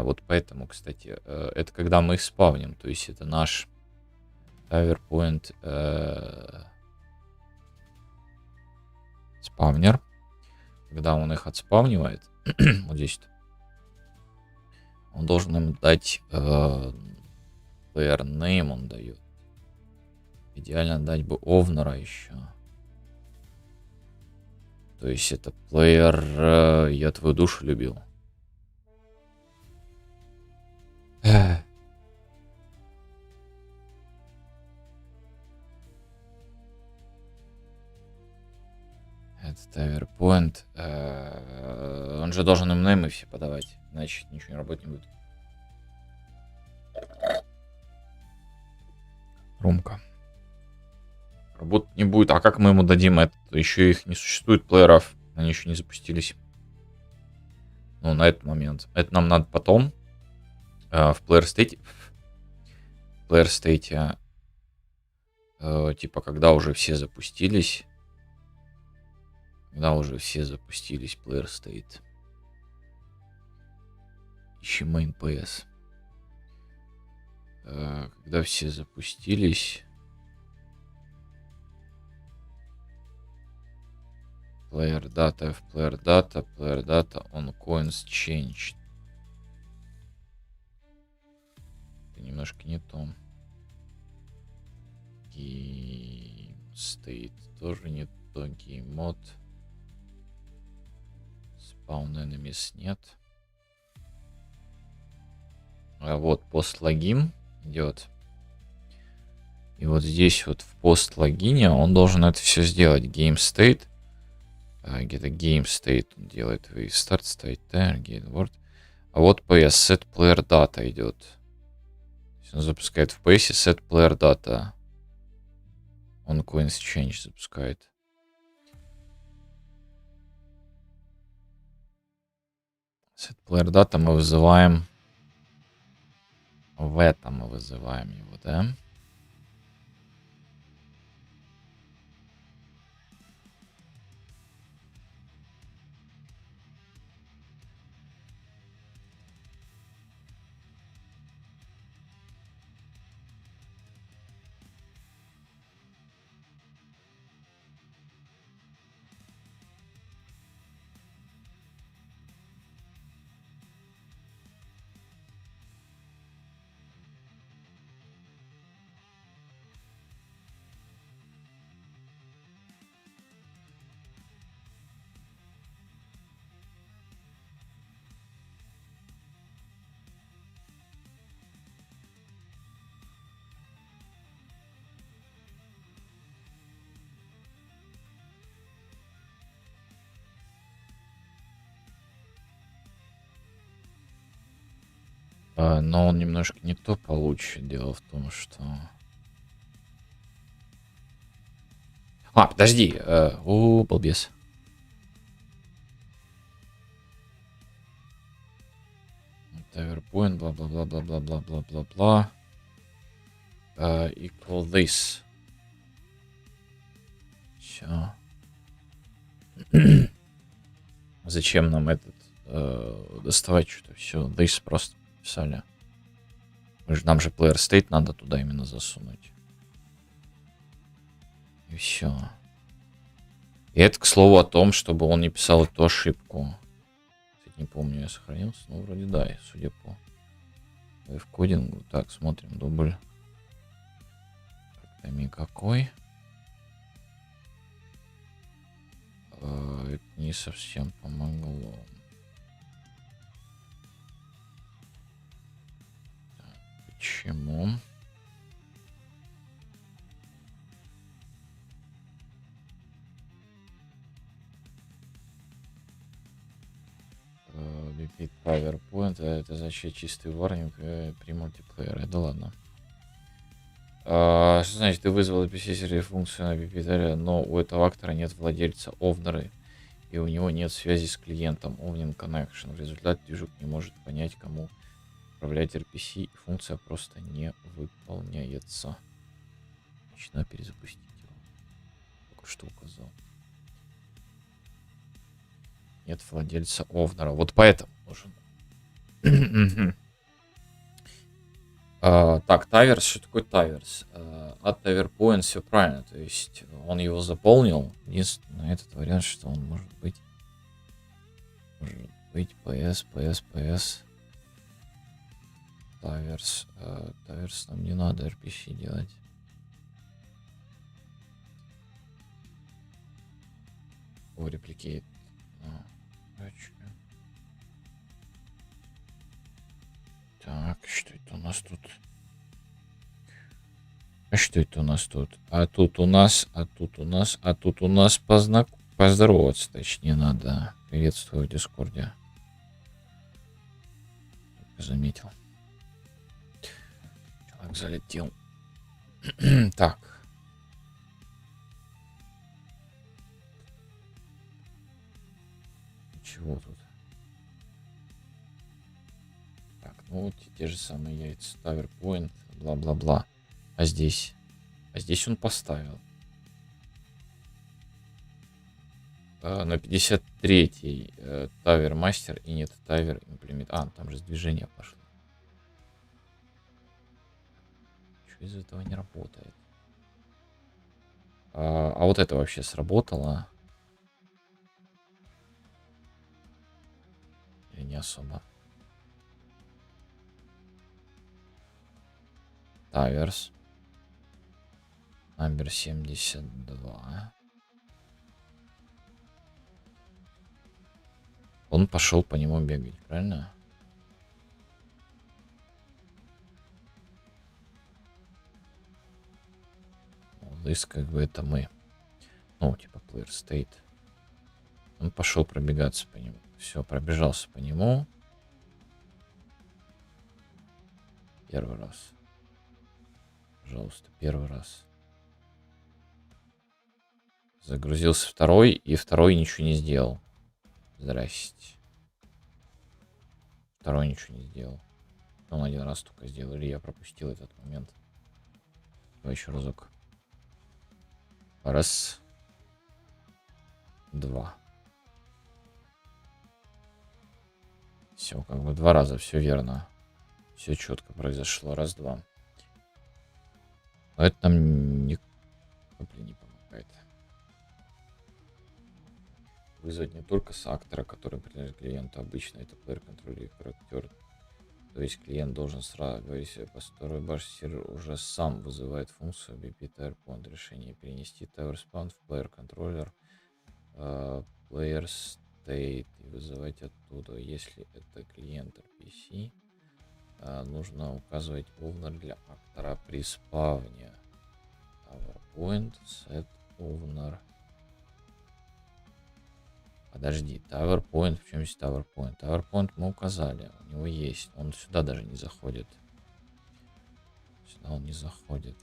Вот поэтому, кстати, это когда мы их спавним. То есть это наш tower point спавнер. когда он их отспавнивает, вот здесь, он должен им дать player name, он дает. Идеально дать бы овнера еще. То есть это плеер «Я твою душу любил». Это таверпоинт. Он же должен им неймы все подавать, иначе ничего не работать не будет. Румка. Работать не будет. А как мы ему дадим это? Еще их не существует, плееров. Они еще не запустились. Ну, на этот момент. Это нам надо потом. В player state. В player state. Типа, когда уже все запустились. Когда уже все запустились, player state. Ищем main PS. Когда все запустились. Player data, в player data on coins changed. Это немножко не то. Game state тоже не то. Game mode. Spawn enemies нет. А вот пост логин идет. И вот здесь вот в пост логине он должен это все сделать. Game state. Где-то game state он делает. Start state there, get word. А вот PS set player data идет. Он запускает в PS set player data. Он coins change запускает. Set player data мы вызываем. В этом мы вызываем его, да? Но он немножко не то получит. Дело в том, что... Подожди. Балбес. Таверпоинт, бла-бла-бла-бла-бла-бла-бла-бла. Equal this. Все. Зачем нам этот доставать что-то? Все, this просто писали. Нам же player state надо туда именно засунуть. И все. И это, к слову, о том, чтобы он не писал эту ошибку. Кстати, не помню, я сохранился. Ну, вроде да, судя по в кодингу. Так, смотрим, дубль. Тайми какой? Это не совсем помогло. Почему? Repeat PowerPoint, это значит чистый варнинг при мультиплеере. Да ладно. Что значит, ты вызвал PC функцию на Repeat, но у этого актора нет владельца овнера, и у него нет связи с клиентом Owning Connection. В результате движок не может понять, кому управлять RPC, и функция просто не выполняется. Начинаю перезапустить его. Только что указал. Нет владельца овнера. Вот поэтому нужен. Так, таверс. Что такое таверс? От таверпоинт все правильно. То есть он его заполнил. Единственное, этот вариант, что он может быть Может быть, PS. Таверс. Таверс нам не надо RPC делать. О, репликейт. Короче. Так, что это у нас тут? А что это у нас тут? А тут у нас поздороваться, точнее, надо. Приветствую в Дискорде. Только заметил. Человек залетел. Так. Чего тут? Так, ну вот те же самые яйца. Таверпоинт, бла-бла-бла. А здесь? А здесь он поставил. На 53-й Тавер Мастер и нет Тавер Имплемент. Там же движение пошло. Что из этого не работает? А вот это вообще сработало? Или не особо? Таверс. Номер 72. Он пошел по нему бегать, правильно? Лыс, как бы это мы. Ну, типа player state. Он пошел пробегаться по нему. Все, пробежался по нему. Первый раз. Пожалуйста, первый раз. Загрузился второй, и второй ничего не сделал. Здрасте. Второй ничего не сделал. Он один раз только сделал, или я пропустил этот момент. Давай еще разок. Раз. Два. Все, как бы 2 раза, все верно. Все четко произошло. Раз, два. Но это нам ни капли не помогает. Вызвать не только с актора, который принадлежит клиенту. Обычно это плеер контроллер и актер. То есть клиент должен сразу говорить себе по второй башне. Сервер уже сам вызывает функцию BP TirePoint решение перенести TireSpawn в плеер контроллер, player state и вызывать оттуда. Если это клиент RPC, нужно указывать owner для актора при спавне. TowerPoint set owner. Подожди, TowerPoint, в чем здесь TowerPoint? TowerPoint мы указали, у него есть. Он сюда даже не заходит. Сюда он не заходит.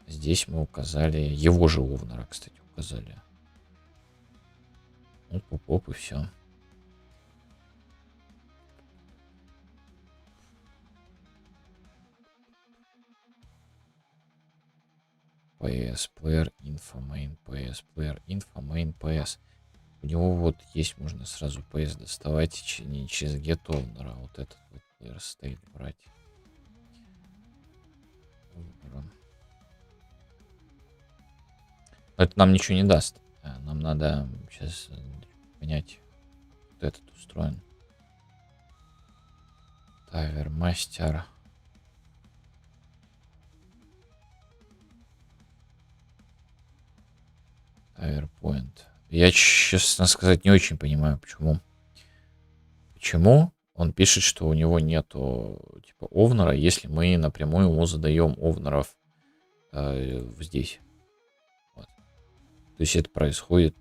Здесь мы указали его же овнера, кстати, указали. Оп, и все. PS, player info, main PS, player info, main PS. У него вот есть, можно сразу PS доставать не через get owner, а вот этот вот player state брать. Но это нам ничего не даст. Нам надо сейчас понять, вот этот устроен. Тавер мастер. TirePoint. Я, честно сказать, не очень понимаю, почему. Почему он пишет, что у него нету типа овнера, если мы напрямую ему задаем овнеров здесь. Вот. То есть это происходит.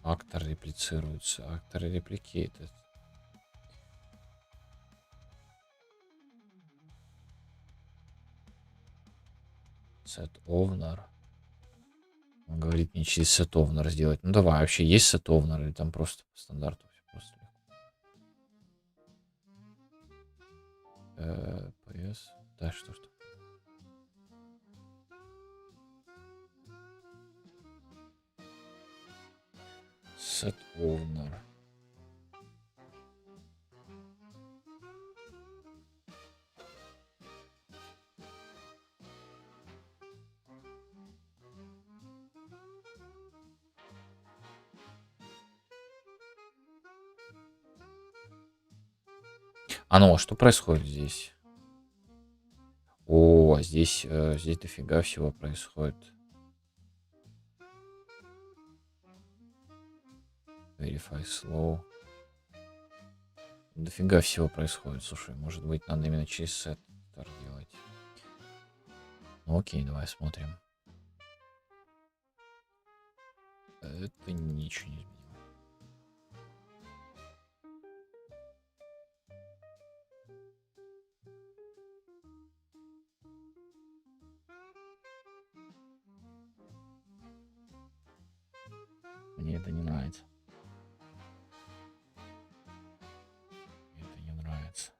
Актор реплицируется. Актор репликейт. Set owner. Он говорит мне через set owner сделать. Ну давай, вообще есть set owner или там просто по стандарту все просто. PS. Да, что. Set owner. А ну, а что происходит здесь? О, здесь дофига всего происходит. Verify slow. Дофига всего происходит. Слушай, может быть, надо именно через сет делать. Ну окей, давай смотрим. Это ничего не изменило. Мне это не нравится. Мне это не нравится.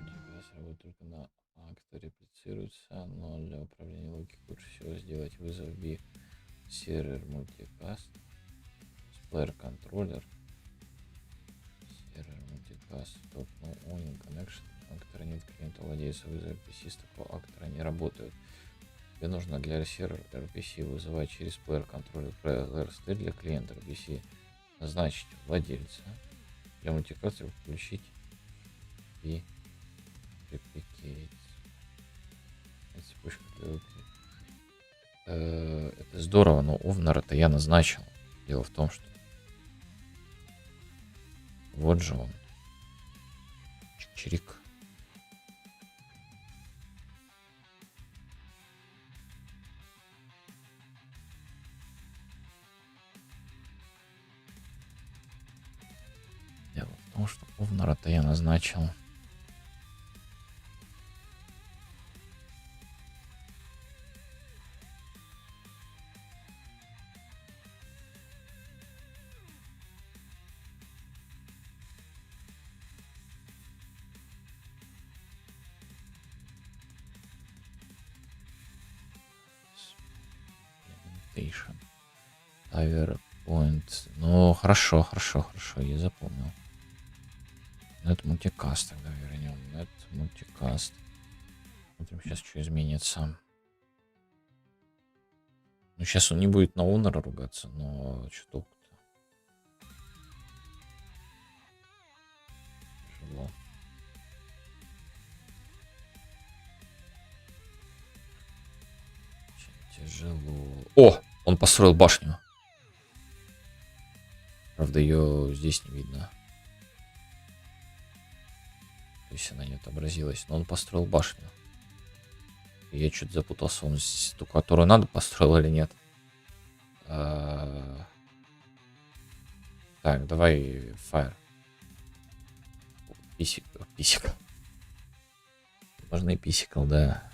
Какие-то работают только на акта, реплицируются, но для управления логикой лучше всего сделать вызов B сервер multicast, player controller, сервер multicast, top no owning connection, актора нет клиента владельца вызова PC, с такого актора не работают. Тебе нужно для сервера RPC вызывать через player controller player state для клиента RPC, назначить владельца, для мультикасты включить и replicate. Цепочка для это здорово, но Овнера-то я назначил. Дело в том, что вот же он. Чик-чирик. Дело в том, что Овнера-то я назначил. Тайвер point. Ну, хорошо, я запомнил. Net мультикаст тогда вернем. Net мультикаст. Смотрим, сейчас что изменится. Ну, сейчас он не будет на Honor ругаться, но что толку-то? Тяжело. Очень тяжело. О! Он построил башню. Правда, ее здесь не видно. То есть она не отобразилась. Но он построил башню. И я что-то запутался. Он здесь ту, которую надо, построил или нет. Так, давай Fire. Писикл. Можно и писикл, да.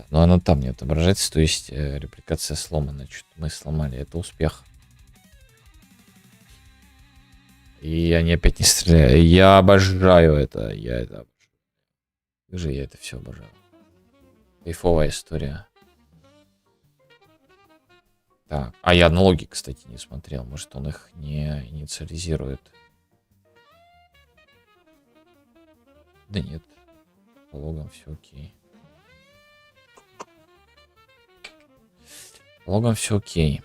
Но она там не отображается. То есть репликация сломана. Что-то мы сломали. Это успех. И они опять не стреляют. Я обожаю это. Я это обожаю. Как же я это все обожаю. Кайфовая история. Так. А я налоги, кстати, не смотрел. Может, он их не инициализирует. Да нет. По логам все окей. По логам все окей.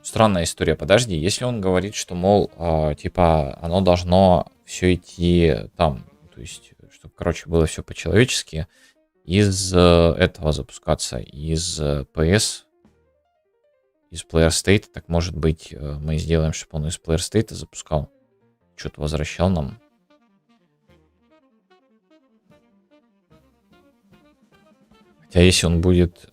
Странная история. Подожди, если он говорит, что, мол, типа, оно должно все идти там, то есть, чтобы, короче, было все по-человечески, из этого запускаться, из PS, из Player State, так может быть, мы сделаем, чтобы он из Player State запускал, что-то возвращал нам. Хотя если он будет...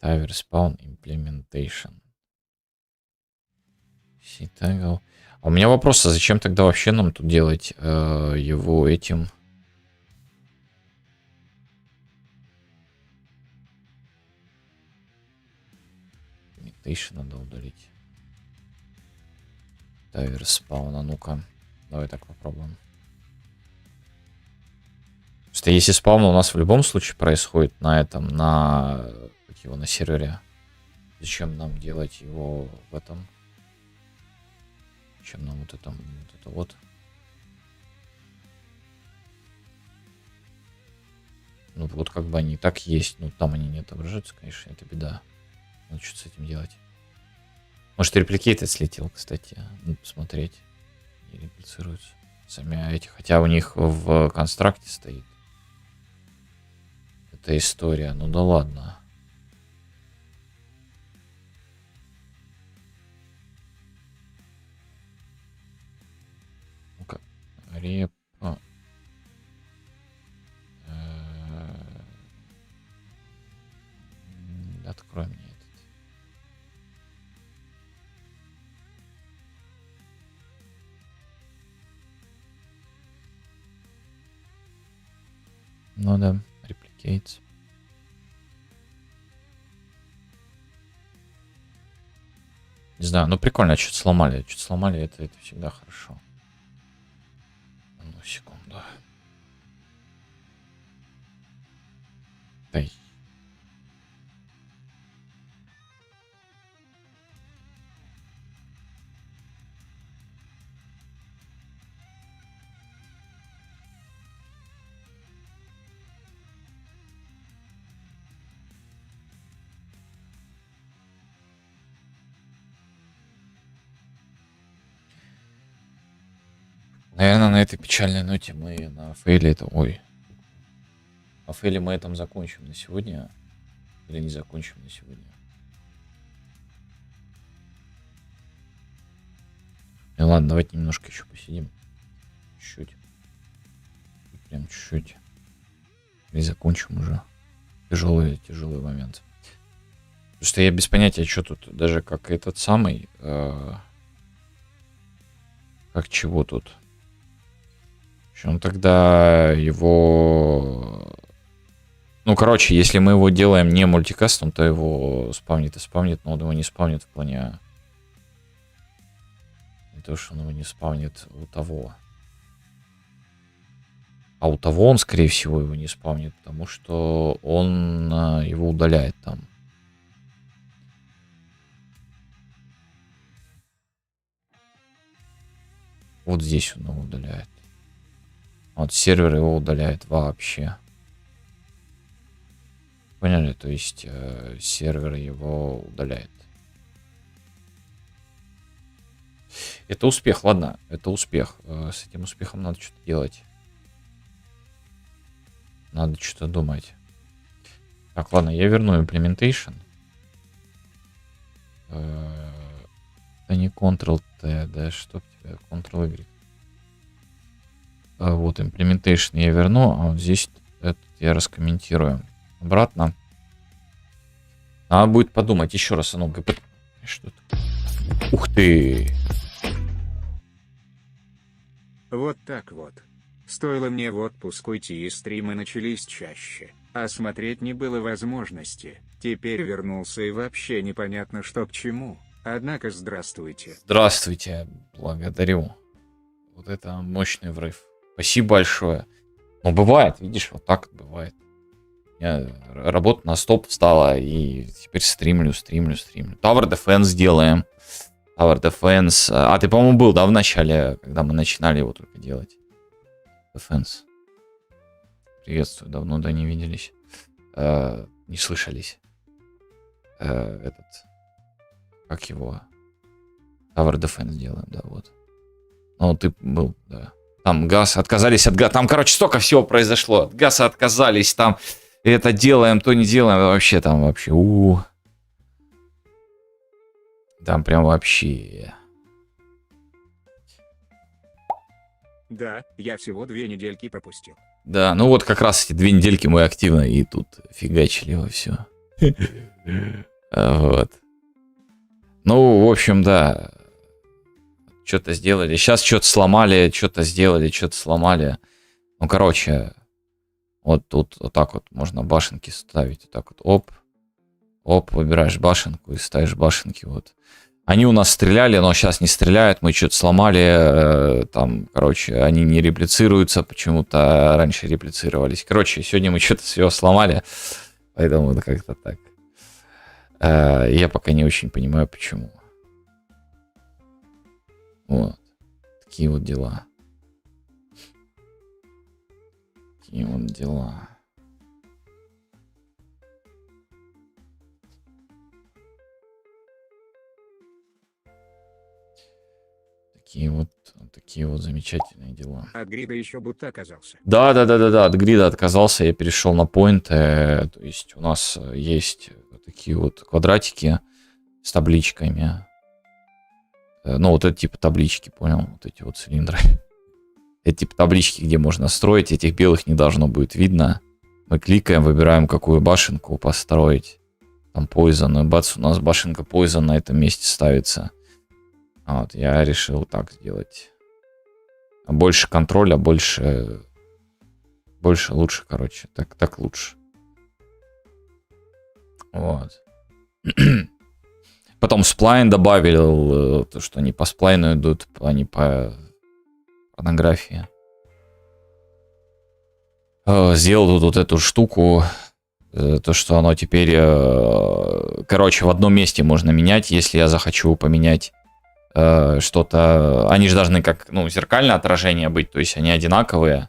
Tiver Spawn Implementation. А у меня вопрос, а зачем тогда вообще нам тут делать его этим? Implementation надо удалить. Tiver Spawn, а ну-ка. Давай так попробуем. Что если спаун у нас в любом случае происходит на этом, на его на сервере, зачем нам делать его в этом? Зачем нам вот это вот? Ну, вот как бы они так есть. Ну, там они не отображаются, конечно, это беда. Надо что-то с этим делать. Может, репликейт слетел, кстати. Надо посмотреть. И реплицируются сами эти. Хотя у них в констракте стоит. Это история. Ну да ладно. Ну-ка. Репа. Открой мне этот. Ну да, репликейтс. Не знаю, ну прикольно, что-то сломали. Что-то сломали, это всегда хорошо. Одну секунду. Дай. Наверное, на этой печальной ноте мы на фейле это... Ой. На фейле мы этом закончим на сегодня. Или не закончим на сегодня. Ну ладно, давайте немножко еще посидим. Чуть-чуть. Прям чуть-чуть. И закончим уже. Тяжелый момент. Потому что я без понятия, что тут. Даже как этот самый... как чего тут. Он тогда его... Ну, короче, если мы его делаем не мультикастом, то его спавнит и спавнит, но он его не спавнит в плане... Не то, что он его не спавнит у того. А у того он, скорее всего, его не спавнит, потому что он его удаляет там. Вот здесь он его удаляет. Вот сервер его удаляет вообще. Поняли? То есть сервер его удаляет. Это успех, ладно, это успех. С этим успехом надо что-то делать. Надо что-то думать. Так, ладно, я верну implementation. Это не Ctrl-T, да, чтоб тебя, Ctrl-Y. Вот, implementation я верну, а вот здесь этот я раскомментирую. Обратно. Надо будет подумать еще раз. Ну, ГП... Что это? Ух ты!
Вот так вот. Стоило мне в отпуск уйти, и стримы начались чаще, а смотреть не было возможности. Теперь вернулся и вообще непонятно, что к чему. Однако здравствуйте.
Здравствуйте, благодарю. Вот это мощный врыв. Спасибо большое. Ну, бывает, видишь, вот так бывает. Я работа на стоп встала, и теперь стримлю. Tower Defense делаем. Tower Defense. А ты, по-моему, был, да, в начале, когда мы начинали его только делать? Defense. Приветствую, давно, да, не виделись. Не слышались. Этот... Как его? Tower Defense делаем, да, вот. Ну, ты был, да. Там газ, отказались от газа. Там, короче, столько всего произошло. От газа отказались, там это делаем, то не делаем. Вообще, там вообще, Там прям вообще.
Да, я всего 2 недельки пропустил.
Да, ну вот как раз эти 2 недельки мы активно и тут фигачили во все. Вот. Ну, в общем, да. Что-то сделали. Сейчас что-то сломали, что-то сделали, что-то сломали. Ну, короче, вот тут вот так вот можно башенки ставить. Вот так вот, оп, выбираешь башенку и ставишь башенки. Вот. Они у нас стреляли, но сейчас не стреляют. Мы что-то сломали. Там, короче, они не реплицируются почему-то. Раньше реплицировались. Короче, сегодня мы что-то все сломали. Поэтому это как-то так. Я пока не очень понимаю, почему. Вот. Такие вот дела. такие вот замечательные дела.
От грида еще будто оказался.
Да, от грида отказался, я перешел на поинты. То есть у нас есть такие вот квадратики с табличками. Ну, вот это типа таблички, понял? Вот эти вот цилиндры. Это типа таблички, где можно строить. Этих белых не должно будет видно. Мы кликаем, выбираем, какую башенку построить. Там Poison. И бац, у нас башенка Poison на этом месте ставится. Вот, я решил так сделать. Больше контроля, больше лучше, короче. Так лучше. Вот. Потом сплайн добавил, то, что они по сплайну идут, а не по порнографии. Сделал тут вот эту штуку, то, что оно теперь, короче, в одном месте можно менять, если я захочу поменять что-то. Они же должны как, ну, зеркальное отражение быть, то есть они одинаковые.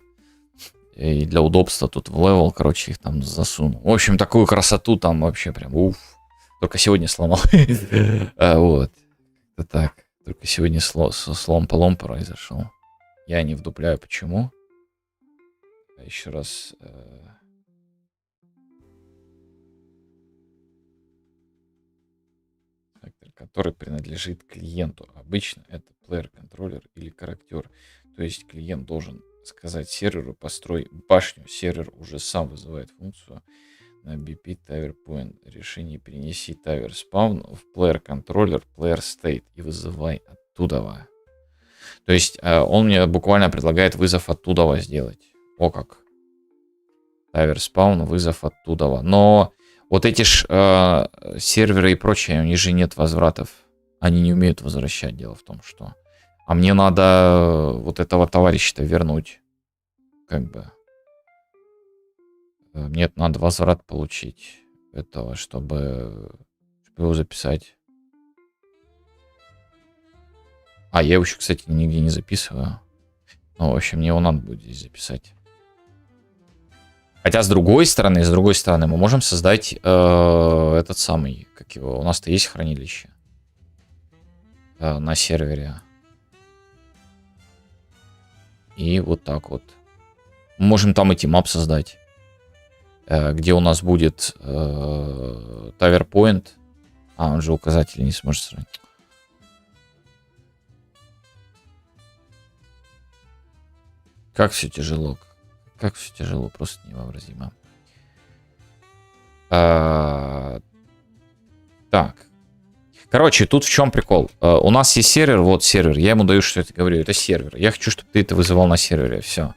И для удобства тут в левел, короче, их там засуну. В общем, такую красоту там вообще прям, уф. Только сегодня сломал. Вот. Это так. Только сегодня слом-полом произошел. Я не вдупляю, почему. Еще раз. Который принадлежит клиенту. Обычно это плеер-контроллер или корректер. То есть клиент должен сказать серверу: построй башню. Сервер уже сам вызывает функцию на BP Tower Point. Решение: перенеси Tower Spawn в плеер-контроллер Player State и вызывай оттуда. То есть он мне буквально предлагает вызов оттуда сделать. О как. Tower Spawn, вызов оттуда. Но вот эти ж серверы и прочее, у них же нет возвратов. Они не умеют возвращать, дело в том, что. А мне надо вот этого товарища-то вернуть. Как бы. Мне надо возврат получить этого, чтобы его записать. А, я его еще, кстати, нигде не записываю. Ну, в общем, мне его надо будет здесь записать. Хотя, с другой стороны, мы можем создать этот самый, как его, у нас-то есть хранилище на сервере. И вот так вот. Мы можем там и тимап создать, где у нас будет Tower Point. А, он же указатели не сможет сравнить. Как все тяжело. Как все тяжело, просто невообразимо. Так. Короче, тут в чем прикол. У нас есть сервер, вот сервер. Я ему даю, что это говорю. Это сервер. Я хочу, чтобы ты это вызывал на сервере. Все.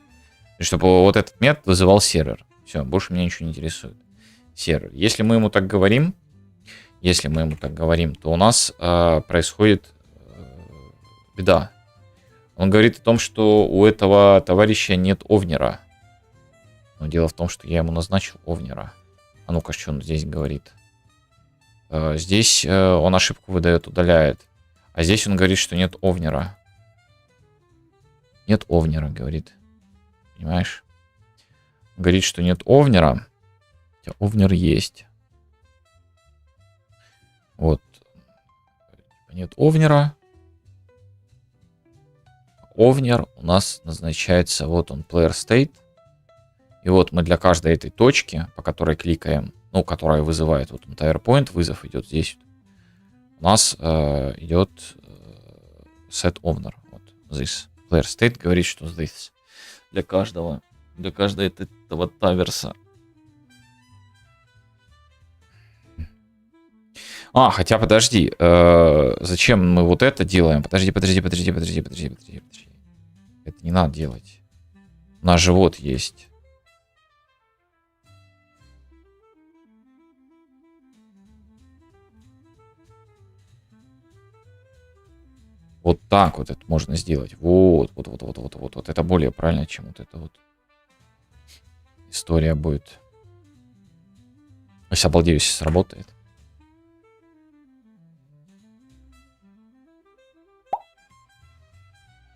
И чтобы вот этот метод вызывал сервер. Все, больше меня ничего не интересует. Сервер. Если мы ему так говорим, то у нас происходит беда. Он говорит о том, что у этого товарища нет овнера. Но дело в том, что я ему назначил овнера. А ну-ка, что он здесь говорит? Здесь он ошибку выдает, удаляет. А здесь он говорит, что нет овнера. Нет овнера, говорит. Понимаешь? Он говорит, что нет овнера. Хотя овнер есть. Вот. Нет овнера. Овнер у нас назначается, вот он, Player State. И вот мы для каждой этой точки, по которой кликаем, ну, которая вызывает, вот он, Tower Point, вызов идет здесь. У нас идет set owner. Вот, this. Player State говорит, что this. Для каждой этого таверса. А, хотя, подожди. Зачем мы вот это делаем? Подожди. Это не надо делать. У нас же вот есть. Вот так вот это можно сделать. Вот. Это более правильно, чем вот эта вот история будет. Если обалдею, если сработает.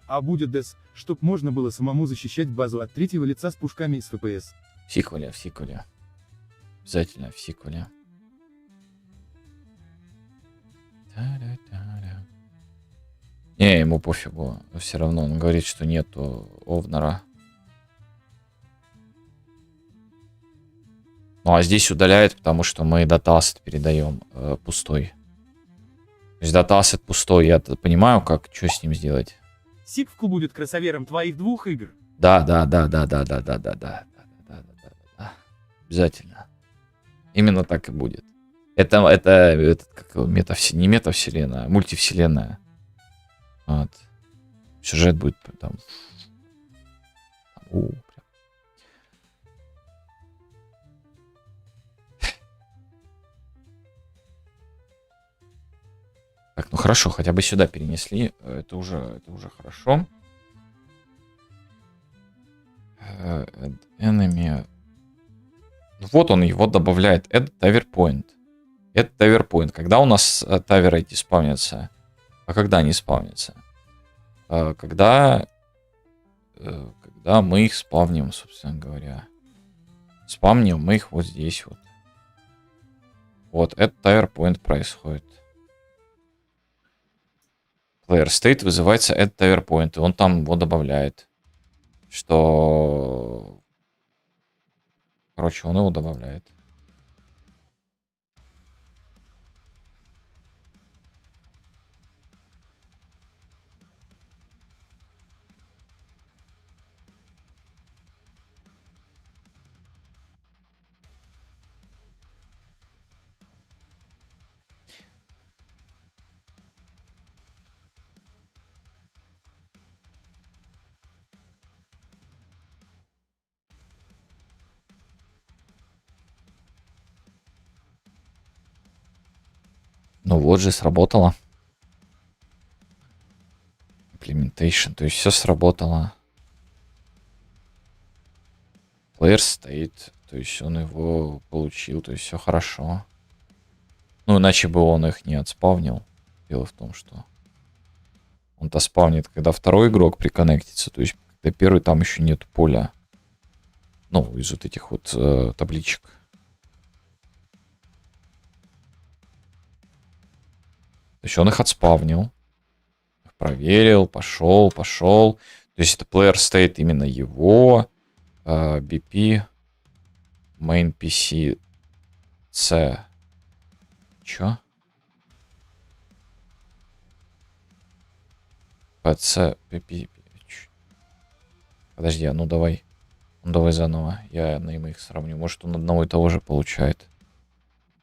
А будет DES, чтоб можно было самому защищать базу от третьего лица с пушками из FPS.
В сиквеле. Обязательно в сиквеле. Не, ему пофигу. Все равно он говорит, что нету овнера. Ну а здесь удаляет, потому что мы датассет передаем пустой. То есть датассет пустой. Я понимаю, как, что с ним сделать.
Сиквку будет красовером твоих 2 игр.
Да. Обязательно. Именно так и будет. Это как его, не метавселенная, а мультивселенная. Вот. Сюжет будет там. Прям. Так, ну хорошо, хотя бы сюда перенесли. Это уже хорошо. Add enemy. Вот он его добавляет. Add Tower Point. Это Tower Point. Когда у нас таверы эти спавнятся? А когда они спавнятся? Когда мы их спавним, собственно говоря. Спавним мы их вот здесь вот. Вот, это Tower Point происходит. Player State вызывается Add Tower Point. И он там его добавляет. Что... Короче, он его добавляет. Ну вот же, сработало. Implementation, то есть все сработало. Player State, то есть он его получил, то есть все хорошо. Ну, иначе бы он их не отспавнил. Дело в том, что он-то спавнит, когда второй игрок приконнектится, то есть когда первый, там еще нет поля. Ну, из вот этих вот табличек. То есть он их отспавнил. Проверил, пошел. То есть это player state именно его. BP. Main PC. C. Чё? PC. PP. Подожди, а ну давай. Ну давай заново. Я на их сравню. Может он одного и того же получает.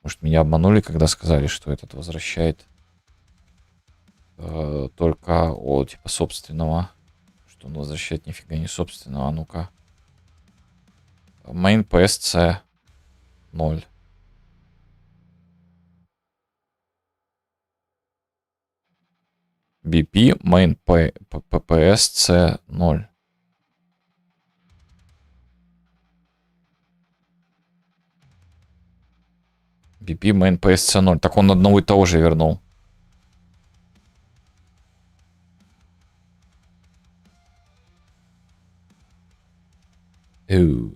Может меня обманули, когда сказали, что этот возвращает только типа собственного. Что он возвращает нифига не собственного. А ну-ка. Main PSC 0. BP main PSC 0. BP main PSC 0. Так он одного и того же вернул. Ew.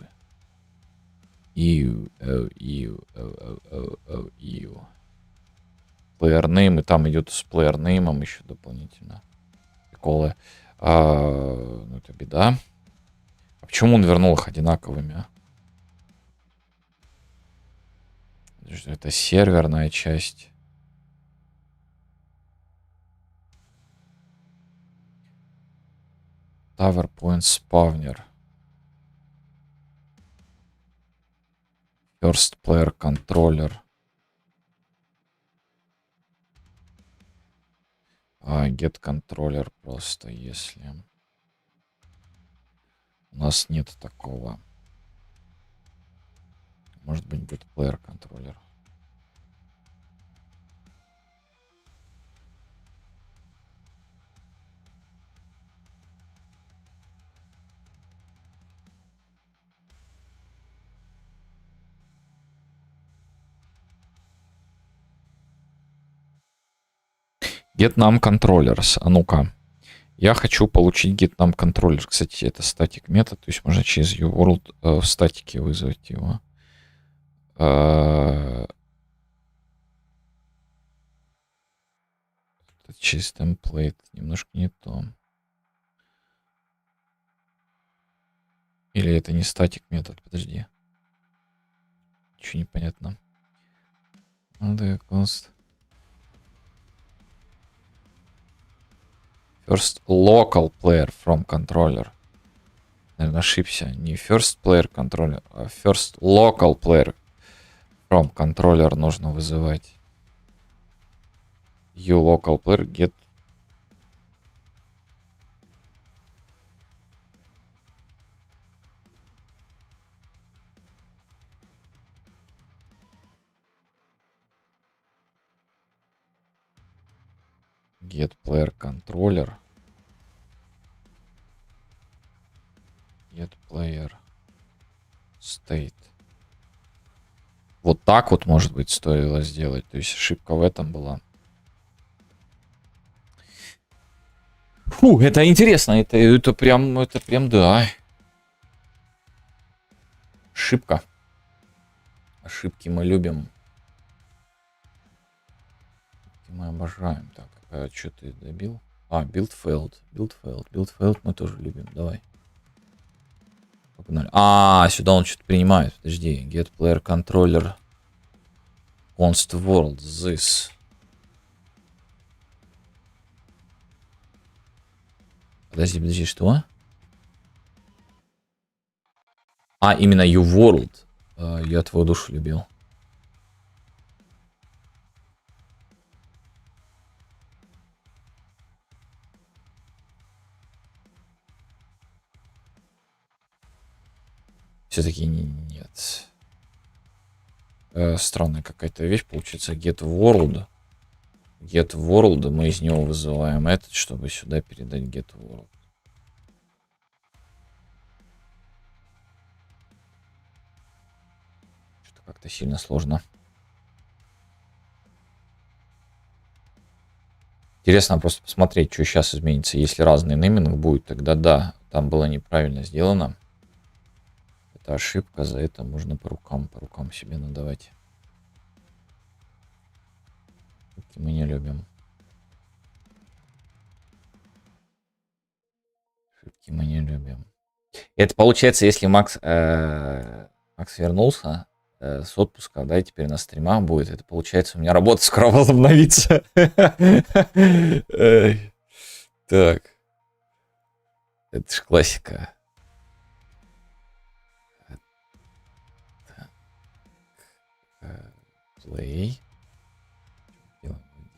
Player name, и там идет с player name еще дополнительно. Приколы. Ну, это беда. А почему он вернул их одинаковыми? Это серверная часть. Tower Point Spawner. First Player Controller. Get Controller просто, если... У нас нет такого. Может быть, будет Player Controller. Get Num Controllers. А ну-ка. Я хочу получить Get Num Controller. Кстати, это статик метод. То есть можно через UWorld в статике вызвать его. через template. Немножко не то. Или это не статик метод? Подожди. Ничего не понятно. First local player from controller. Наверное, ошибся. Не first player controller, а first local player from controller нужно вызывать. You local player get player controller. Get player state. Вот так вот, может быть, стоило сделать. То есть ошибка в этом была. Фу, это интересно. Это прям, да. Ошибка. Ошибки мы любим. Мы обожаем. Так, что ты добил? Build failed. Build failed мы тоже любим. Давай. Погнали. Сюда он что-то принимает. Подожди. Get player controller. Const world. This. Подожди, что? Именно you world. Я твою душу любил. Все-таки нет. Странная какая-то вещь получится. Get world. Get world. Мы из него вызываем этот, чтобы сюда передать get world. Что-то как-то сильно сложно. Интересно просто посмотреть, что сейчас изменится. Если разный нейминг будет, тогда да, там было неправильно сделано. Это ошибка, за это можно по рукам себе надавать. Ошибки мы не любим. Ошибки мы не любим. Это получается, если Макс вернулся с отпуска, да, и теперь на стримах будет, это получается, у меня работа скоро возобновится. Так. Это ж классика. Play.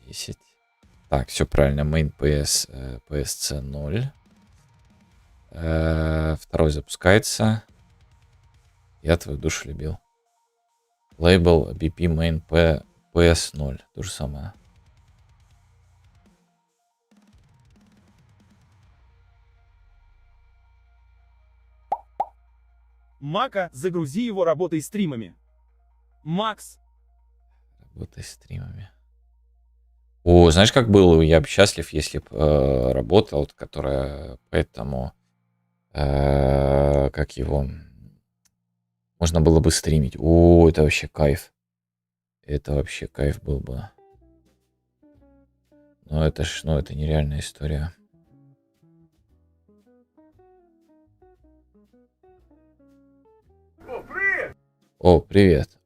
10. Так, все правильно. Main PS, PSC 0. Второй запускается. Я твою душу любил. Label BP main PS 0. То же самое.
Мака, загрузи его работой стримами. Макс.
Работай стримами. Знаешь, как было? Я бы счастлив, если бы работал, которая поэтому как его можно было бы стримить. Это вообще кайф. Это вообще кайф был бы. Но это нереальная история. Привет.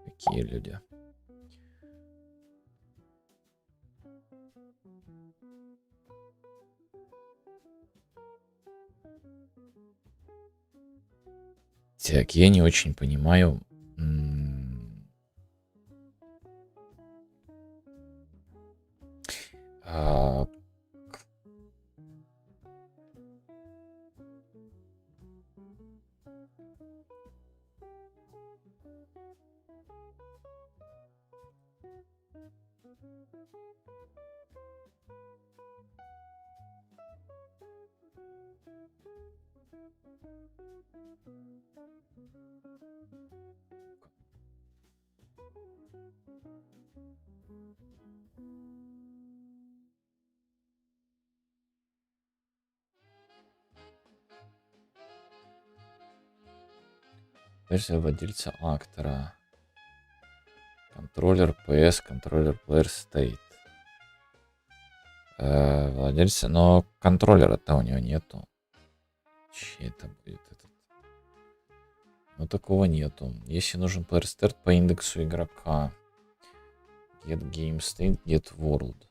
Какие люди. Так, я не очень понимаю. Версия владельца актора. Контроллер PS, контроллер Player State. Владельца, но контроллера-то у него нету. Че это будет этот? Ну такого нету. Если нужен Player State по индексу игрока. Get Game State, Get World.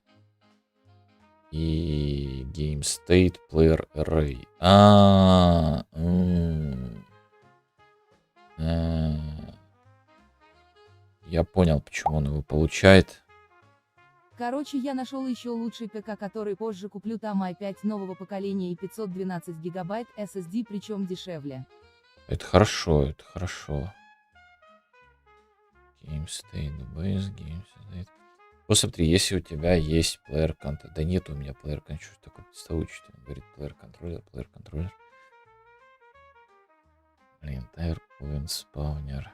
И Game State Player Array. Я понял, почему он его получает.
Короче, я нашел еще лучший ПК, который позже куплю, там i5 нового поколения и 512 гигабайт SSD, причем дешевле.
Это хорошо, это хорошо. Game State, Base, Game State. Вот смотри, если у тебя есть плеер контроллер. Да нет у меня плеер контроллер. Что такое представляю, что он говорит плеер контроллер, плеер контроллер. Блин, Tire Point Spawner.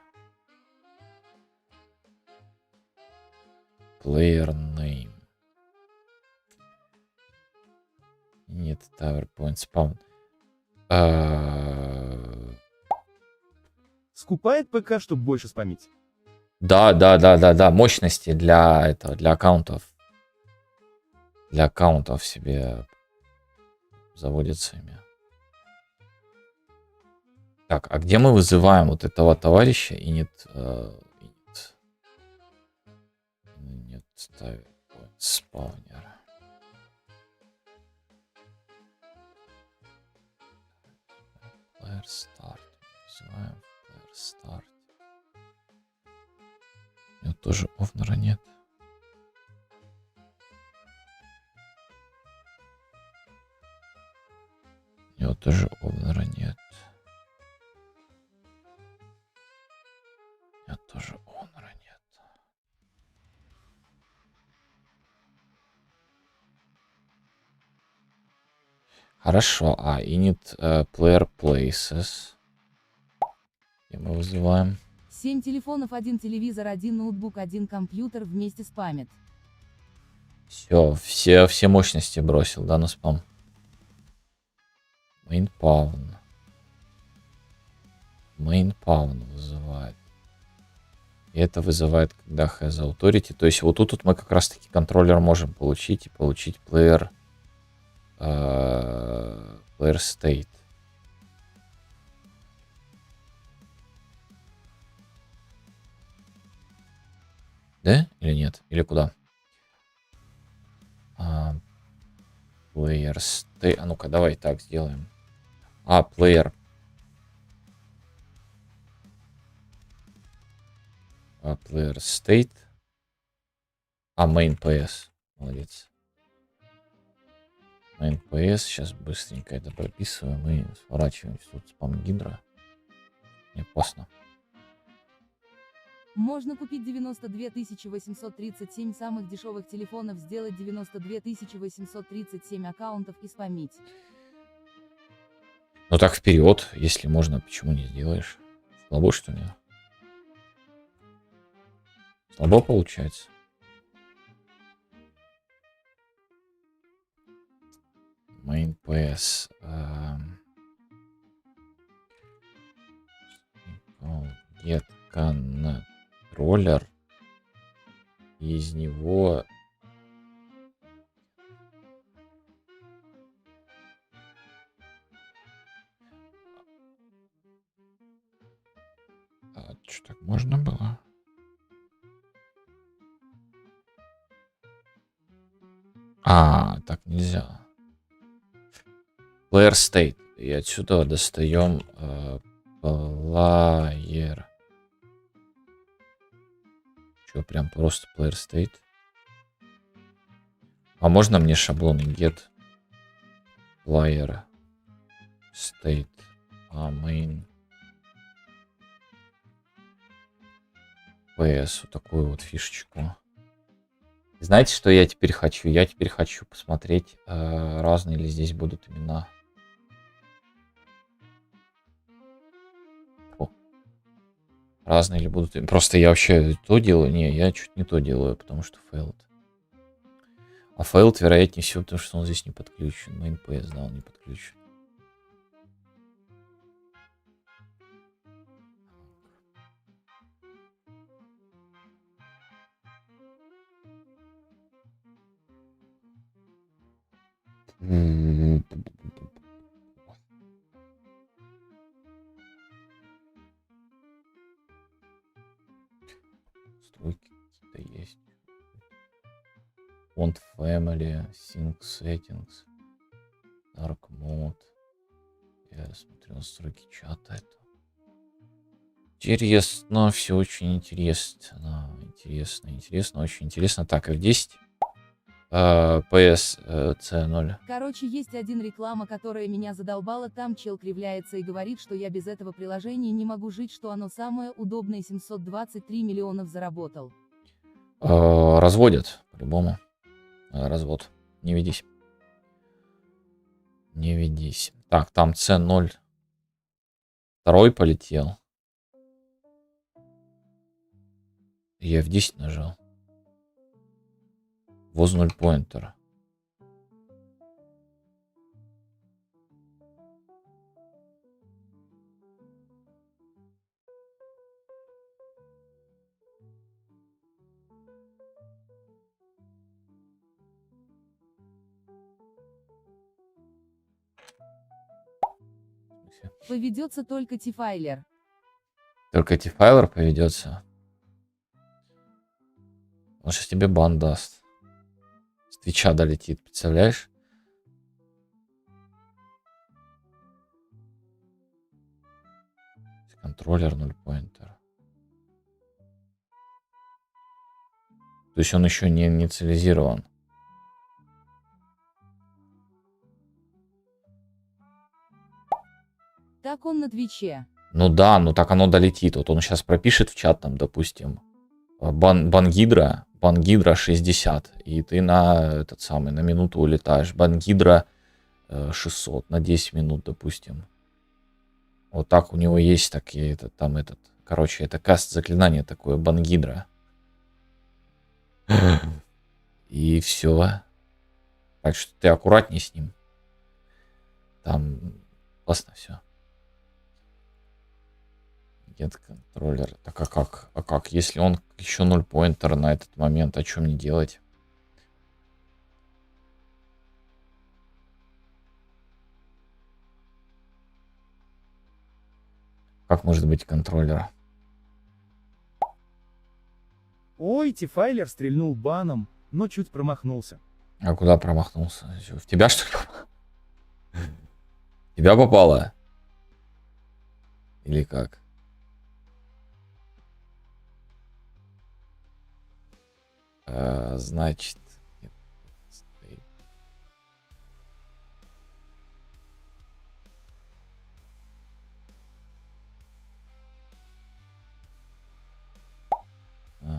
Player Name. Нет, Tower Point Spawn.
Скупает ПК, чтобы больше спамить.
Да. Мощности для этого, для аккаунтов. Для аккаунтов себе заводится ими. Так, а где мы вызываем вот этого товарища и нет ставит спаунер. Player Start. Вызываем Player Start. У него тоже овнера нет. У него тоже овнера нет. У него тоже овнера нет. Хорошо, init player places. И мы вызываем.
7 телефонов, 1 телевизор, 1 ноутбук, 1 компьютер вместе спамит.
Все мощности бросил, да, на спам. Main Pawn вызывает. И это вызывает, когда has authority. То есть вот тут мы как раз таки контроллер можем получить и получить player state. Да? Или нет? Или куда? Player state. А ну-ка, давай так сделаем. Player. Player state. Main PS. Молодец. Main PS. Сейчас быстренько это прописываем и сворачиваем тут спам гидро. Не опасно.
Можно купить 92 837 самых дешевых телефонов, сделать 92 837 аккаунтов и спамить.
Ну так вперед, если можно, почему не сделаешь? Слабо, что ли? Слабо получается. Main PS. Get контроллер. Из него что так можно было? Так нельзя. Player state. И отсюда достаем player. Что, прям просто player state? А можно мне шаблоны get player state main PS, вот такую вот фишечку. Знаете, что я теперь хочу? Я теперь хочу посмотреть, разные ли здесь будут имена. Разные ли будут. Просто я вообще то делаю. Не, я чуть не то делаю, потому что failed. А failed, вероятнее всего, потому что он здесь не подключен. Main PS, да, он не подключен. Family, Sync Settings, Dark Mode. Я смотрю настройки чата. Это интересно, все очень интересно. Интересно, очень интересно. Так, F10. PS C0.
Короче, есть один реклама, которая меня задолбала, там чел кривляется и говорит, что я без этого приложения не могу жить, что оно самое удобное, 723 миллионов заработал.
Разводят, по-любому. Развод. Не ведись. Не ведись. Так, там C0. Второй полетел. Я F10 нажал. Воз 0 поинтер.
Поведется только T-файлер.
Только T-файлер поведется. Он сейчас тебе бан даст. С Твича долетит, представляешь? Контроллер 0 поинтер. То есть он еще не инициализирован.
Так он на Твиче.
Ну да, ну так оно долетит. Вот он сейчас пропишет в чат там, допустим, Бангидра 60, и ты на этот самый, на минуту улетаешь. Бангидра 600 на 10 минут, допустим. Вот так у него есть такие, короче, это каст заклинание такое, Бангидра. И все. Так что ты аккуратней с ним. Там классно все. Нет контроллер. Так а как? А как? Если он еще 0 поинтер на этот момент, о чем мне делать? Как может быть контроллер?
Ой, T-файлер стрельнул баном, но чуть промахнулся.
А куда промахнулся? В тебя что ли? Тебя попало? Или как? Значит...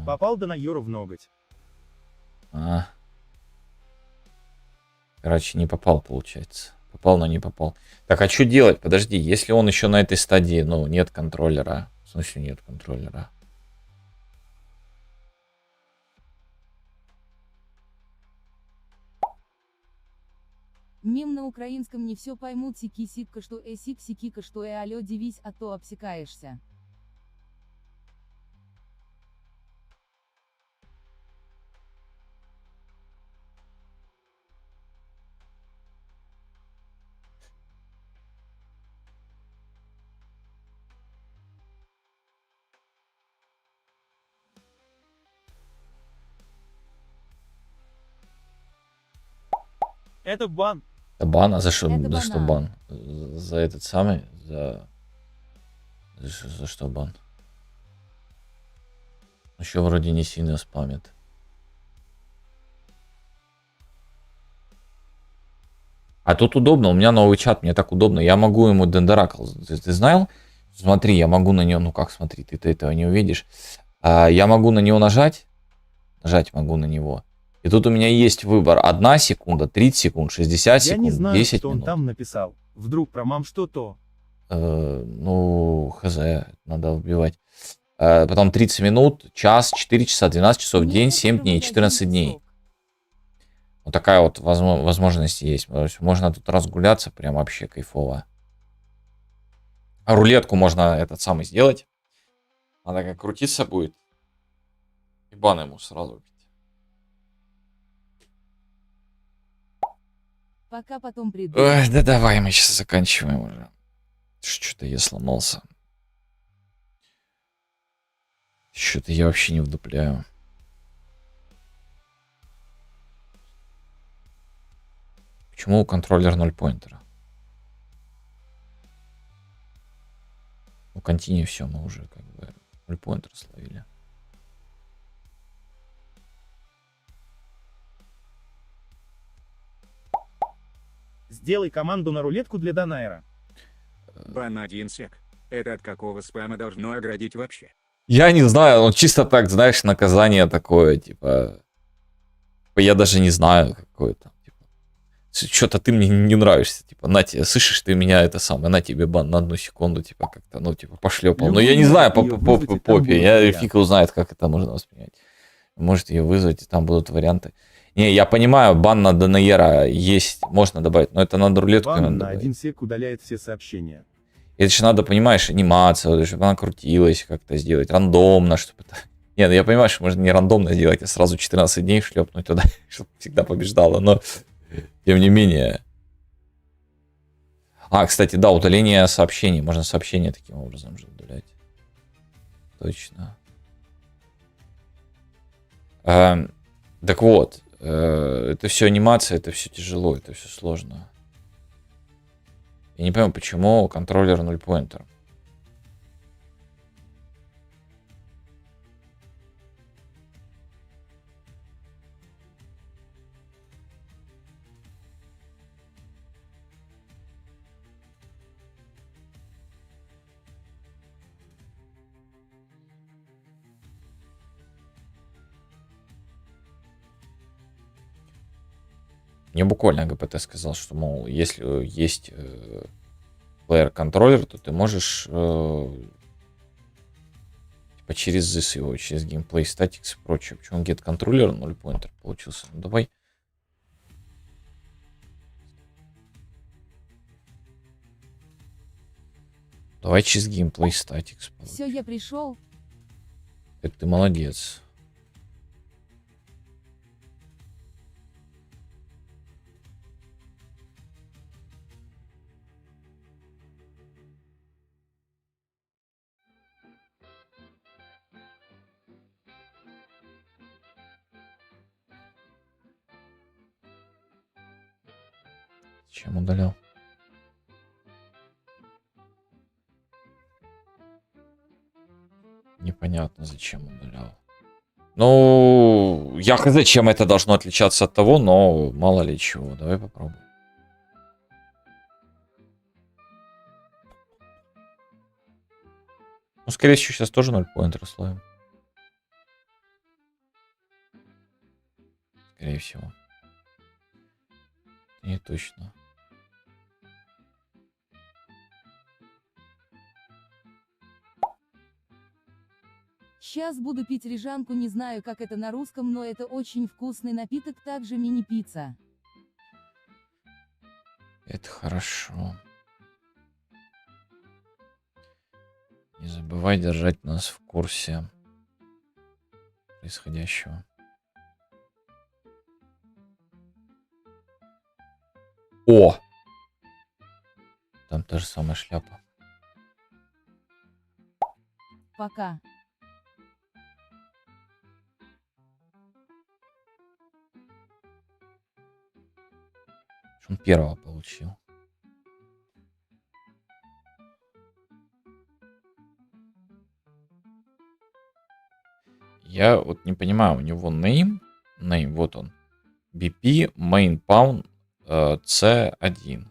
Попал Данайору в ноготь.
Короче, не попал, получается. Попал, но не попал. Так, а что делать? Подожди, если он еще на этой стадии, ну, нет контроллера. В смысле нет контроллера?
Мем на украинском не все поймут, сики сикка что сик сикика что алё дивись, а то обсекаешься.
Это бан.
Бан? А за что?
Это
За что
банан.
бан? За этот самый? За что бан? Еще вроде не сильно спамит. А тут удобно, у меня новый чат, мне так удобно. Я могу ему Дендеракл. Ты знал? Смотри, я могу на него, ну как смотри, ты этого не увидишь. Я могу на него нажать. Нажать могу на него. И тут у меня есть выбор. 1 секунда, 30 секунд, 60 секунд,
Я не знаю,
10
что
минут.
он там написал. Вдруг про мам что-то.
Ну, хз, надо убивать. Потом 30 минут, час, 4 часа, 12 часов в день, 7 дней, 14 дней. Вот такая вот возможность есть. Можно тут разгуляться, прям вообще кайфово. А рулетку можно этот самый сделать. Она как крутиться будет. И бан ему сразу.
Пока потом приду.
Ой, да давай, мы сейчас заканчиваем уже. Что-то я сломался. Что-то я вообще не вдупляю. Почему контроллер 0 поинтера? У контини все, мы уже как бы 0 поинтер словили.
Сделай команду на рулетку для Данайра.
Бан 1 сек. Это от какого спама должно оградить вообще?
Я не знаю, он чисто так, знаешь, наказание такое, типа... Я даже не знаю, какое там, типа... Что-то ты мне не нравишься, типа, на тебе, слышишь, ты меня это самое, на тебе бан на 1 секунду, типа, как-то, ну, типа, пошлепал. Но я не знаю, по попе, я фиг узнает, как это можно воспринять. Может ее вызвать, и там будут варианты. Не, я понимаю, бан на Данайера есть, можно добавить, но это надо рулетку
Бан
надо
на
добавить.
1 сек удаляет все сообщения.
Это же надо, понимаешь, анимация, вот, чтобы она крутилась, как-то сделать, рандомно, чтобы это... Не, ну я понимаю, что можно не рандомно сделать, а сразу 14 дней шлепнуть туда, чтобы всегда побеждала, но тем не менее. А, кстати, да, удаление сообщений. Можно сообщения таким образом же удалять. Точно. Так вот, это все анимация, это все тяжело, это все сложно. Я не понимаю, почему контроллер 0 поинтер. Мне буквально ГПТ сказал, что, мол, если есть плеер-контроллер, то ты можешь типа через this его, через геймплей, статикс и прочее. Почему get контроллер 0 поинтер получился? Ну, давай. Давай через геймплей статикс.
Все, я пришел.
Это ты молодец. Зачем удалял? Непонятно, зачем удалял. Ну, я хз, чем это должно отличаться от того, но мало ли чего. Давай попробуем. Ну, скорее всего, сейчас тоже 0 поинтер словим. Скорее всего. Не точно.
Сейчас буду пить рижанку, не знаю, как это на русском, но это очень вкусный напиток, также мини-пицца.
Это хорошо. Не забывай держать нас в курсе происходящего. О! Там та же самая шляпа.
Пока.
Он первого получил. Я вот не понимаю, у него name, вот он, BP main pound C1.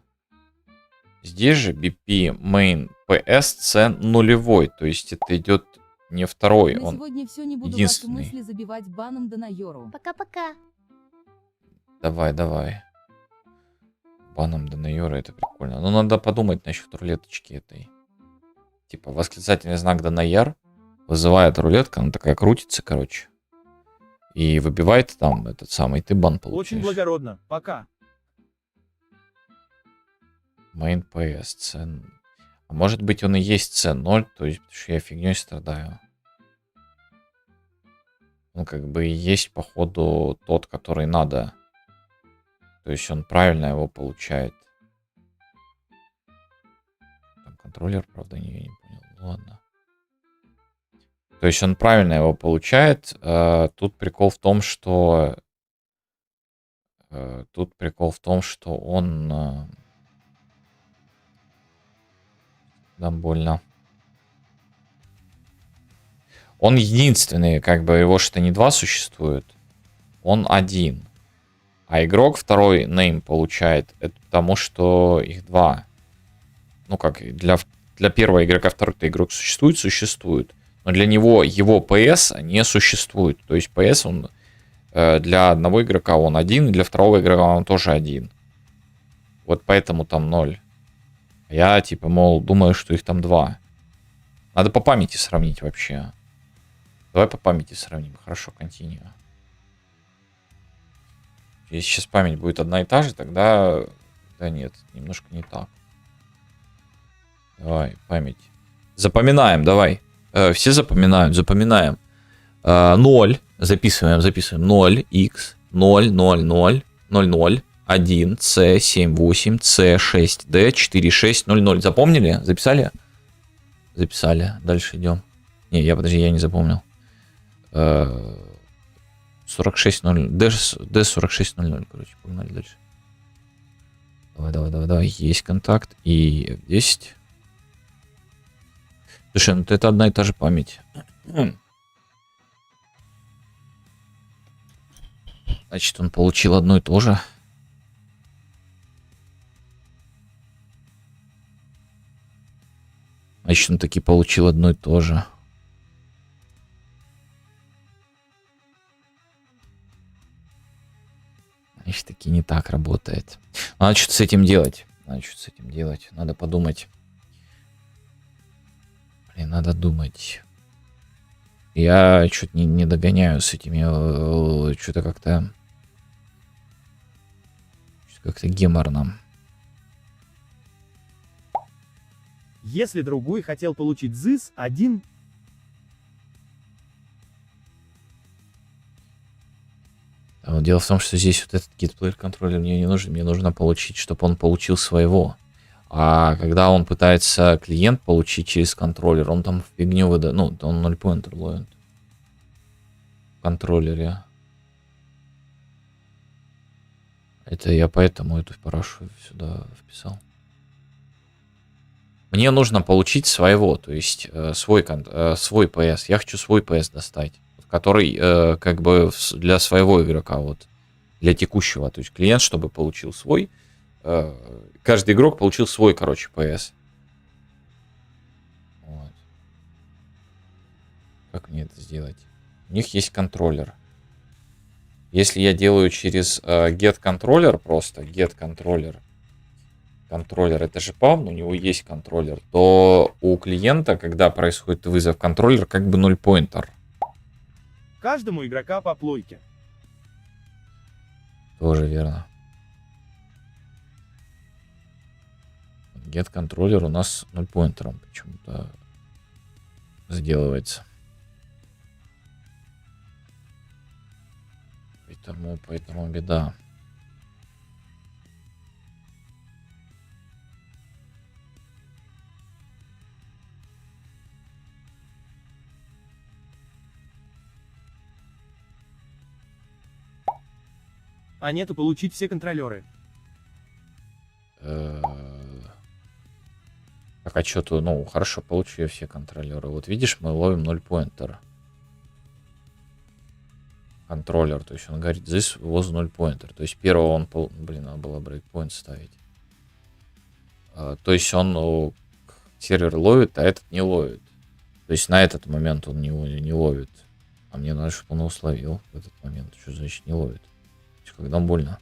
Здесь же BP main PS C нулевой, то есть это идет не второй,
На
он
сегодня все, не буду ваши
единственный.
мысли забивать баном Данайору.
Пока-пока.
Давай. Баном Данайора, это прикольно. Но надо подумать насчет рулеточки этой. Типа восклицательный знак Данайяр вызывает рулетка, она такая крутится, короче. И выбивает там этот самый, ты бан получаешь.
Очень благородно. Пока.
Main PS C. А может быть он и есть C0, то есть потому что я фигней страдаю. Он как бы и есть походу тот, который надо. То есть он правильно его получает. Там контроллер, правда, я не понял. Ну, ладно. То есть он правильно его получает. Тут прикол в том, что Тут прикол в том, что он... Да, больно. Он единственный, как бы его что не два существует. Он один. А игрок второй нейм получает. Это потому, что их два. Ну как, для первого игрока второй-то игрок существует. Но для него его PS не существует. То есть PS он для одного игрока он один, и для второго игрока он тоже один. Вот поэтому там 0. Я типа, мол, думаю, что их там 2. Надо по памяти сравнить вообще. Давай по памяти сравним. Хорошо, continue. Если сейчас память будет одна и та же, тогда... Да нет, немножко не так. Давай, память. Запоминаем, давай. Все запоминают, запоминаем. 0. Записываем. 0, x, 0, 0, 0, 0, 0, 1, c, 7, 8, c, 6, d, 4, 6, 0, 0. Запомнили? Записали? Записали. Дальше идем. Не, подожди, я не запомнил. 46.00. D46.00, короче, погнали дальше. Давай. Есть контакт. И F10. Слушай, ну это одна и та же память. Значит, он получил одно и то же. Значит, он таки получил одно и то же. Значит, таки не так работает. Надо что-то с этим делать. Надо подумать. Блин, надо думать. Я что-то не догоняю с этим. Я что-то как-то геморно.
Если другой хотел получить ZIS 1,
Дело в том, что здесь вот этот GitPlayer контроллер мне не нужен. Мне нужно получить, чтобы он получил своего. А когда он пытается клиент получить через контроллер, он там фигню выдает. Ну, он 0 pointer ловит. В контроллере. Это я поэтому эту парашу сюда вписал. Мне нужно получить своего, то есть свой PS. Я хочу свой PS достать, который как бы для своего игрока, вот для текущего. То есть клиент, чтобы получил свой, каждый игрок получил свой, короче, PS. Вот. Как мне это сделать? У них есть контроллер. Если я делаю через get контроллер просто, get контроллер, это же PAM, у него есть контроллер, то у клиента, когда происходит вызов контроллер, как бы 0 pointer.
каждому игрока по плойке.
Тоже верно. Get контроллер у нас 0 pointer почему-то сделывается. Поэтому беда.
А нету получить все контролеры.
Так, а что-то, ну, хорошо, получу я все контролеры. Вот видишь, мы ловим 0 pointer. Контроллер, то есть он говорит, this was 0 pointer. То есть первого он, блин, надо было breakpoint ставить. То есть он сервер ловит, а этот не ловит. То есть на этот момент он не ловит. А мне надо, чтобы он его словил в этот момент. Что значит не ловит? То есть когда больно.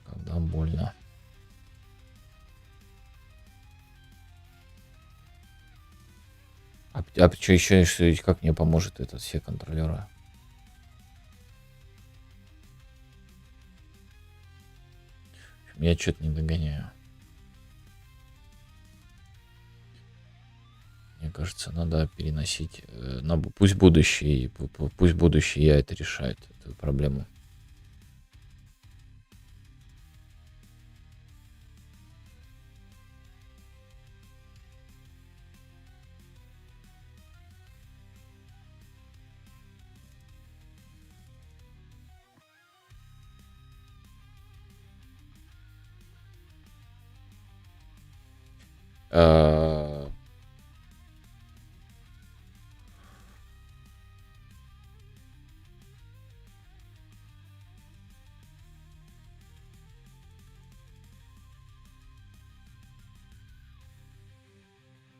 Когда больно. А что еще, как мне поможет этот все контролеры? Я что-то не догоняю. Мне кажется, надо переносить. Пусть будущее я это решает, эту проблему. Э,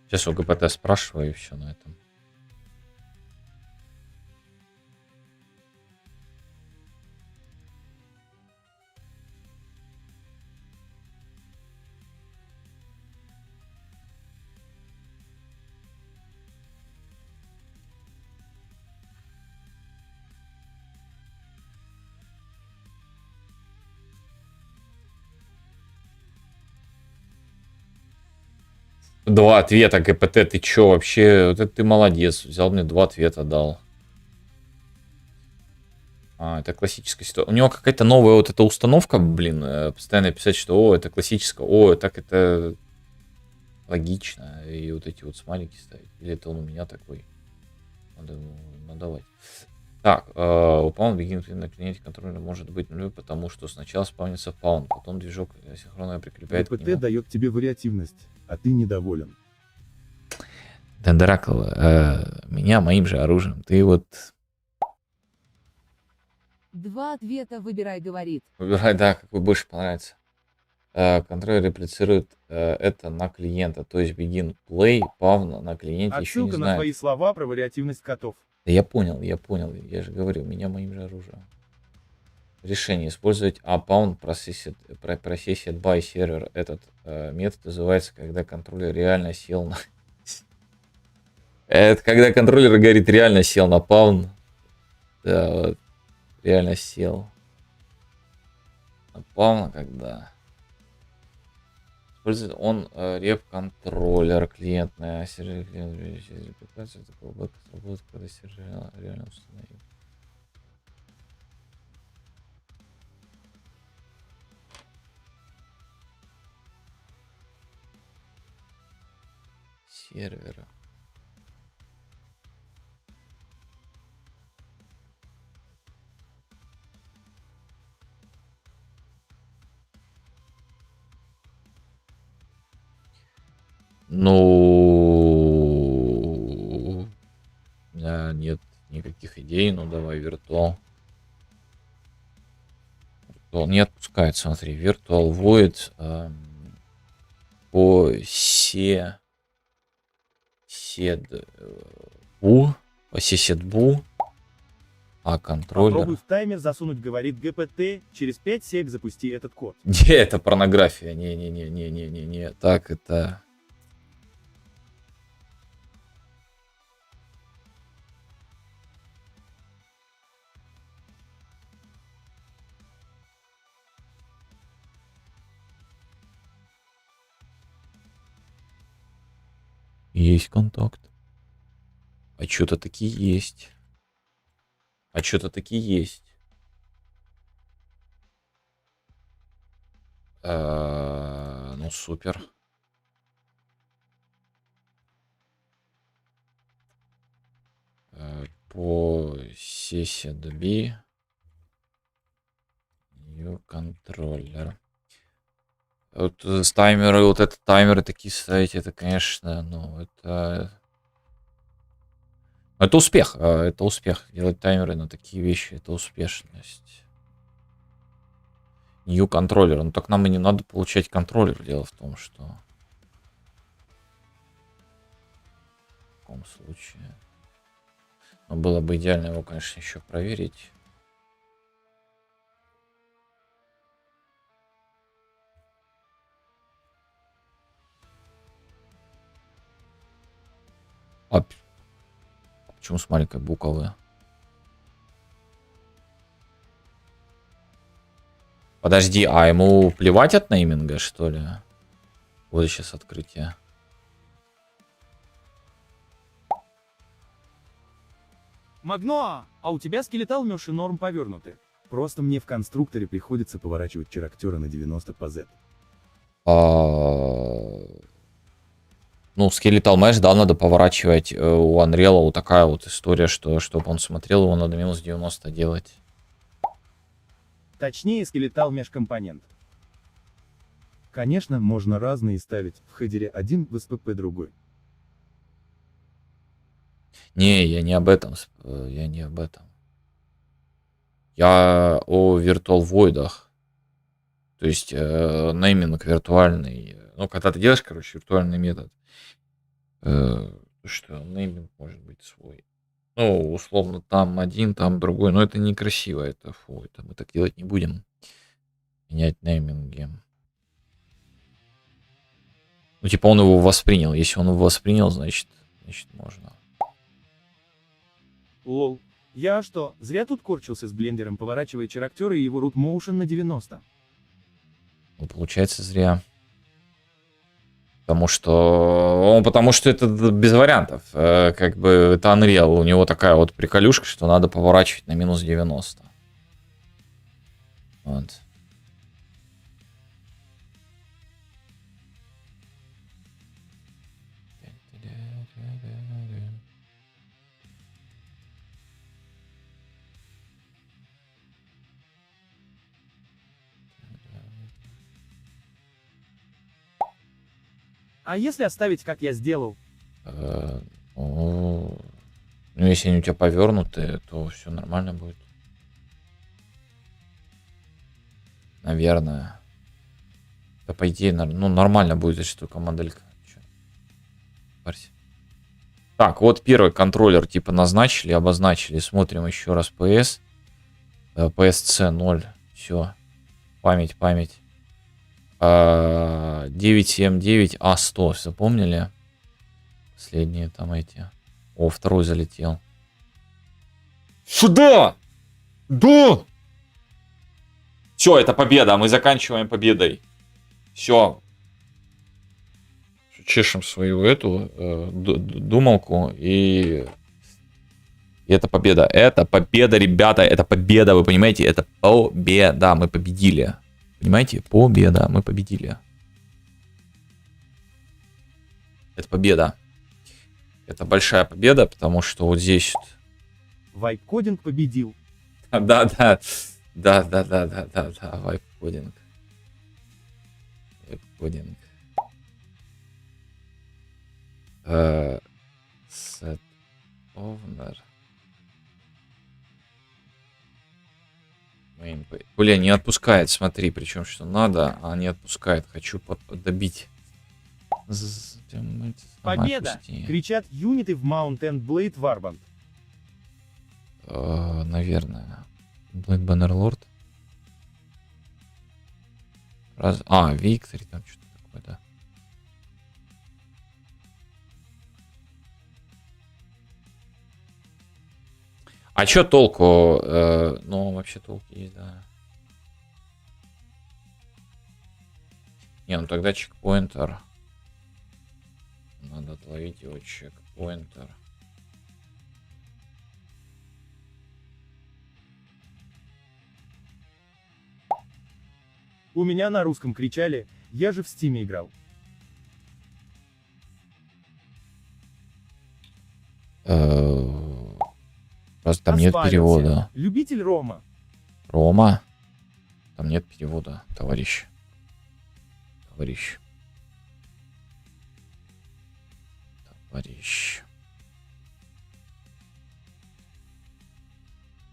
Сейчас у ГПТ спрашиваю, и все на этом. Два ответа, ГПТ, ты чё вообще? Вот это ты молодец, взял мне 2 ответа, дал. Это классическая ситуация. У него какая-то новая вот эта установка, блин, постоянно писать, что о, это классическая, о, так это логично. И вот эти вот смайлики ставить. Или это он у меня такой? Надо ему надавать. Так, у Pawn begin на клиенте контроллера может быть нулевой, потому что сначала спавнится Pawn, потом движок синхронно прикрепляет к
ГПТ Ну.
нему.
дает тебе вариативность, а ты недоволен.
Дендракл, меня моим же оружием. Ты вот
2 ответа выбирай, говорит.
выбирай, да, какой больше понравится. Контроллер реплицирует это на клиента, то есть begin play, Pawn на клиенте еще не
Отсылка на
знает.
твои слова про вариативность котов.
Да я понял, я же говорю, меня моим же оружием. Решение использовать Pawn processed by server. Этот метод называется, когда контроллер реально сел на... Это когда контроллер, говорит, реально сел на Pawn. Да, вот. Реально сел. На Pawn, когда... Использует он реп-контроллер клиентная сервер клиент через репликацию такого бэка сработает, когда сервер реально установил. Сервера. Ну, у меня нет никаких идей, ну давай виртуал. Виртуал не отпускает, смотри, виртуал void по седбу, контроллер.
Попробуй в таймер засунуть, говорит ГПТ, через 5 сек запусти этот код.
Где это порнография? Не. Так, это... Есть контакт. А что-то такие есть. Ну, супер. По CCDB New контроллер. Вот с таймеры, вот это таймеры такие ставить, это, конечно, ну, это успех. Это успех. Делать таймеры на такие вещи, это успешность. New контроллер. Ну так нам и не надо получать контроллер. Дело в том, что в таком случае. Но было бы идеально его, конечно, еще проверить. Почему с маленькой буквы? Подожди, а ему плевать от нейминга, что ли? Вот сейчас открытие.
Магно, а у тебя скелетал мёши норм повернуты.
Просто мне в конструкторе приходится поворачивать чарактера на 90 по Z.
Ну, Skeletal Mesh, да, надо поворачивать. У Unreal вот такая вот история, что чтобы он смотрел, его надо минус 90 делать.
Точнее, скелетал межкомпонент.
Конечно, можно разные ставить, в хедере один, в СПП другой.
Не, я не об этом. Я не об этом. Я о Virtual Void. То есть нейминг виртуальный. Ну, когда ты делаешь, короче, виртуальный метод, что нейминг может быть свой. Ну, условно, там один, там другой. Но это некрасиво, это фу. Это мы так делать не будем. Менять нейминги. Ну, типа он его воспринял. Если он его воспринял, значит можно.
Лол. Я что, зря тут корчился с блендером, поворачивая чарактера и его root motion на 90?
Ну, получается, зря. Потому что это без вариантов. Как бы это Unreal. У него такая вот приколюшка, что надо поворачивать на минус 90. Вот.
А если оставить, как я сделал?
Ну, если они у тебя повернуты, то все нормально будет. Наверное. Да, по идее, ну, нормально будет, если только моделька. Чё? Парься. Так, вот первый контроллер типа назначили, обозначили. Смотрим еще раз PS. PSC 0. Все. Память. 979А100. Запомнили? Последние там эти. О, второй залетел. Сюда! Да! Все, это победа. Мы заканчиваем победой. Все. Чешем свою эту думалку. И это победа. Это победа, ребята. Это победа. Вы понимаете? Это победа. Мы победили. Понимаете? Победа. Мы победили. Это победа. Это большая победа, потому что вот здесь...
Вайп-кодинг победил.
Да, вайп-кодинг. Вайп-кодинг. Set owner. Бля, не отпускает, смотри, причем что надо, а не отпускает. Хочу добить.
Победа! Кричат юниты в Mountain Blade Warband.
Наверное. Blade Bannerlord. Виктори, там что-то такое, да. А чё толку? Ну, вообще толк есть, да. Не, ну тогда чекпоинтер. Надо отловить его чекпоинтер.
У меня на русском кричали, я же в стиме играл.
Просто там нет перевода.
Любитель Рома.
Рома? Там нет перевода, товарищ. Товарищ.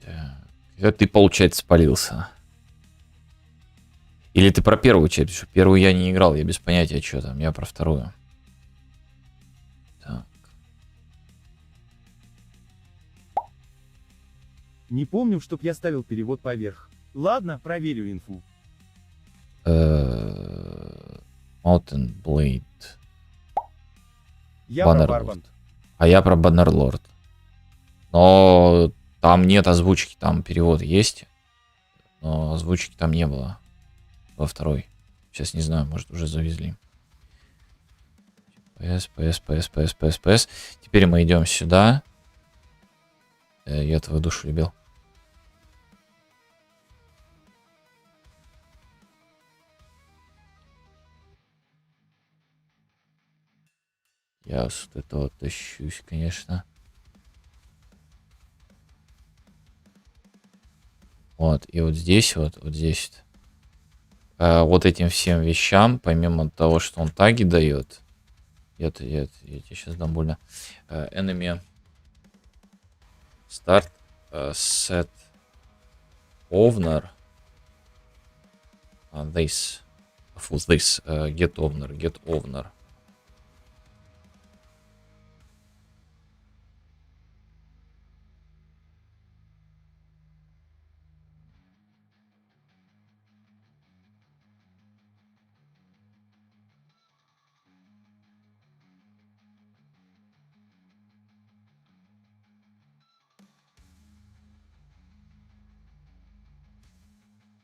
Так. Когда ты, получается, спалился? Или ты про первую часть? Потому что первую я не играл, я без понятия, что там. Я про вторую. Так.
Не помню, чтоб я ставил перевод поверх. Ладно, проверю инфу.
Mountain Blade.
Я
Bannerlord.
про Warband.
А я про Bannerlord. Но там нет озвучки, там перевод есть. Но озвучки там не было. Во второй. Сейчас не знаю, может уже завезли. PS. Теперь мы идем сюда. Я твою душу любил. Я с вот этого тащусь, конечно. Вот, и вот здесь вот здесь вот этим всем вещам, помимо того, что он таги дает. Я тебе сейчас дам больно. Enemy start set owner this get owner.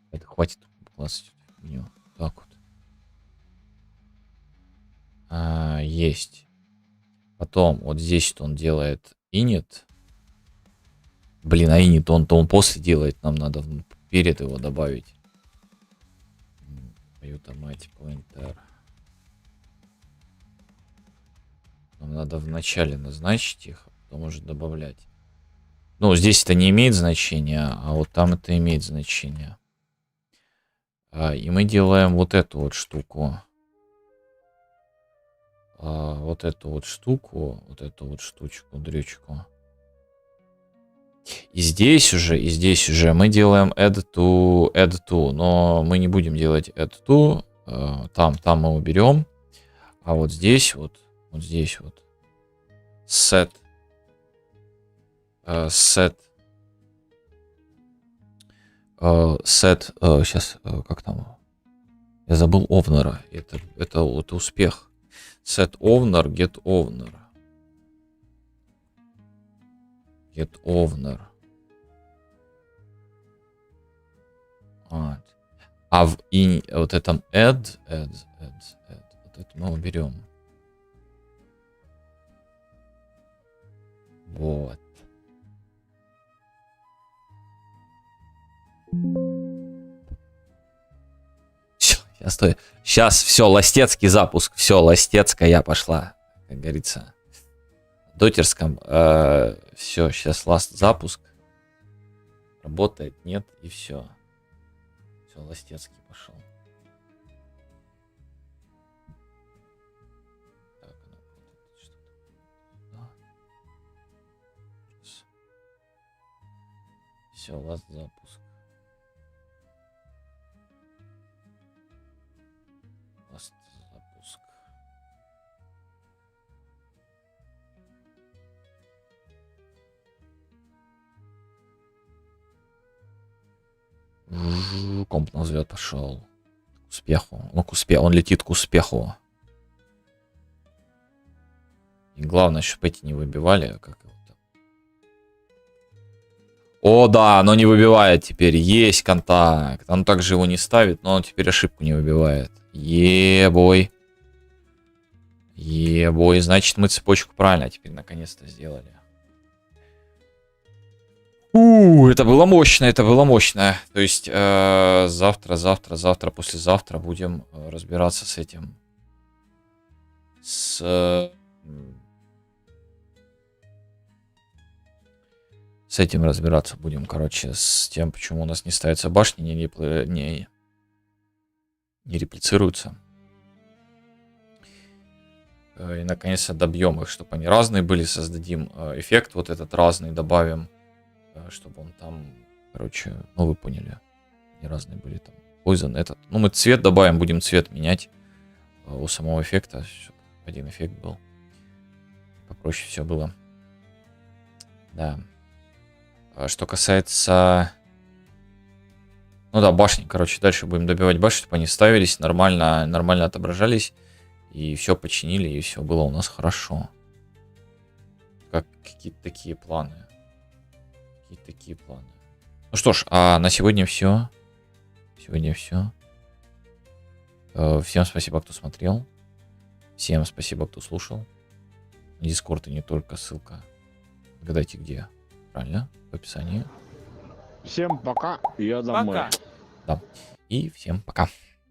Это хватит класть в нее. Так вот. Есть. Потом вот здесь он делает init. Блин, а init он после делает. Нам надо перед его добавить. Automatic pointer. Нам надо вначале назначить их, а потом уже добавлять. Ну, здесь это не имеет значения, а вот там это имеет значение. И мы делаем вот эту вот штуку. Вот эту вот штучку, дрючку. И здесь уже мы делаем add to, но мы не будем делать add to. Там мы уберем. А вот здесь вот set сейчас, как там? Я забыл owner. Это вот успех. Set owner, get owner. Get owner. Вот. А в вот этом add, вот это мы уберем. Вот. Сейчас все, ластецкий запуск. Все, ластецкая пошла. Как говорится. В дотерском. Все, сейчас ласт запуск. Работает, нет, и все. Все, ластецкий пошел. Так, все, ласт запуск. Ласт запуск. Комп на взлет пошел. К успеху. Ну, он летит к успеху. И главное, чтобы эти не выбивали. Как его там. О, да, оно не выбивает теперь. Есть контакт. Он также его не ставит, но он теперь ошибку не выбивает. Е-бой. Е-бой. Значит, мы цепочку правильно теперь наконец-то сделали. Это было мощно, это было мощно. То есть завтра, послезавтра будем разбираться с этим. С этим разбираться будем, короче, с тем, почему у нас не ставятся башни, не реплицируются. И наконец-то добьем их, чтобы они разные были, создадим эффект вот этот разный, добавим. Чтобы он там, короче, ну вы поняли, они разные были там. Poison этот. Ну мы цвет добавим, будем цвет менять у самого эффекта, чтобы один эффект был. Попроще все было. Да. Что касается... Ну да, башни, короче, дальше будем добивать башни, чтобы они ставились, нормально отображались. И все починили, и все было у нас хорошо. Какие-то такие планы. Ну что ж, а на сегодня все. Всем спасибо, кто смотрел. Всем спасибо, кто слушал. Дискорд и не только, ссылка. Угадайте где. Правильно? В описании.
Всем пока. Я домой.
Да. И всем пока.